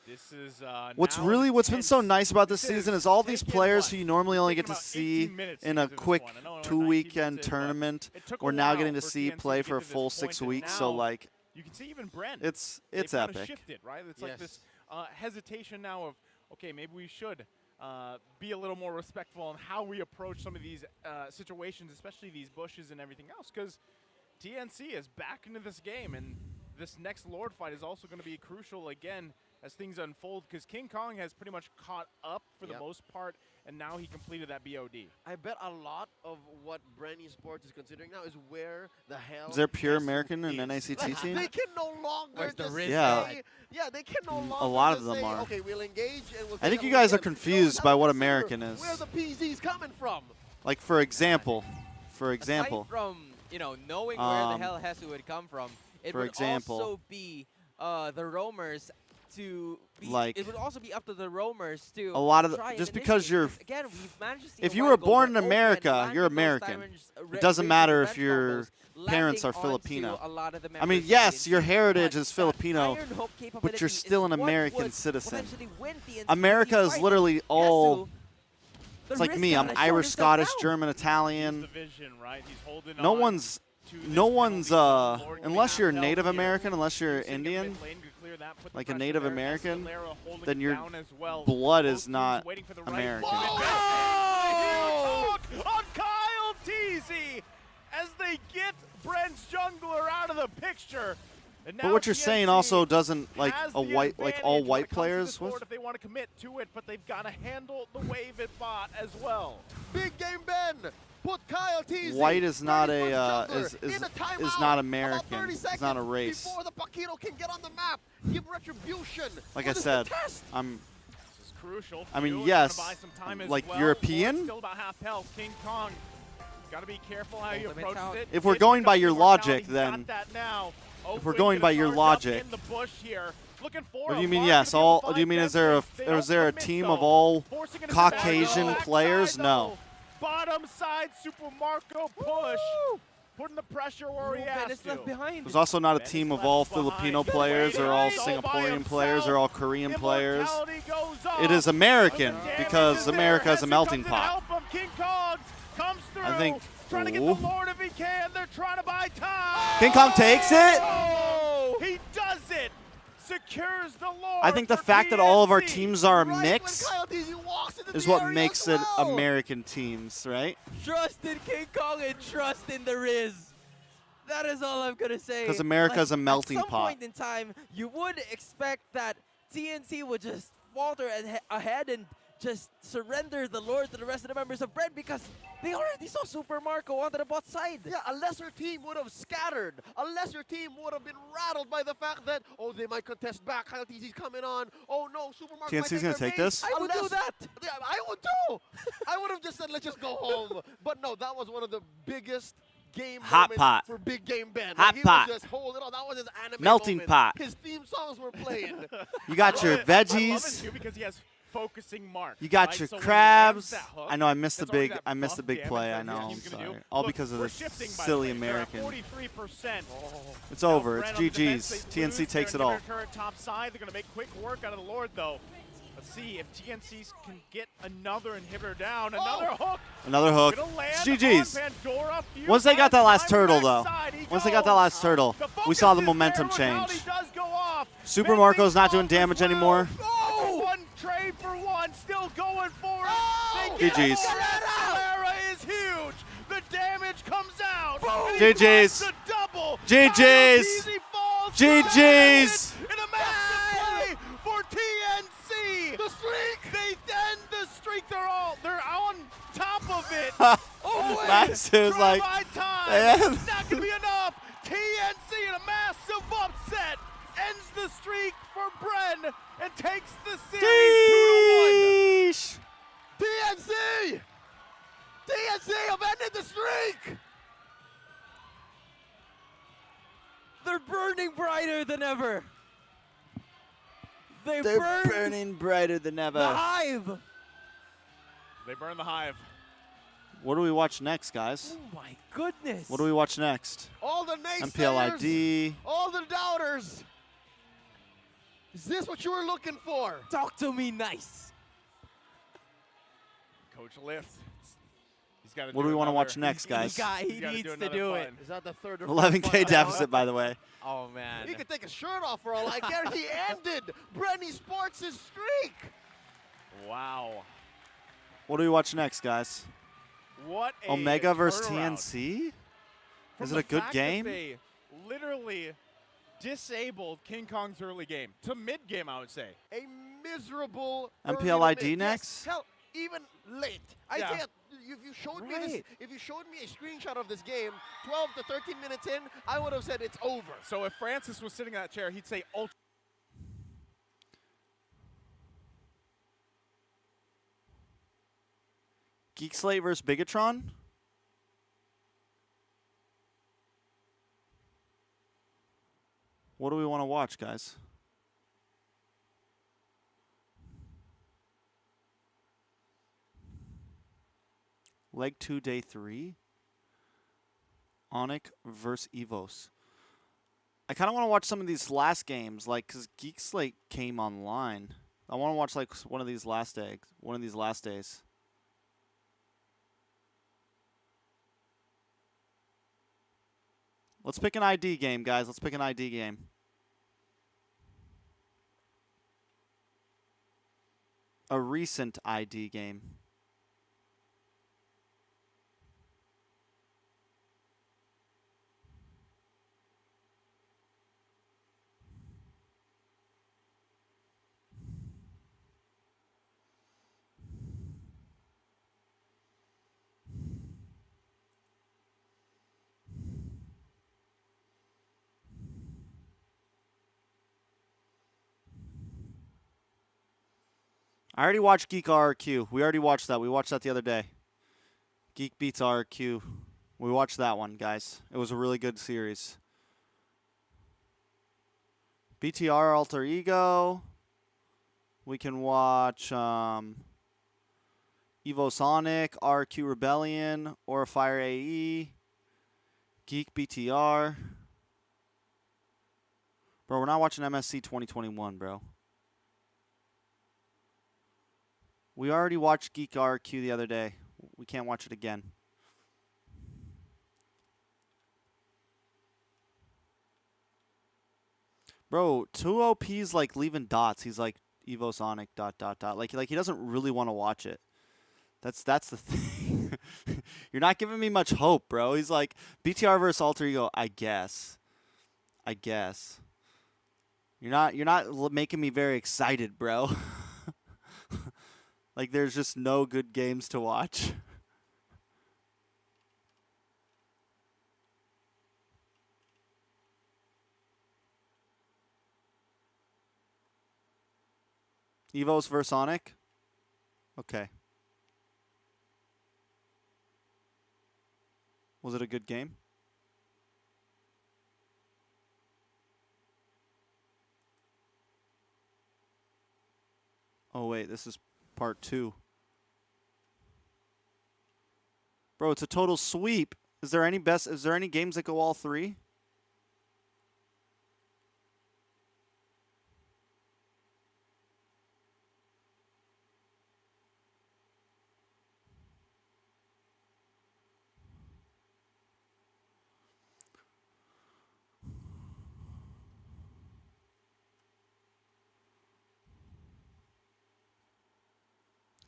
This is What's now been so intense. nice about this This season is is all these taken players what? who you normally only Taken get to about see 18 minutes to in get a to this quick one. I know we're 2 19 weekend minutes in, but tournament. it took a We're now while getting to for see TNC play to for a get to full this 6 point, and weeks, so now like you can see even Bren. it's they've kinda epic. shifted, right? It's like Yes. this hesitation now of, okay, maybe we should be a little more respectful on how we approach some of these situations, especially these bushes and everything else, because TNC is back into this game, and this next Lord fight is also going to be crucial again as things unfold, because King Kong has pretty much caught up for the most part, and now he completed that BOD. I bet a lot of what Bren Esports is considering now is where the hell Is there pure Nesu American in is. NACT Like, team? they can no longer Where's the just risk? Yeah. say, they can no longer a lot of just them say, are. okay, we'll engage and we'll I think take you out guys are them. confused No, by what that's not American sure is. Where the PZ's coming from? Like for example, Aside from knowing where the hell Hesu would come from, it for would example, also be the roamers to be, like, it would also be up to the roamers to a lot of the- try and just because initiate, you're- again we've managed to see if a you while were ago born in where Oakland America, landed you're those American. diamonds, It doesn't ranging matter if revenge your combos, parents are landing Filipino. onto a lot of the I mean, members of yes, your TNC, heritage but is that Filipino, Iron Hope but you're capability still is an what American would citizen. potentially win TNC America is fight. literally Hesu, all. the It's like risk me. I'm gotta show Irish, himself Scottish, now. German, He's the Italian. vision, right? He's holding No on one's, to this no penalty one's. zone. Lord Unless you're coming out Native here. American, unless you're Using a Indian, mid lane to clear that, put the like a pressure Native there. American, Escalera holding then it your down as well. blood Both is teams not waiting for the right American. movement. Oh! On Kyle Teasy as they get Bren's jungler out of the picture. And But now what you're saying TNC also doesn't like has a the white, like advantage all when white it comes to players. this board if they want to commit to it, but they've got to handle the wave at bot as well. Big game Ben. Put Kyle Teasy. White is not a, 31st jungler is in a timeout, is not about American. 30 It's not a seconds race. Before the Paquito can get on the map, give retribution. Like for I this said, test. I'm. This is crucial. I mean, Few is yes, gonna buy some time as like well. European? Lord still about half health. King Kong. Got to be careful how he Ultimate approaches out. it. If we're If going he by does your the mortality, logic, he's then- got that now. If we're Oakland going by gonna your charge up logic- in the bush here, looking for Or do a you mean mark yes? to be able to All? Do you find mean that is there a safe. They is there a don't commit, team though. of all Forcing it into Caucasian back players? side, No. though. Bottom side Super Marco push. Putting the pressure where he Ben has is left to. behind. There's also not a Ben is team of left all behind. Filipino He's players or waiting all all by Singaporean players or all Korean players. Immortality goes off. It is American The damage because is there. America is a Hesu melting comes in pot. help from King Kong comes through. I think- Trying to get Ooh. the Lord if he can. They're trying to buy time. King Kong takes it. Oh, he does it. Secures the Lord. I think the for fact that all of our TNC. teams are Right mixed when Kyle Teasy walks into is the what area makes as it well. American teams, right? Trust in King Kong and trust in the Riz. That is all I'm gonna say. 'Cause America's a Like, melting at some pot. point in time, you would expect that TNC would just falter ahead and just surrender the Lord to the rest of the members of Bren because they already saw Super Marco onto the bot side. Yeah, a lesser team would have scattered. A lesser team would have been rattled by the fact that, oh, they might contest back. Kyle Teasy's coming on. Oh, no, Supermarket TNC's gonna take this? I would do that. Yeah, I would too. I would have just said, let's just go home. But no, that was one of the biggest game Hot moments pot. for Big Game Ben. Hot he pot. was just holding on. That was his anime Melting moment. pot. His theme songs were playing. You got your I love it veggies. too because he has focusing mark. You got right? your So when he lands crabs. that hook, I know I missed the that's already big. that I missed the buff big damage play. that I know. his team's I'm gonna sorry. do. All Look, because of we're this shifting, by the silly way. They're at American. 43%. It's Now over. Bren It's on the defense, GG's. they TNC lose. takes They're it all. gonna turret top side. They're going to make quick work out of the Lord, though. Let's see if TNCs can get another inhibitor down. Another hook Another hook. Gonna land It's GG's. on Pandora. Once they got that last Time turtle, though. backside he Once they got that goes. last turtle, The we saw the focus is momentum there. change. Mortality does go off. Super Making Marco's not calls doing as damage well. anymore. Oh! One trade for one, still going for it. They get GG's. it. Clara is huge. The damage comes out. And he GG's. grabs the double. GG's. Kyle falls GG's. in a massive play for TNC. The streak. They end the streak. They're on top of it. Oh, Max is like, time. man. Not gonna be enough. TNC in a massive upset ends the streak for Bren and takes the series 2-1. Sheesh. TNC! TNC have ended the streak! They're burning brighter than ever. They They're burn burning brighter than the ever. hive. They burn the hive. What do we watch next, guys? Oh my goodness. What do we watch next? All the naysayers, MPL ID. all the doubters. Is this what you were looking for? Talk to me nice. Coach Lift. He's got to What do we want to watch next, guys? He needs to do it. Is that the third or 11K deficit, by the way. Oh man. He could take his shirt off for all I care. He ended Bren Esports' streak. Wow. What do we watch next, guys? What a Omega versus turnaround. TNC? From Is it the a good fact that game? They literally disabled King Kong's early game to mid game, I would say. A miserable MPL early ID mid. next? Yes, hell, even late. I Yeah. tell you, if you showed me this, Right. if you showed me a screenshot of this game, 12 to 13 minutes in, I would have said it's over. So if Francis was sitting in that chair, he'd say ultra. Geek Slate versus Bigotron? What do we want to watch, guys? Leg 2, day 3. Onic versus Evos. I kind of want to watch some of these last games, like, because Geek Slate came online. I want to watch, like, one of these last days. Let's pick an ID game, guys. Let's pick an ID game. A recent ID game. I already watched Geek RRQ. We already watched that. We watched that the other day. Geek beats RRQ. We watched that one, guys. It was a really good series. BTR Alter Ego. We can watch Evo Sonic, RRQ Rebellion, Aura Fire AE, Geek BTR. Bro, we're not watching MSC 2021, bro. We already watched Geek RQ the other day. We can't watch it again. Bro, 2OP's like leaving dots. He's like Evo Sonic ... Like he doesn't really want to watch it. That's the thing. You're not giving me much hope, bro. He's like BTR versus Alter Ego, I guess. You're not making me very excited, bro. Like, there's just no good games to watch. Evos versus Sonic? Okay. Was it a good game? Oh, wait, this is part 2. Bro, it's a total sweep. Is there any games that go all 3?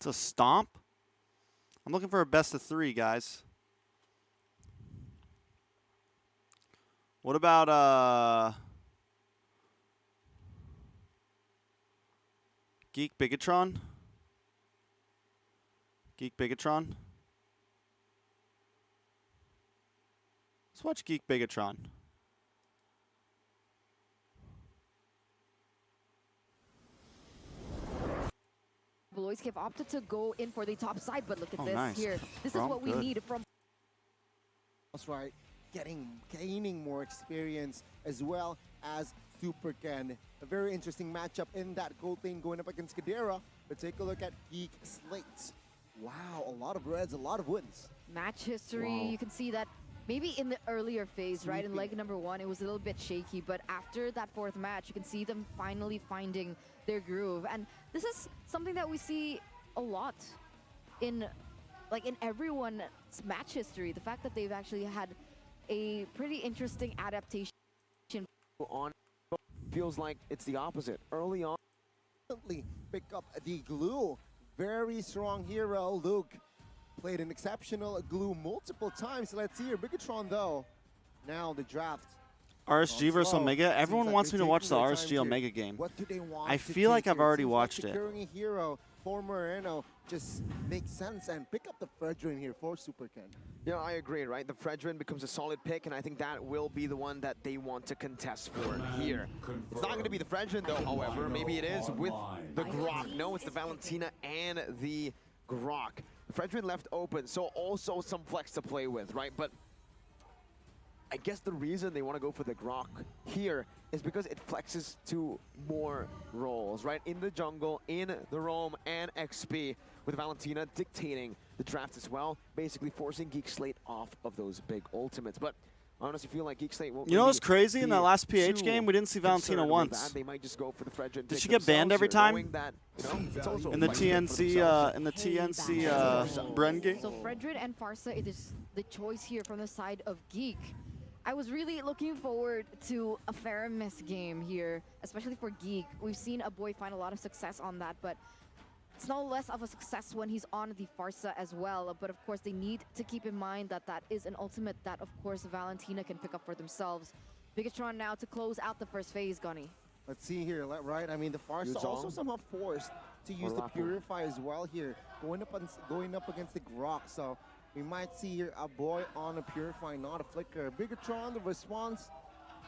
It's a stomp? I'm looking for a best of 3, guys. What about Geek Bigotron? Geek Bigotron? Let's watch Geek Bigotron. Beloyski have opted to go in for the top side, but look at this nice. here. This is what we need from. That's right. Gaining more experience as well as Super Ken. A very interesting matchup in that gold lane going up against Kadera. But take a look at Geek Slate. Wow, a lot of reds, a lot of wins. Match history, Wow. you can see that maybe in the earlier phase, right, in leg number 1, it was a little bit shaky, but after that 4th match, you can see them finally finding their groove. And this is something that we see a lot in everyone's match history. The fact that they've actually had a pretty interesting adaptation. On feels like it's the opposite. Early on, Pick up the glue. Very strong hero, Luke. Played an exceptional glue multiple times. Let's see here. Bigotron, though. Now the draft. RSG versus slow. Omega. Everyone Seems like wants me they're to watch the taking their RSG time here. Omega game. What do they want I to feel like take I've here? already Seems watched like it. securing a hero for Moreno just makes sense, and pick up the Fredrin here for Super Ken. yeah, I agree, right? The Fredrin becomes a solid pick, and I think that will be the one that they want to contest for here. It's not going to be the Fredrin, though, however. Maybe it is with the Grok. No, it's the Valentina and the Grok. The Fredrin left open, so also some flex to play with, right? But I guess the reason they want to go for the Grok here is because it flexes to more roles, right? In the jungle, in the roam, and XP, with Valentina dictating the draft as well, basically forcing Geek Slate off of those big ultimates. But I honestly feel like Geek Slate won't. You know what's really crazy? In that be last PH too game, we didn't see Valentina concerned with once. that. They might just go for the Fredrin. Did she get banned every time? That, you know, it's also In the a fight for TNC, themselves. in the TNC Bren game? So Fredrin and Farsa, it is the choice here from the side of Geek. I was really looking forward to a Faramis game here, especially for Geek. We've seen a boy find a lot of success on that, but it's no less of a success when he's on the Farsa as well. But of course, they need to keep in mind that that is an ultimate that, of course, Valentina can pick up for themselves. Bigotron now to close out the first phase, Gunny. Let's see here, right? I mean, the Farsa also somehow forced to use the Purify as well here, going up against the Grok. So we might see here a boy on a Purify, not a Flicker. Bigotron, the response.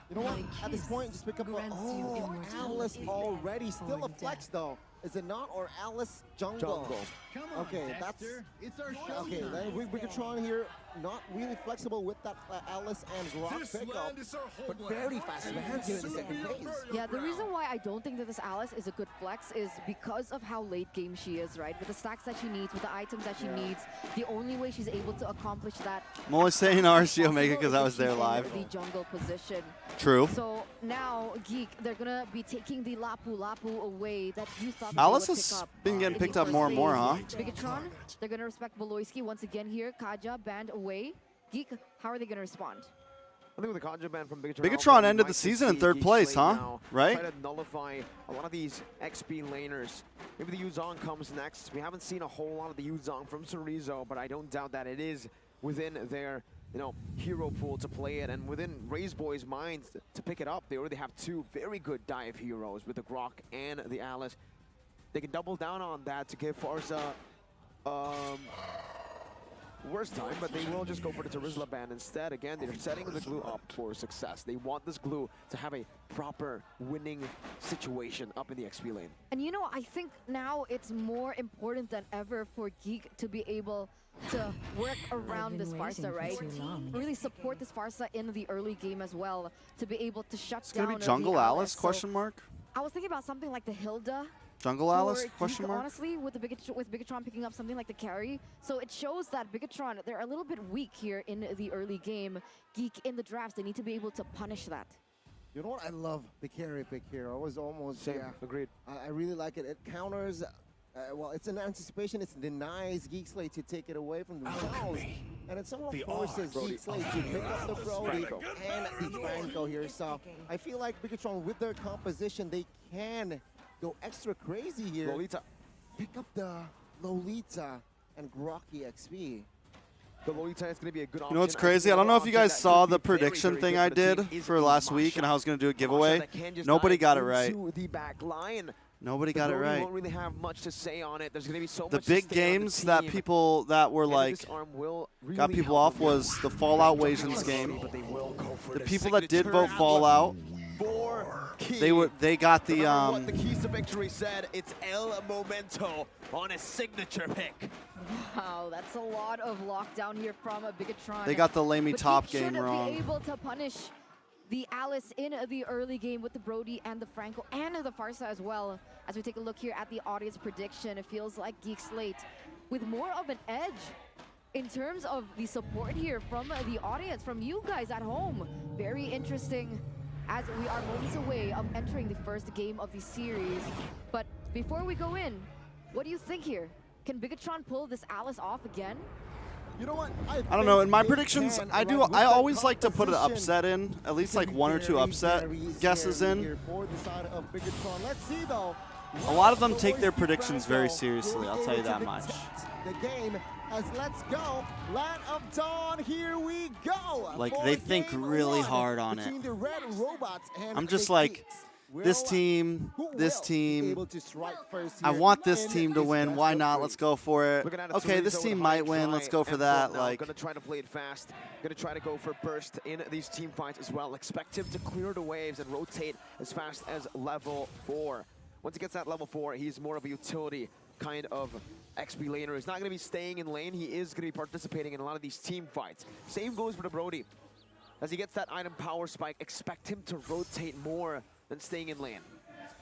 You know what? At this point, just pick up Alice already. Still a flex though. Is it not? Or Alice jungle? Okay, that's okay. Then Bigotron here, not really flexible with that Alice and Grok pickup, but very fast advance here in the second phase. Yeah, the reason why I don't think that this Alice is a good flex is because of how late game she is, right? With the stacks that she needs, with the items that she needs, the only way she's able to accomplish that. I'm only saying RSG Omega because I was there live. The jungle position. True. So now Geek, they're gonna be taking the Lapu Lapu away that you thought Alice they would has pick up been getting in the picked up first more and more, phase. huh? Bigotron, they're gonna respect Beloyski once again here. Kaja banned away. Geek, how are they gonna respond? I think with the Conjure ban from Bigotron. Bigotron we ended might the just season in see 3rd Geek place, Slate huh? now Right? Try to nullify a lot of these XP laners. Maybe the Yuzong comes next. We haven't seen a whole lot of the Yuzong from Cerezo, but I don't doubt that it is within their, you know, hero pool to play it, and within Ray's Boys' minds to pick it up. They already have 2 very good dive heroes with the Grok and the Alice. They can double down on that to give Farsa worst time, but they will just go for the Terizla ban instead. Again, they're setting the glue up for success. They want this glue to have a proper winning situation up in the XP lane. And you know, I think now it's more important than ever for Geek to be able to work around this Farsa, right? Really support this Farsa in the early game as well, to be able to shut It's down gonna be the Jungle Alice? So Question mark. I was thinking about something like the Hilda. Jungle Alice? Question Geek, mark. honestly, with Bigotron picking up something like the carry, so it shows that Bigotron, they're a little bit weak here in the early game. Geek in the drafts, they need to be able to punish that. You know what? I love the carry pick here. I was almost Same, agreed. I really like it. It counters. Well, it's an anticipation. It denies Geek Slate to take it away from themselves, and it somehow forces Geek Slate to pick up the Brody and the Franco here. So I feel like Bigotron, with their composition, they can go extra crazy here. Lolita. Pick up the Lolita and Grocky XP. The Lolita is going to be a good option. You know what's crazy? I don't know if you guys saw the prediction thing I did for last week and how I was going to do a giveaway. Nobody got it right. The back line. Nobody got it right. Won't really have much to say on it. There's going to be so the much big games that people that were like got people off was the Fallout Wasions game. The people that did vote Fallout, they got the what the keys to victory said, it's El Momento on a signature pick. Wow, that's a lot of lockdown here from a Bigotron. They got the Lamy top game wrong. Be able to punish the Alice in the early game with the Brody and the Franco and the Farsa as well. As we take a look here at the audience prediction, it feels like Geek Slate with more of an edge in terms of the support here from the audience, from you guys at home. Very interesting as we are moments away of entering the first game of the series. But before we go in, what do you think here? Can Bigotron pull this Alice off again? You know what? I don't know. In my predictions, I always like to put an upset in, at least like one or two upset guesses in. Let's see though. A lot of them take their predictions very seriously, I'll tell you that much. The game as let's go. Land of Dawn, here we go. Like they think really hard on it. The red robots and I'm just like, this team, I want this team to win. Why not? Let's go for it. Okay, this team might win. Let's go for that. Like, gonna try to play it fast. Gonna try to go for burst in these team fights as well. Expect him to clear the waves and rotate as fast as level 4. Once he gets that level 4, he's more of a utility kind of XP laner. He's not gonna be staying in lane. He is gonna be participating in a lot of these team fights. Same goes for the Brody. As he gets that item power spike, expect him to rotate more than staying in lane.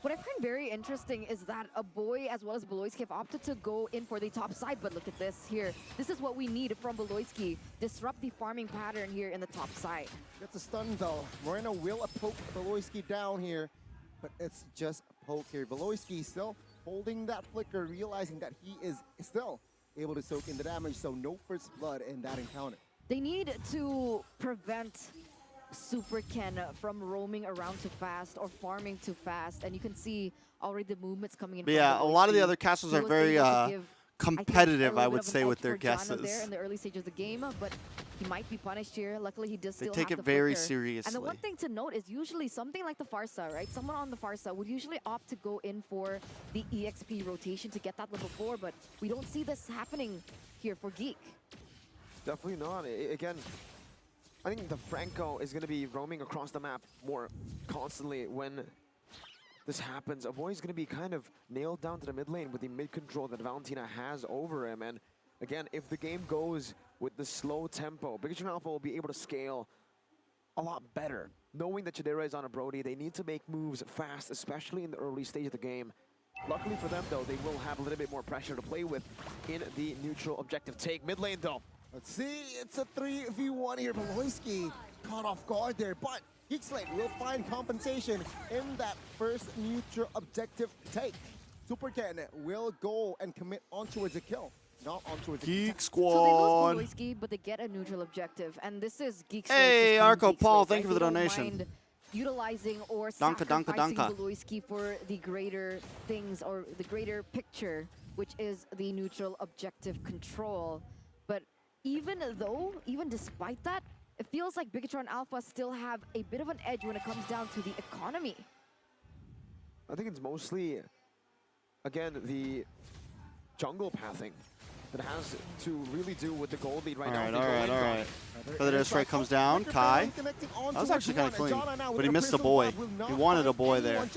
What I find very interesting is that a boy as well as Beloyski have opted to go in for the top side, but look at this here. This is what we need from Beloyski. Disrupt the farming pattern here in the top side. Gets a stun though. Moreno will poke Beloyski down here, but it's just a poke here. Beloyski still holding that flicker, realizing that he is still able to soak in the damage, so no first blood in that encounter. They need to prevent Super Ken from roaming around too fast or farming too fast, and you can see already the movements coming in. But yeah, a lot of the other castles are very competitive, I would say, with their guesses. There in the early stages of the game, but he might be punished here. Luckily, he does still have the They take it very flicker. seriously. And the one thing to note is usually something like the Farsa, right? Someone on the Farsa would usually opt to go in for the EXP rotation to get that level 4, but we don't see this happening here for Geek. Definitely not. Again, I think the Franco is going to be roaming across the map more constantly when this happens. Avoy is going to be kind of nailed down to the mid lane with the mid control that Valentina has over him. And again, if the game goes with the slow tempo, Bigotron Alpha will be able to scale a lot better. Knowing that Chidera is on a Brody, they need to make moves fast, especially in the early stage of the game. Luckily for them, though, they will have a little bit more pressure to play with in the neutral objective take. Mid lane, though. Let's see, it's a 3v1 here. Beloyski caught off guard there, but Geek Slate will find compensation in that first neutral objective take. Super Ken will go and commit on towards a kill, not on towards a Geek kill. Squad. So they lose Beloyski, but they get a neutral objective, and this is Geek Slate. Hey, Arco Geek Paul, Slate, thank you for the They don't donation. mind utilizing or Danka, danka, sacrificing danka. Beloyski for the greater things or the greater picture, which is the neutral objective control. But even despite that, it feels like Bigotron Alpha still have a bit of an edge when it comes down to the economy. I think it's mostly, again, the jungle pathing that has to really do with the gold lead right now. All right. Feather Strike comes down. Kai. That was actually kind of clean, but he missed a boy. He wanted a boy there.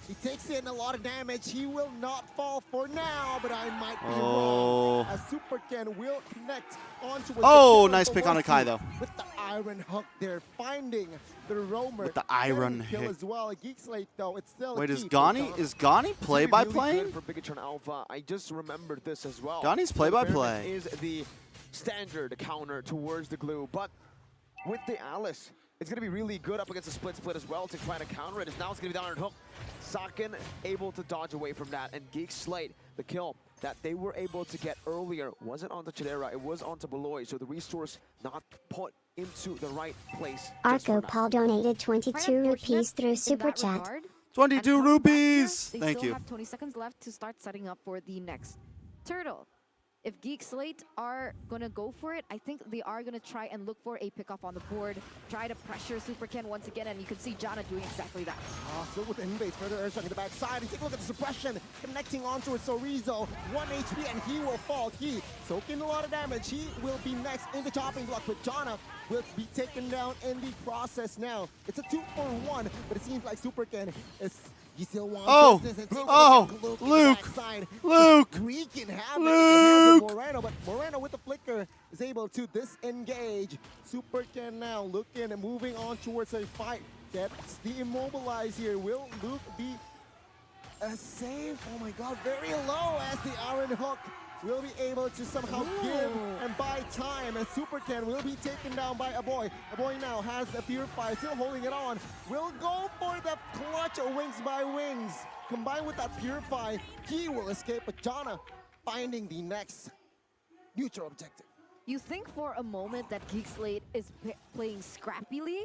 He takes in a lot of damage. He will not fall for now, but I might be wrong. As Super Ken will connect onto a nice pick on a Kai though. With the iron hook there, finding the roamer. With the iron kill hook. as well. Geek Slate though, it's still. Wait, is Gani play by playing? For Bigotron Alpha, I just remembered this as well. Gani's play by play. Is the standard counter towards the glue, but with the Alice, it's going to be really good up against the split as well to try to counter it. Now it's going to be down on hook. Saken able to dodge away from that, and Geek Slate, the kill that they were able to get earlier wasn't onto Chidera, it was onto Beloy, so the resource not put into the right place. Arco Paul donated 22 rupees through Super Chat. Regard. 22 rupees! They Thank still you. have 20 seconds left to start setting up for the next Turtle. If Geek Slate are gonna go for it, I think they are gonna try and look for a pickoff on the board, try to pressure Super Ken once again, and you can see Jana doing exactly that. Still with the invades, further airstrike in the backside, and take a look at the suppression, connecting onto it, so Rizzo, 1 HP, and he will fall. He soaking a lot of damage. He will be next in the chopping block, but Jana will be taken down in the process now. It's a 2-for-1, but it seems like Super Ken is... He still wants business and Luke! Wreaking havoc in the hands of Moreno, but Moreno with the flicker is able to disengage. Super Ken now looking and moving on towards a fight. Gets the immobilize here. Will Luke be safe? Oh my god, very low as the Iron Hook will be able to somehow give and buy time, and Super Ken will be taken down by a boy. A boy now has the Purify, still holding it on. Will go for the clutch Wings by Wings. Combined with that Purify, he will escape, but Jana finding the next neutral objective. You think for a moment that Geek Slate is playing scrappily,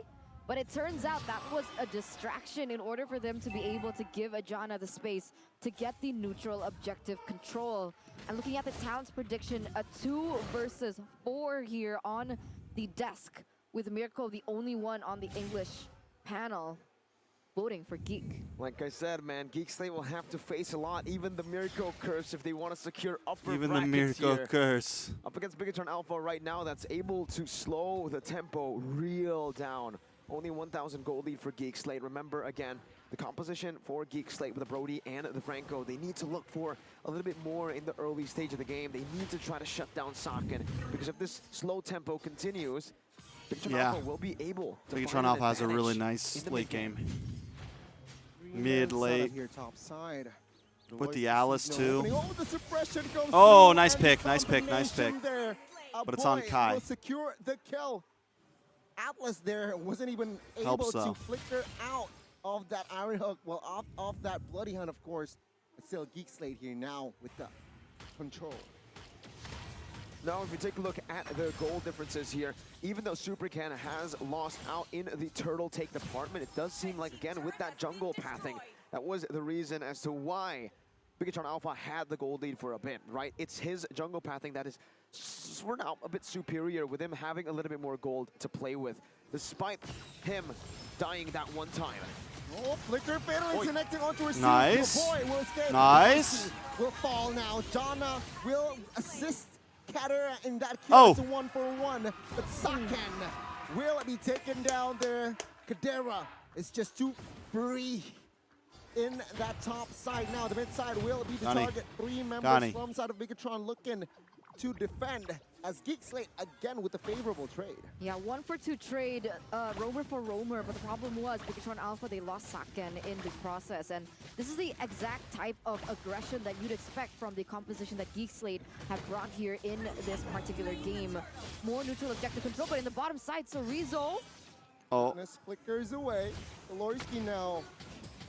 but it turns out that was a distraction in order for them to be able to give Ajana the space to get the neutral objective control. And looking at the Talent's prediction, a 2 versus 4 here on the desk, with Miracle the only one on the English panel voting for Geek. Like I said, man, Geek Slate will have to face a lot, even the Miracle Curse, if they want to secure upper Even the brackets Miracle here. Curse. Up against Bigotron Alpha right now, that's able to slow the tempo real down. Only 1,000 gold lead for Geek Slate. Remember, again, the composition for Geek Slate with the Brody and the Franco, they need to look for a little bit more in the early stage of the game. They need to try to shut down Saken, because if this slow tempo continues, Bigotron Alpha will be able to Bigotron Alpha has a really nice late game. Mid-late. Here top side. With the Alice too. Oh, nice pick, nice pick, nice pick. But it's on Kai. Will secure the kill. Atlas there wasn't even able to flicker out of that Iron Hook. Well, off that Bloody Hunt, of course. But still, Geek Slate here now with the control. Now, if you take a look at the goal differences here, even though Super Ken has lost out in the Turtle Take department, it does seem like, again, with that jungle pathing, that was the reason as to why Bigotron Alpha had the gold lead for a bit, right? It's his jungle pathing that is sworn out a bit superior, with him having a little bit more gold to play with, despite him dying that one time. Oh, flicker fatally connecting onto her. Nice. Boy will escape. Nice. Will fall now. Jana will assist Kadera in that kill. It's a 1-for-1, but Saken will be taken down there. Kadera is just too free in that top side now. The mid side will be the target. 3 members from side of Bigotron looking to defend, as Geek Slate again with a favorable trade. Yeah, 1-for-2 trade, roamer for roamer, but the problem was Bigotron Alpha, they lost Saken in the process, and this is the exact type of aggression that you'd expect from the composition that Geek Slate have brought here in this particular game. More neutral objective control, but in the bottom side, so Rizzo. This flickers away. Lorski now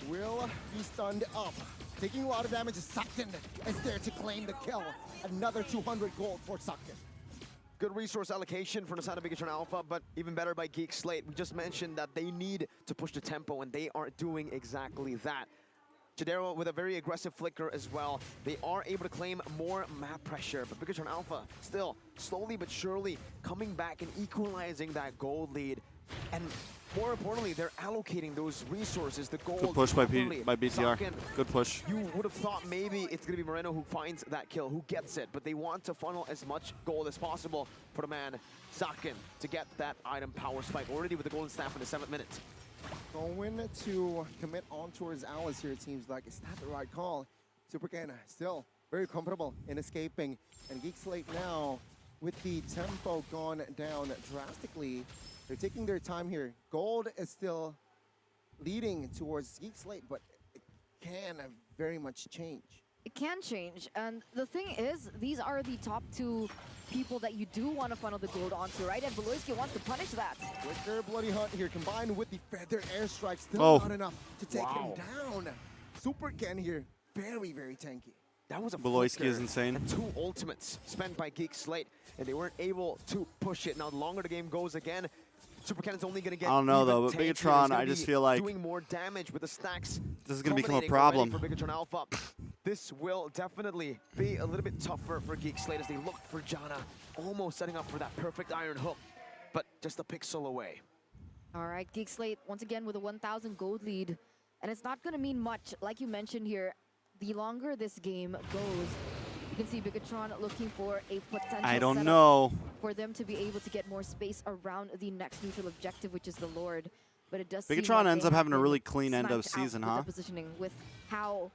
will be stunned up. Taking a lot of damage, Saken is there to claim the kill. Another 200 gold for Saken. Good resource allocation from the side of Bigotron Alpha, but even better by Geek Slate. We just mentioned that they need to push the tempo, and they are doing exactly that. Chidero with a very aggressive flicker as well. They are able to claim more map pressure, but Bigotron Alpha still slowly but surely coming back and equalizing that gold lead. And more importantly, they're allocating those resources, the gold. Good push by BTR. Saken, good push. You would have thought maybe it's going to be Moreno who finds that kill, who gets it, but they want to funnel as much gold as possible for the man, Saken, to get that item power spike already with the golden staff in the 7th minute. Going to commit on towards Alice here, it seems like. Is that the right call? Super Ken still very comfortable in escaping, and Geek Slate now with the tempo gone down drastically. They're taking their time here. Gold is still leading towards Geek Slate, but it can very much change. It can change, and the thing is, these are the top 2 people that you do want to funnel the gold onto, right? And Beloyski wants to punish that. With their Bloody Hunt here, combined with the Feather Airstrike, still not enough to take him down. Super Ken here, very, very tanky. That was a Beloyski is insane. And 2 ultimates spent by Geek Slate, and they weren't able to push it. Now, the longer the game goes again, Super Ken is only going to get. I don't know though, but Bigotron, I just feel like doing more damage with the stacks. This is going to become a problem. For Bigotron Alpha. this will definitely be a little bit tougher for Geek Slate as they look for Janna, almost setting up for that perfect iron hook, but just a pixel away. All right, Geek Slate once again with a 1,000 gold lead. And it's not going to mean much. Like you mentioned here, the longer this game goes, you can see Bigotron looking for a potential I don't setup know. for them to be able to get more space around the next neutral objective, which is the Lord. But it does Bigotron seem like ends they up have having a been really clean end of sniped out season, with huh? the positioning with how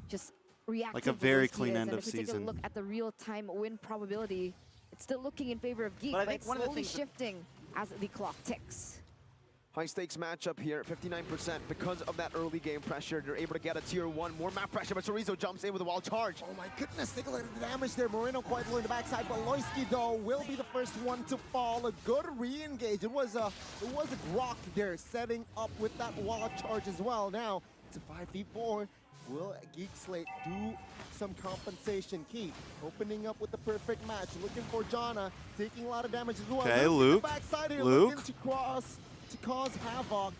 just reactive Like a very Veloski clean is. end And of if we take a season. look at the real-time win probability, it's still looking in favor of Geek, But I but think it's one of the slowly things that- shifting as the clock ticks. High stakes matchup here, 59% because of that early game pressure. They're able to get a tier 1, more map pressure, but Chorizo jumps in with a wild charge. Oh my goodness, take a look at the damage there. Moreno quite low in the backside, but Loisky though will be the first one to fall. A good re-engage. It was a Grok there setting up with that wild charge as well. Now it's a 5v4. Will Geek Slate do some compensation? Key opening up with the perfect match, looking for Janna, taking a lot of damage as well. Okay, Luke in Luke. the backside here, Luke. looking to cause havoc,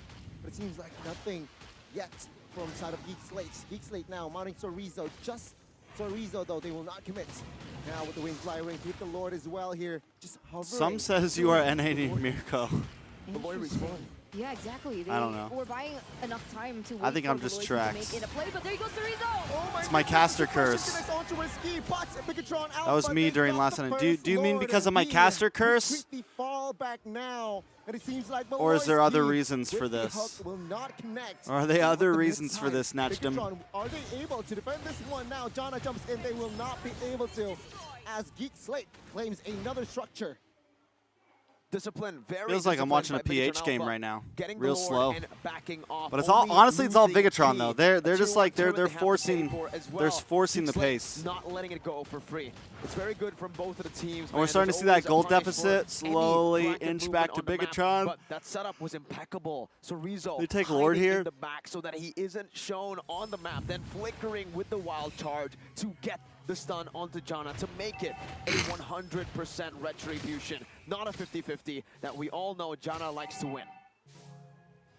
but it seems like nothing yet from the side of Geek Slate. Geek Slate now mounting Chorizo. Just Chorizo though, they will not commit. Now with the wing fly rings with the Lord as well here, just hovering. Some says you are NA Mirko. The boy respawn. Yeah, exactly. I don't know. We're buying enough time to wait I think for I'm just Veloki to tracks. make it a play, but there he goes, Chorizo! Oh It's my caster curse. That was me during last night. Do you mean because of my caster curse? Fall back now, and it seems like Or is there other Veloki reasons for with the this? hook will not connect. Or are they other With the reasons for mid-side. this, Natchdom? Bigotron, are they able to defend this one now? Janna jumps in, they will not be able to, as Geek Slate claims another structure. Discipline, very Feels like I'm watching a disciplined by PH Bigotron game Alpha. right now. Getting Real the Lord slow. and backing off. But it's all Only honestly it's all losing Bigotron Key. though. They're A just tier like 1 they're tournament they have to forcing pay for as well. they're forcing the Geek Slate pace. Not letting it go for free. It's very good from both of the teams. And we're man. starting to There's see that always a gold punish for deficit any slowly bracket inch movement back to on the map, Bigotron. But that setup was impeccable. So Rizzo They take Lord hiding here. in the back so that he isn't shown on the map, then flickering with the wild charge to get the stun onto Janna to make it a 100% retribution. Not a 50-50 that we all know Janna likes to win.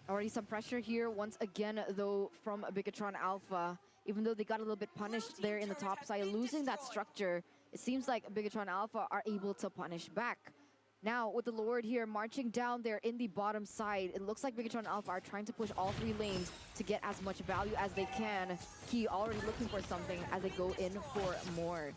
Already some pressure here once again, though, from Bigotron Alpha. Even though they got a little bit punished there in the top side, losing that structure, it seems like Bigotron Alpha are able to punish back. Now, with the Lord here marching down there in the bottom side, it looks like Bigotron Alpha are trying to push all 3 lanes to get as much value as they can. Key already looking for something as they go in for more.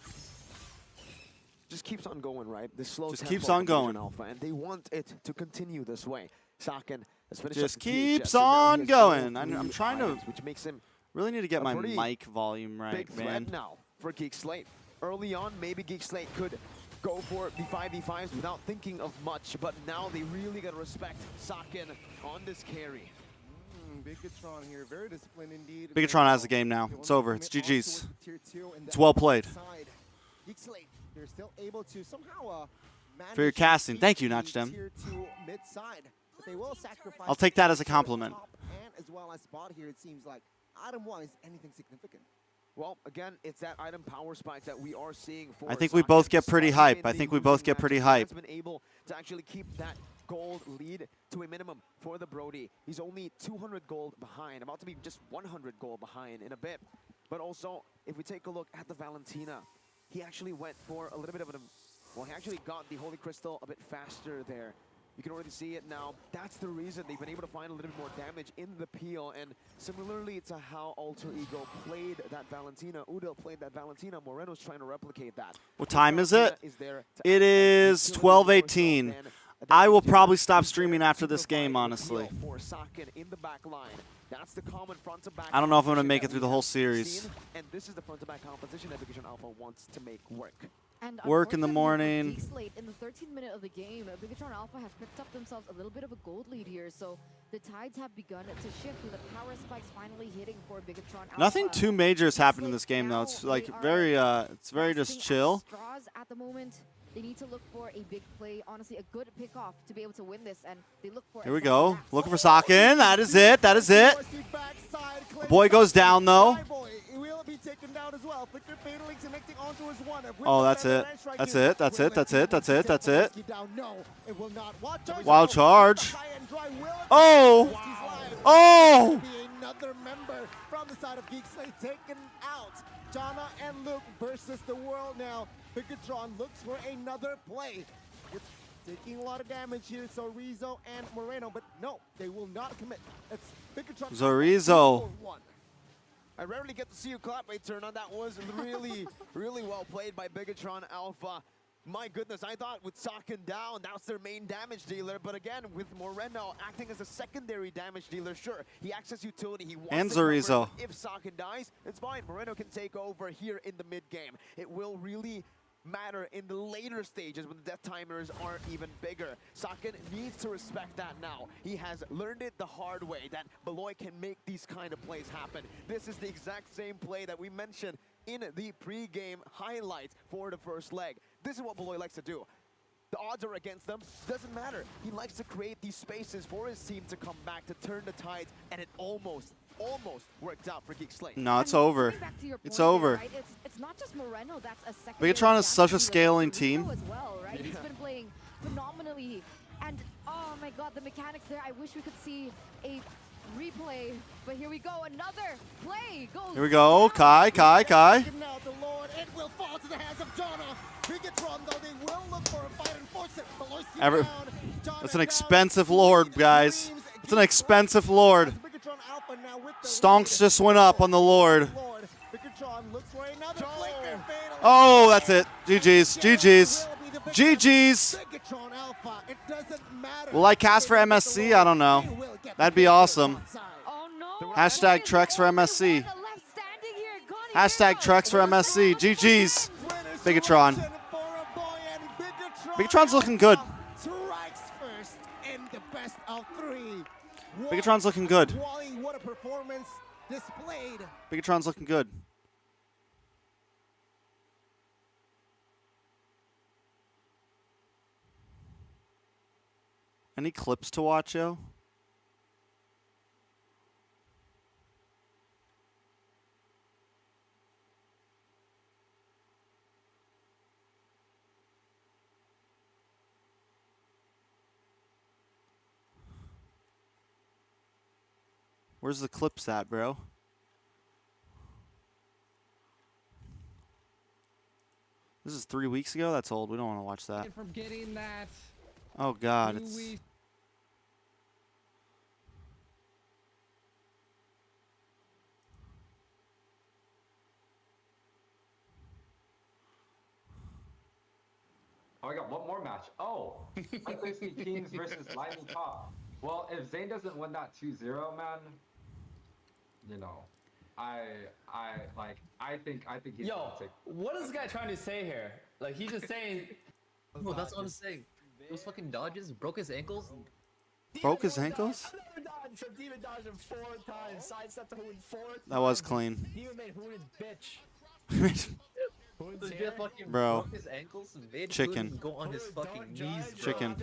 Just keeps on going, right? This slow Just tempo keeps on of going. Bigotron Alpha, and they want it to continue this way. Saken has finished Just up the keeps THS, so now on he has going. all I'm 3 trying to items, which makes him really need to get a my pretty mic volume right, big man. threat now for Geek Slate. Early on, maybe Geek Slate could go for the 5v5s without thinking of much, but now they really got to respect Saken on this carry. Bigotron here, very disciplined indeed. Bigotron has the game now. They It's want to over. It's commit GG's. also with tier 2 and It's that well played. side. Geek Slate, they're still able to somehow manage For your to casting. keep Thank you, the Natchdom. tier 2 mid side, but they will sacrifice. I'll take that as a the compliment. top and as well as spot here. It seems like item-wise, anything significant. Well, again, it's that item power spike that we are seeing for I think we Saken. both get pretty Despite hype. I the think we losing both get matches, pretty he hype. has been able to actually keep that gold lead to a minimum for the Brody. He's only 200 gold behind, about to be just 100 gold behind in a bit. But also, if we take a look at the Valentina, he actually went for a little bit of an... Well, he actually got the Holy Crystal a bit faster there. You can already see it now. That's the reason they've been able to find a little bit more damage in the peel. And similarly to how Alter Ego played that Valentina, Udil played that Valentina, Moreno's trying to replicate that. What time is it? Is there to It act as is utility 12:18. more so than a I will damage probably dealer. stop He's streaming there after to this game, provide the honestly. peel for Saken in the back line. That's the common front to back. I don't know if I'm gonna competition make it that through we the whole have series. seen, and this is the front to back competition that Bigotron Alpha wants to make work. And Work in the unfortunately for morning. Geek Slate, in the 13th minute of the game, Bigotron Alpha have picked up themselves a little bit of a gold lead here, so the tides have begun to shift with the power spikes finally hitting for Bigotron Alpha. Nothing too major has Geek happened in Slate this game though. now, It's like they are it's very just grasping at chill. straws at the moment. They need to look for a big play, honestly, a good pick-off to be able to win this, and they look for Here we a go. back. Looking for Saken. That is it. That is it. Boy goes down though. Oh, that's it. That's it. That's it. That's it. That's it. That's it. Wild charge. Oh! Oh! Another member from the side of Geek Slate taken out. Jana and Luke versus the world now. Bigotron looks for another play. It's taking a lot of damage here, so Rizzo and Moreno, but no, they will not commit. It's Bigotron. Zorizo. I rarely get to see you clap, Turner. That was really, really well played by Bigotron Alpha. My goodness, I thought with Sakin down, that's their main damage dealer. But again, with Moreno acting as a secondary damage dealer, sure, he acts as utility. He wants And to cover it, Zorizo. but if Sakin dies, it's fine. Moreno can take over here in the mid game. It will really matter in the later stages when the death timers aren't even bigger. Sakin needs to respect that now. He has learned it the hard way, that Beloy can make these kind of plays happen. This is the exact same play that we mentioned in the pre-game highlights for the first leg. This is what Beloy likes to do. The odds are against them, doesn't matter. He likes to create these spaces for his team to come back, to turn the tides, and it almost worked out for Geek Slate. No, it's over. It's over. Right? It's not just Moreno that's a second. Bigotron is such a scaling team. As well, right? He's been playing phenomenally. And oh my god, the mechanics there. I wish we could see a replay. But here we go, another play goes. Here we go, Kai. Now the Lord, it will fall to the hands of Jana. Bigotron, though, they will look for a fight and force it. Beloy's Every- down. Jana That's an down. expensive lord, guys. It's an expensive lord. Bigotron Alpha now with the Stonks lead. just went up on the lord. Bigotron looks for another flicker. Fatal. Oh, that's it. GG's. GG's. GG's. Bigotron Alpha, it doesn't matter. Will I cast for MSC? I don't know. That'd be awesome. Oh no. Hashtag Trex for MSC. Hashtag Trex for MSC. GG's. Bigotron. Bigotron's looking good. Strikes first in the best of three. Bigotron's looking good. Wally, what a performance displayed. Bigotron's looking good. Any clips to watch, yo? Where's the clips at, bro? This is 3 weeks ago? That's old. We don't want to watch that. From getting that. Oh, God. It's... Oh, I got one more match. Oh, Legacy Kings versus Lightning Top. Well, if Zane doesn't win that 2-0, man, you know, I think he's gonna take. What is this guy trying to say here? Like, he's just saying. No, that's what I'm saying. Those fucking dodges broke his ankles. Broke his ankles? Demon dodged him 4 times. Sidestepped Hoon 4 times. That was clean. Demon made Hoon his bitch. This guy fucking Bro. broke his ankles and made Chicken. Hoon go on his fucking knees, bro. Chicken.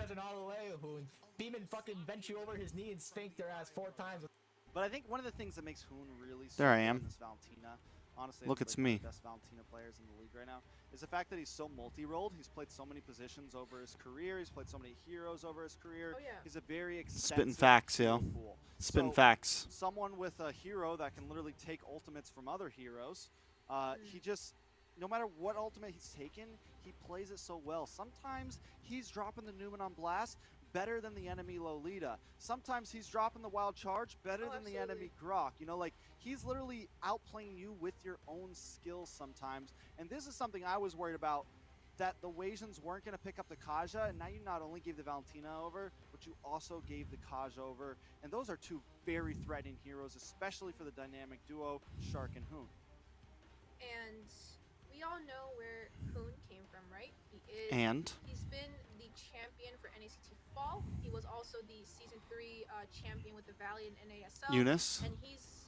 Demon fucking bent you over his knee and spanked your ass 4 times. But I think one of the things that makes Hoon really There I special am. in this Valentina, honestly, Look, I think it's he's one me. of the best Valentina players in the league right now, is the fact that he's so multi-rolled. He's played so many positions over his career. He's played so many heroes over his career. Oh, yeah. He's a very extensive Spitting facts, yo. skill pool. Spitting So, facts. Someone with a hero that can literally take ultimates from other heroes, he just, no matter what ultimate he's taken, he plays it so well. Sometimes he's dropping the Newman on blast better than the enemy Lolita. Sometimes he's dropping the wild charge better than the enemy Grok. You know, like, he's literally outplaying you with your own skills sometimes. And this is something I was worried about, that the Wasians weren't going to pick up the Kaja, and now you not only gave the Valentina over, but you also gave the Kaja over. And those are two very threatening heroes, especially for the dynamic duo, Shark and Hoon. And we all know where Hoon came from, right? He's been the champion for NACT Fall. He was also the Season 3 champion with the Valley in NASL. Eunice. And he's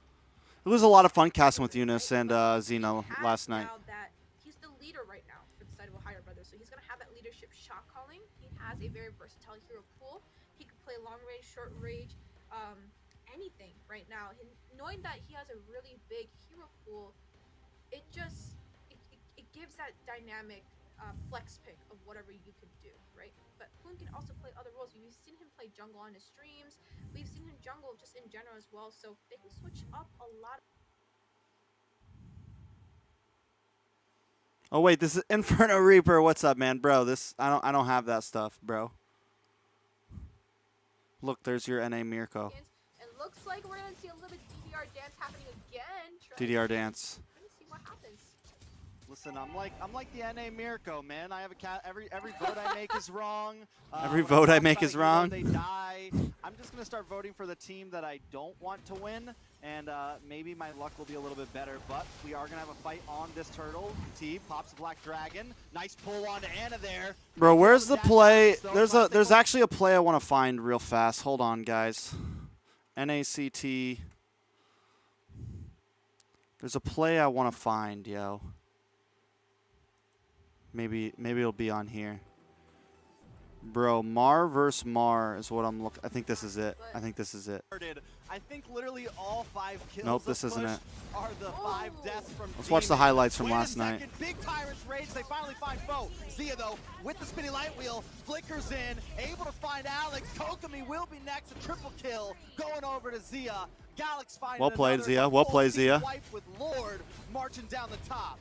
It was a lot of fun casting with Eunice and Xena last night. now that he's the leader right now for the side of Ohio Brothers. So he's going to have that leadership shot calling. He has a very versatile hero pool. He can play long range, short range, anything right now. And knowing that he has a really big hero pool, it just it gives that dynamic flex pick of whatever you can do, right? But Hoon can also play other roles. We've seen him play jungle on his streams. We've seen him jungle just in general as well. So they can switch up a lot. Oh wait, this is Inferno Reaper. What's up, man, bro? This I don't have that stuff, bro. Look, there's your NA Mirko. It looks like we're gonna see a little bit DDR dance happening again. DDR dance. Trying to see what happens. Listen, I'm like the NA Mirko, man. I have a cat. Every vote I make is wrong. Every vote I make is wrong. They die. I'm just gonna start voting for the team that I don't want to win, and maybe my luck will be a little bit better. But we are gonna have a fight on this turtle. T pops the Black Dragon. Nice pull on to Anna there. Bro, where's the play? There's actually a play I want to find real fast. Hold on, guys. NACT. There's a play I want to find, yo. Maybe it'll be on here. Bro, Mar versus Mar is what I'm looking. I think this is it. I think this is it. I think literally all 5 kills. Nope, this isn't it. Are the 5 deaths from Let's watch the highlights from last night. Big Tyrant's rage. They finally find Foe. Zia though, with the spinning light wheel, flickers in, able to find Alex. Kokomi will be next. A triple kill going over to Zia. Galax finding Well played, another. Zia. Well played, Zia. Wipe with Lord marching down the top.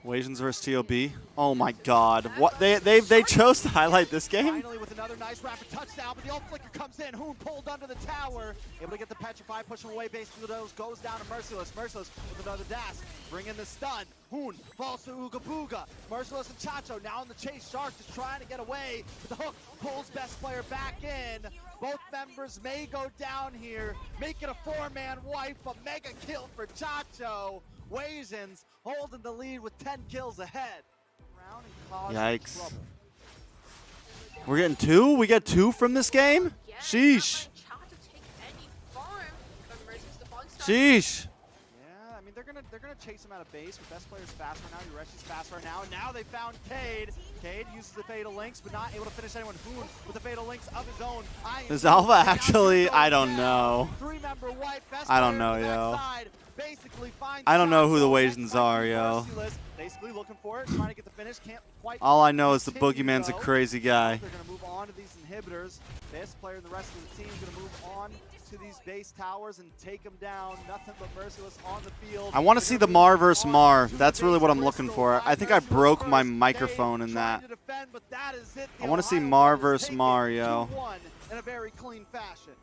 Wasians versus TOB. Oh my God! What they chose to highlight this game? Finally with another nice rapid touchdown, but the old flicker comes in. Hoon pulled under the tower, able to get the petrify, pushing away base to those, goes down to Merciless. Merciless with another dash, bring in the stun. Hoon falls to Ooga Booga. Merciless and Chacho now in the chase. Shark just trying to get away, but the hook pulls best player back in. Both members may go down here, make it a 4-man wipe, a mega kill for Chacho. Wasians holding the lead with 10 kills ahead. Yikes. We're getting 2? We get 2 from this game? Sheesh. Sheesh. Yeah, I mean they're gonna chase him out of base, but best player's faster now. Yureshi's faster now, and now they found Cade. Cade uses the fatal links, but not able to finish anyone. Hoon with the fatal links of his own. Is Alpha actually? I don't know. 3-member white, best I don't player know, yo. basically finds I don't know who the Chacho. Wasians are, yo. Basically looking for it, trying to get the finish, can't quite. All I know is the continue, Boogeyman's a though. crazy guy. They're gonna move on to these inhibitors. Best player in the rest of the team is gonna move on to these base towers and take them down. Nothing but Merciless on the field. I want to see the Mar versus Mar. That's really what I'm looking for. I think I broke my microphone in that. I want to see Mar versus Mar, yo. In a very clean fashion.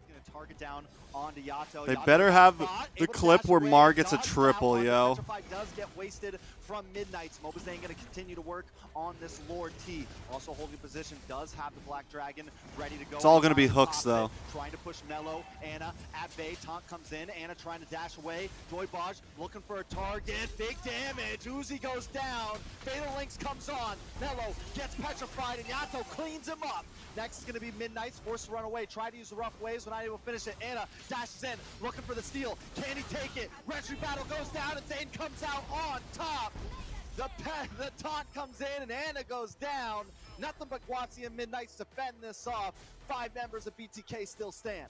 Gonna target down onto Yato. They better have the clip where Mar gets a triple, yo. Does get wasted from Midnight's. Mobazane going to continue to work on this Lord T. Also holding position, does have the Black Dragon ready to go. It's all going to be hooks, though. Trying to push Mello. Anna at bay. Taunt comes in. Anna trying to dash away. Joy Baj looking for a target. Big damage. Uzi goes down. Fatal Links comes on. Mello gets petrified, and Yato cleans him up. Next is going to be Midnight's forced to run away. Try to use the rough waves, but not able to finish it. Anna dashes in, looking for the steal. Can he take it? Retry battle goes down, and Zane comes out on top. The taunt comes in, and Anna goes down. Nothing but Guazi and Midnight's to fend this off. 5 members of BTK still stand.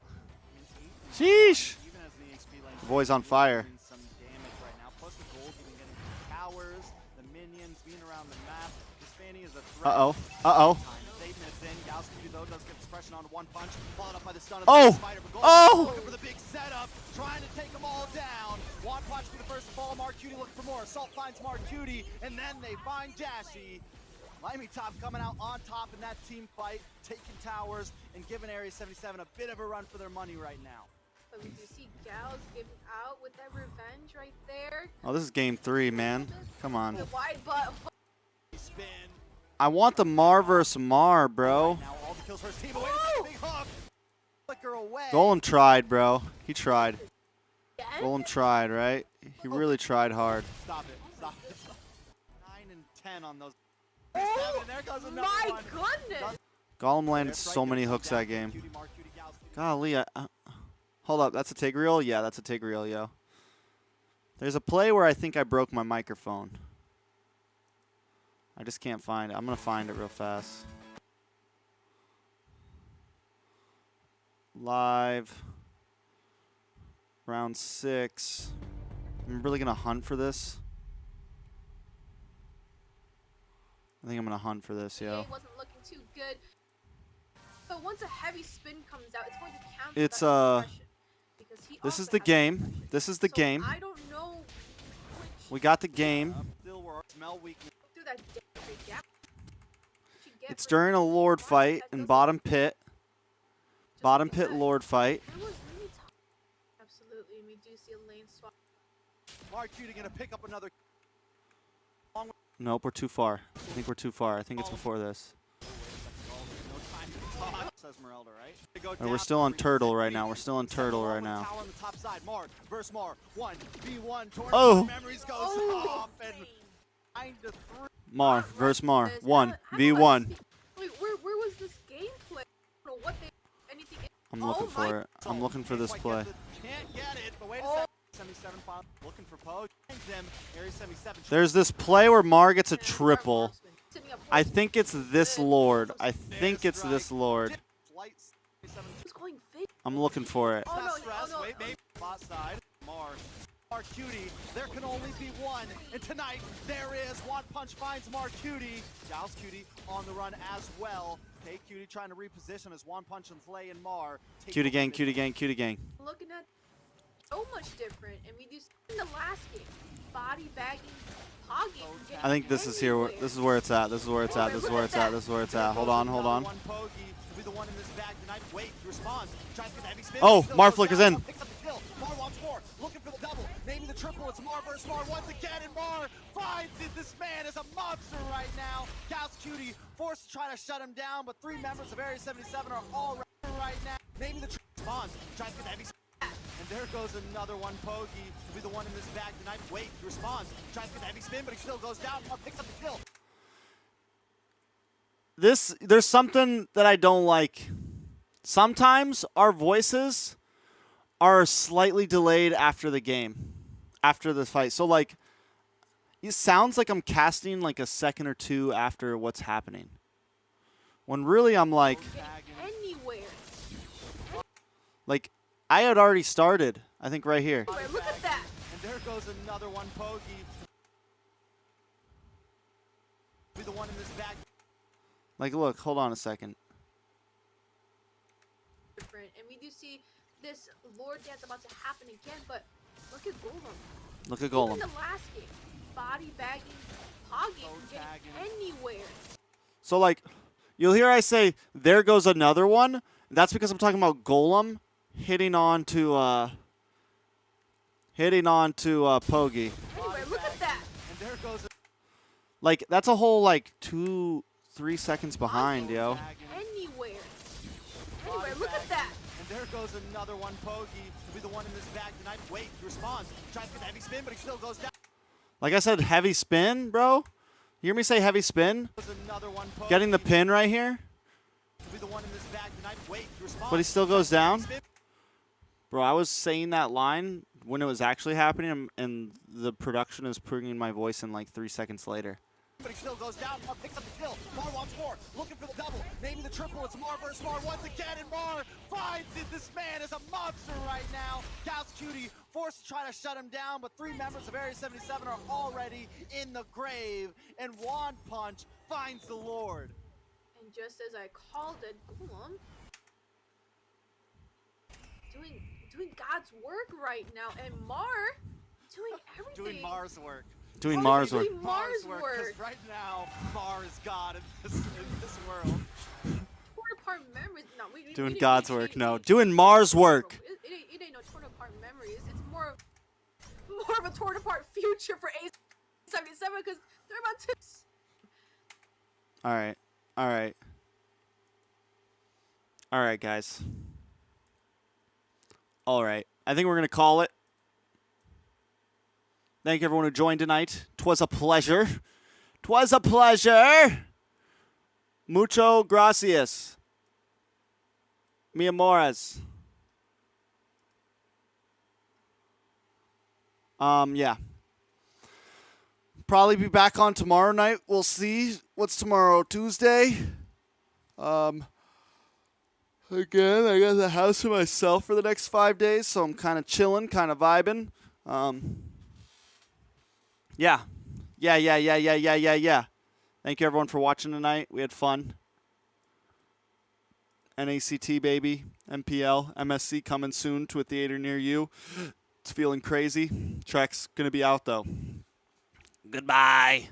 Sheesh. Even as the EXP lane, The boy's on fire. some damage right now. Plus the gold, even getting the towers, the minions being around the map. Hispania is a threat. Uh-oh. Uh-oh. 8 minutes in, Galsky though does get suppression on one punch, followed up by the stun of Oh! the Spider. Oh! Looking for the big setup, trying to take them all down. One punch be the first to fall. Mark Cutie looking for more. Assault finds Mark Cutie, and then they find Dashy. Miami Top coming out on top in that team fight, taking towers and giving Area 77 a bit of a run for their money right now. But we do see Gals giving out with that revenge right there. Oh, this is game 3, man. Come on. The wide butt. Spin. I want the Mar versus Mar, bro. Now all the kills for his team. Away to the big hook. Flicker away. Golem tried, bro. He tried. Golem tried, right? He really tried hard. Stop it. Stop it. 9 and 10 on those. Oh, there goes another my one. goodness. Golem landed so many hooks that game. Golly, hold up. That's a Tigreal? Yeah, that's a Tigreal, yo. There's a play where I think I broke my microphone. I just can't find it. I'm going to find it real fast. Live. Round 6. I'm really going to hunt for this. I think I'm going to hunt for this, yo. It wasn't looking too good. But once a heavy spin comes out, it's going to cancel It's, that suppression. This is the game. This is the game. I don't know We got the game. through that gap. It's during a Lord fight in bottom pit. Bottom pit Lord fight. That was really tough. Absolutely, and we do see a lane swap. Marcuti gonna pick up another. Nope, we're too far. I think we're too far. I think it's before this. And we're still on Turtle right now. We're still on Turtle right now. Oh! Mar versus Mar. 1v1. Wait, where was this gameplay? I don't know what they anything. I'm looking for it. I'm looking for this play. Can't get it, but wait a second. 77 looking for Pogue. Area 77. There's this play where Mar gets a triple. I think it's this Lord. I think it's this Lord. I'm looking for it. Wait, maybe bot side. Marcuti, there can only be one, and tonight there is. One Punch finds Marcuti. Gals Cutie on the run as well. Hey, Cutie trying to reposition as One Punch and Flay and Mar. Cutie gang, Cutie gang, Cutie gang. Looking at so much different, and we do in the last game, body bagging, pogging. I think this is here. This is where it's at. This is where it's at. This is where it's at. This is where it's at. Hold on, hold on. Oh, Mar flickers in. Mar wants more, looking for the double, maybe the triple. It's Mar versus Mar once again, and Mar finds it. This man is a monster right now. Gals Cutie forced to try to shut him down, but three members of Area 77 are all right now. Maybe the triple spawns, tries to get the heavy spin. And there goes another one. Pogi will be the one in this bag tonight. Wait, he responds, tries to get the heavy spin, but he still goes down. Mar picks up the kill. There's something that I don't like. Sometimes our voices are slightly delayed after the game, after the fight. So, like, it sounds like I'm casting like a second or two after what's happening. When really I'm like, like I had already started, I think right here. Look at that. And there goes another one. Pogi will be the one in this bag. Like, look, hold on a second. Different, and we do see this Lord dance about to happen again, but look at Golem. Look at Golem. Even the last game, body bagging, pogging, getting anywhere. So, like, you'll hear I say, there goes another one. That's because I'm talking about Golem hitting on to Pogi. Anyway, look at that. And there goes like, that's a whole, like, 2-3 seconds behind, yo. Anywhere. Anyway, look at that. And there goes another one. Pogi will be the one in this bag tonight. Wait, he responds, tries to get the heavy spin, but he still goes down. Like I said, heavy spin, bro. You hear me say heavy spin? Getting the pin right here. But he still goes down. Bro, I was saying that line when it was actually happening, and the production is bringing my voice in like 3 seconds later. But he still goes down. Mar picks up the kill. Mar wants more, looking for the double. Maybe the triple. It's Mar versus Mar once again, and Mar finds it. This man is a monster right now. Gals Cutie forced to try to shut him down, but three members of Area 77 are already in the grave, and One Punch finds the Lord. And just as I called it, Golem doing God's work right now, and Mar doing everything. Doing Mar's work. Doing Mars work. Doing Mars work. Because right now, Mar is God in this world. Torn apart memories. No, doing God's work. No, doing Mars work. It ain't no torn apart memories. It's more of a torn apart future for A77 because they're about to. All right. All right. All right, guys. All right. I think we're going to call it. Thank you, everyone who joined tonight. 'Twas a pleasure. 'Twas a pleasure. Mucho gracias. Mi amores. Yeah. Probably be back on tomorrow night. We'll see. What's tomorrow? Tuesday? Again, I got the house to myself for the next 5 days, so I'm kind of chilling, kind of vibing. Yeah. Thank you, everyone, for watching tonight. We had fun. NACT, baby. MPL, MSC coming soon to a theater near you. It's feeling crazy. Track's going to be out, though. Goodbye.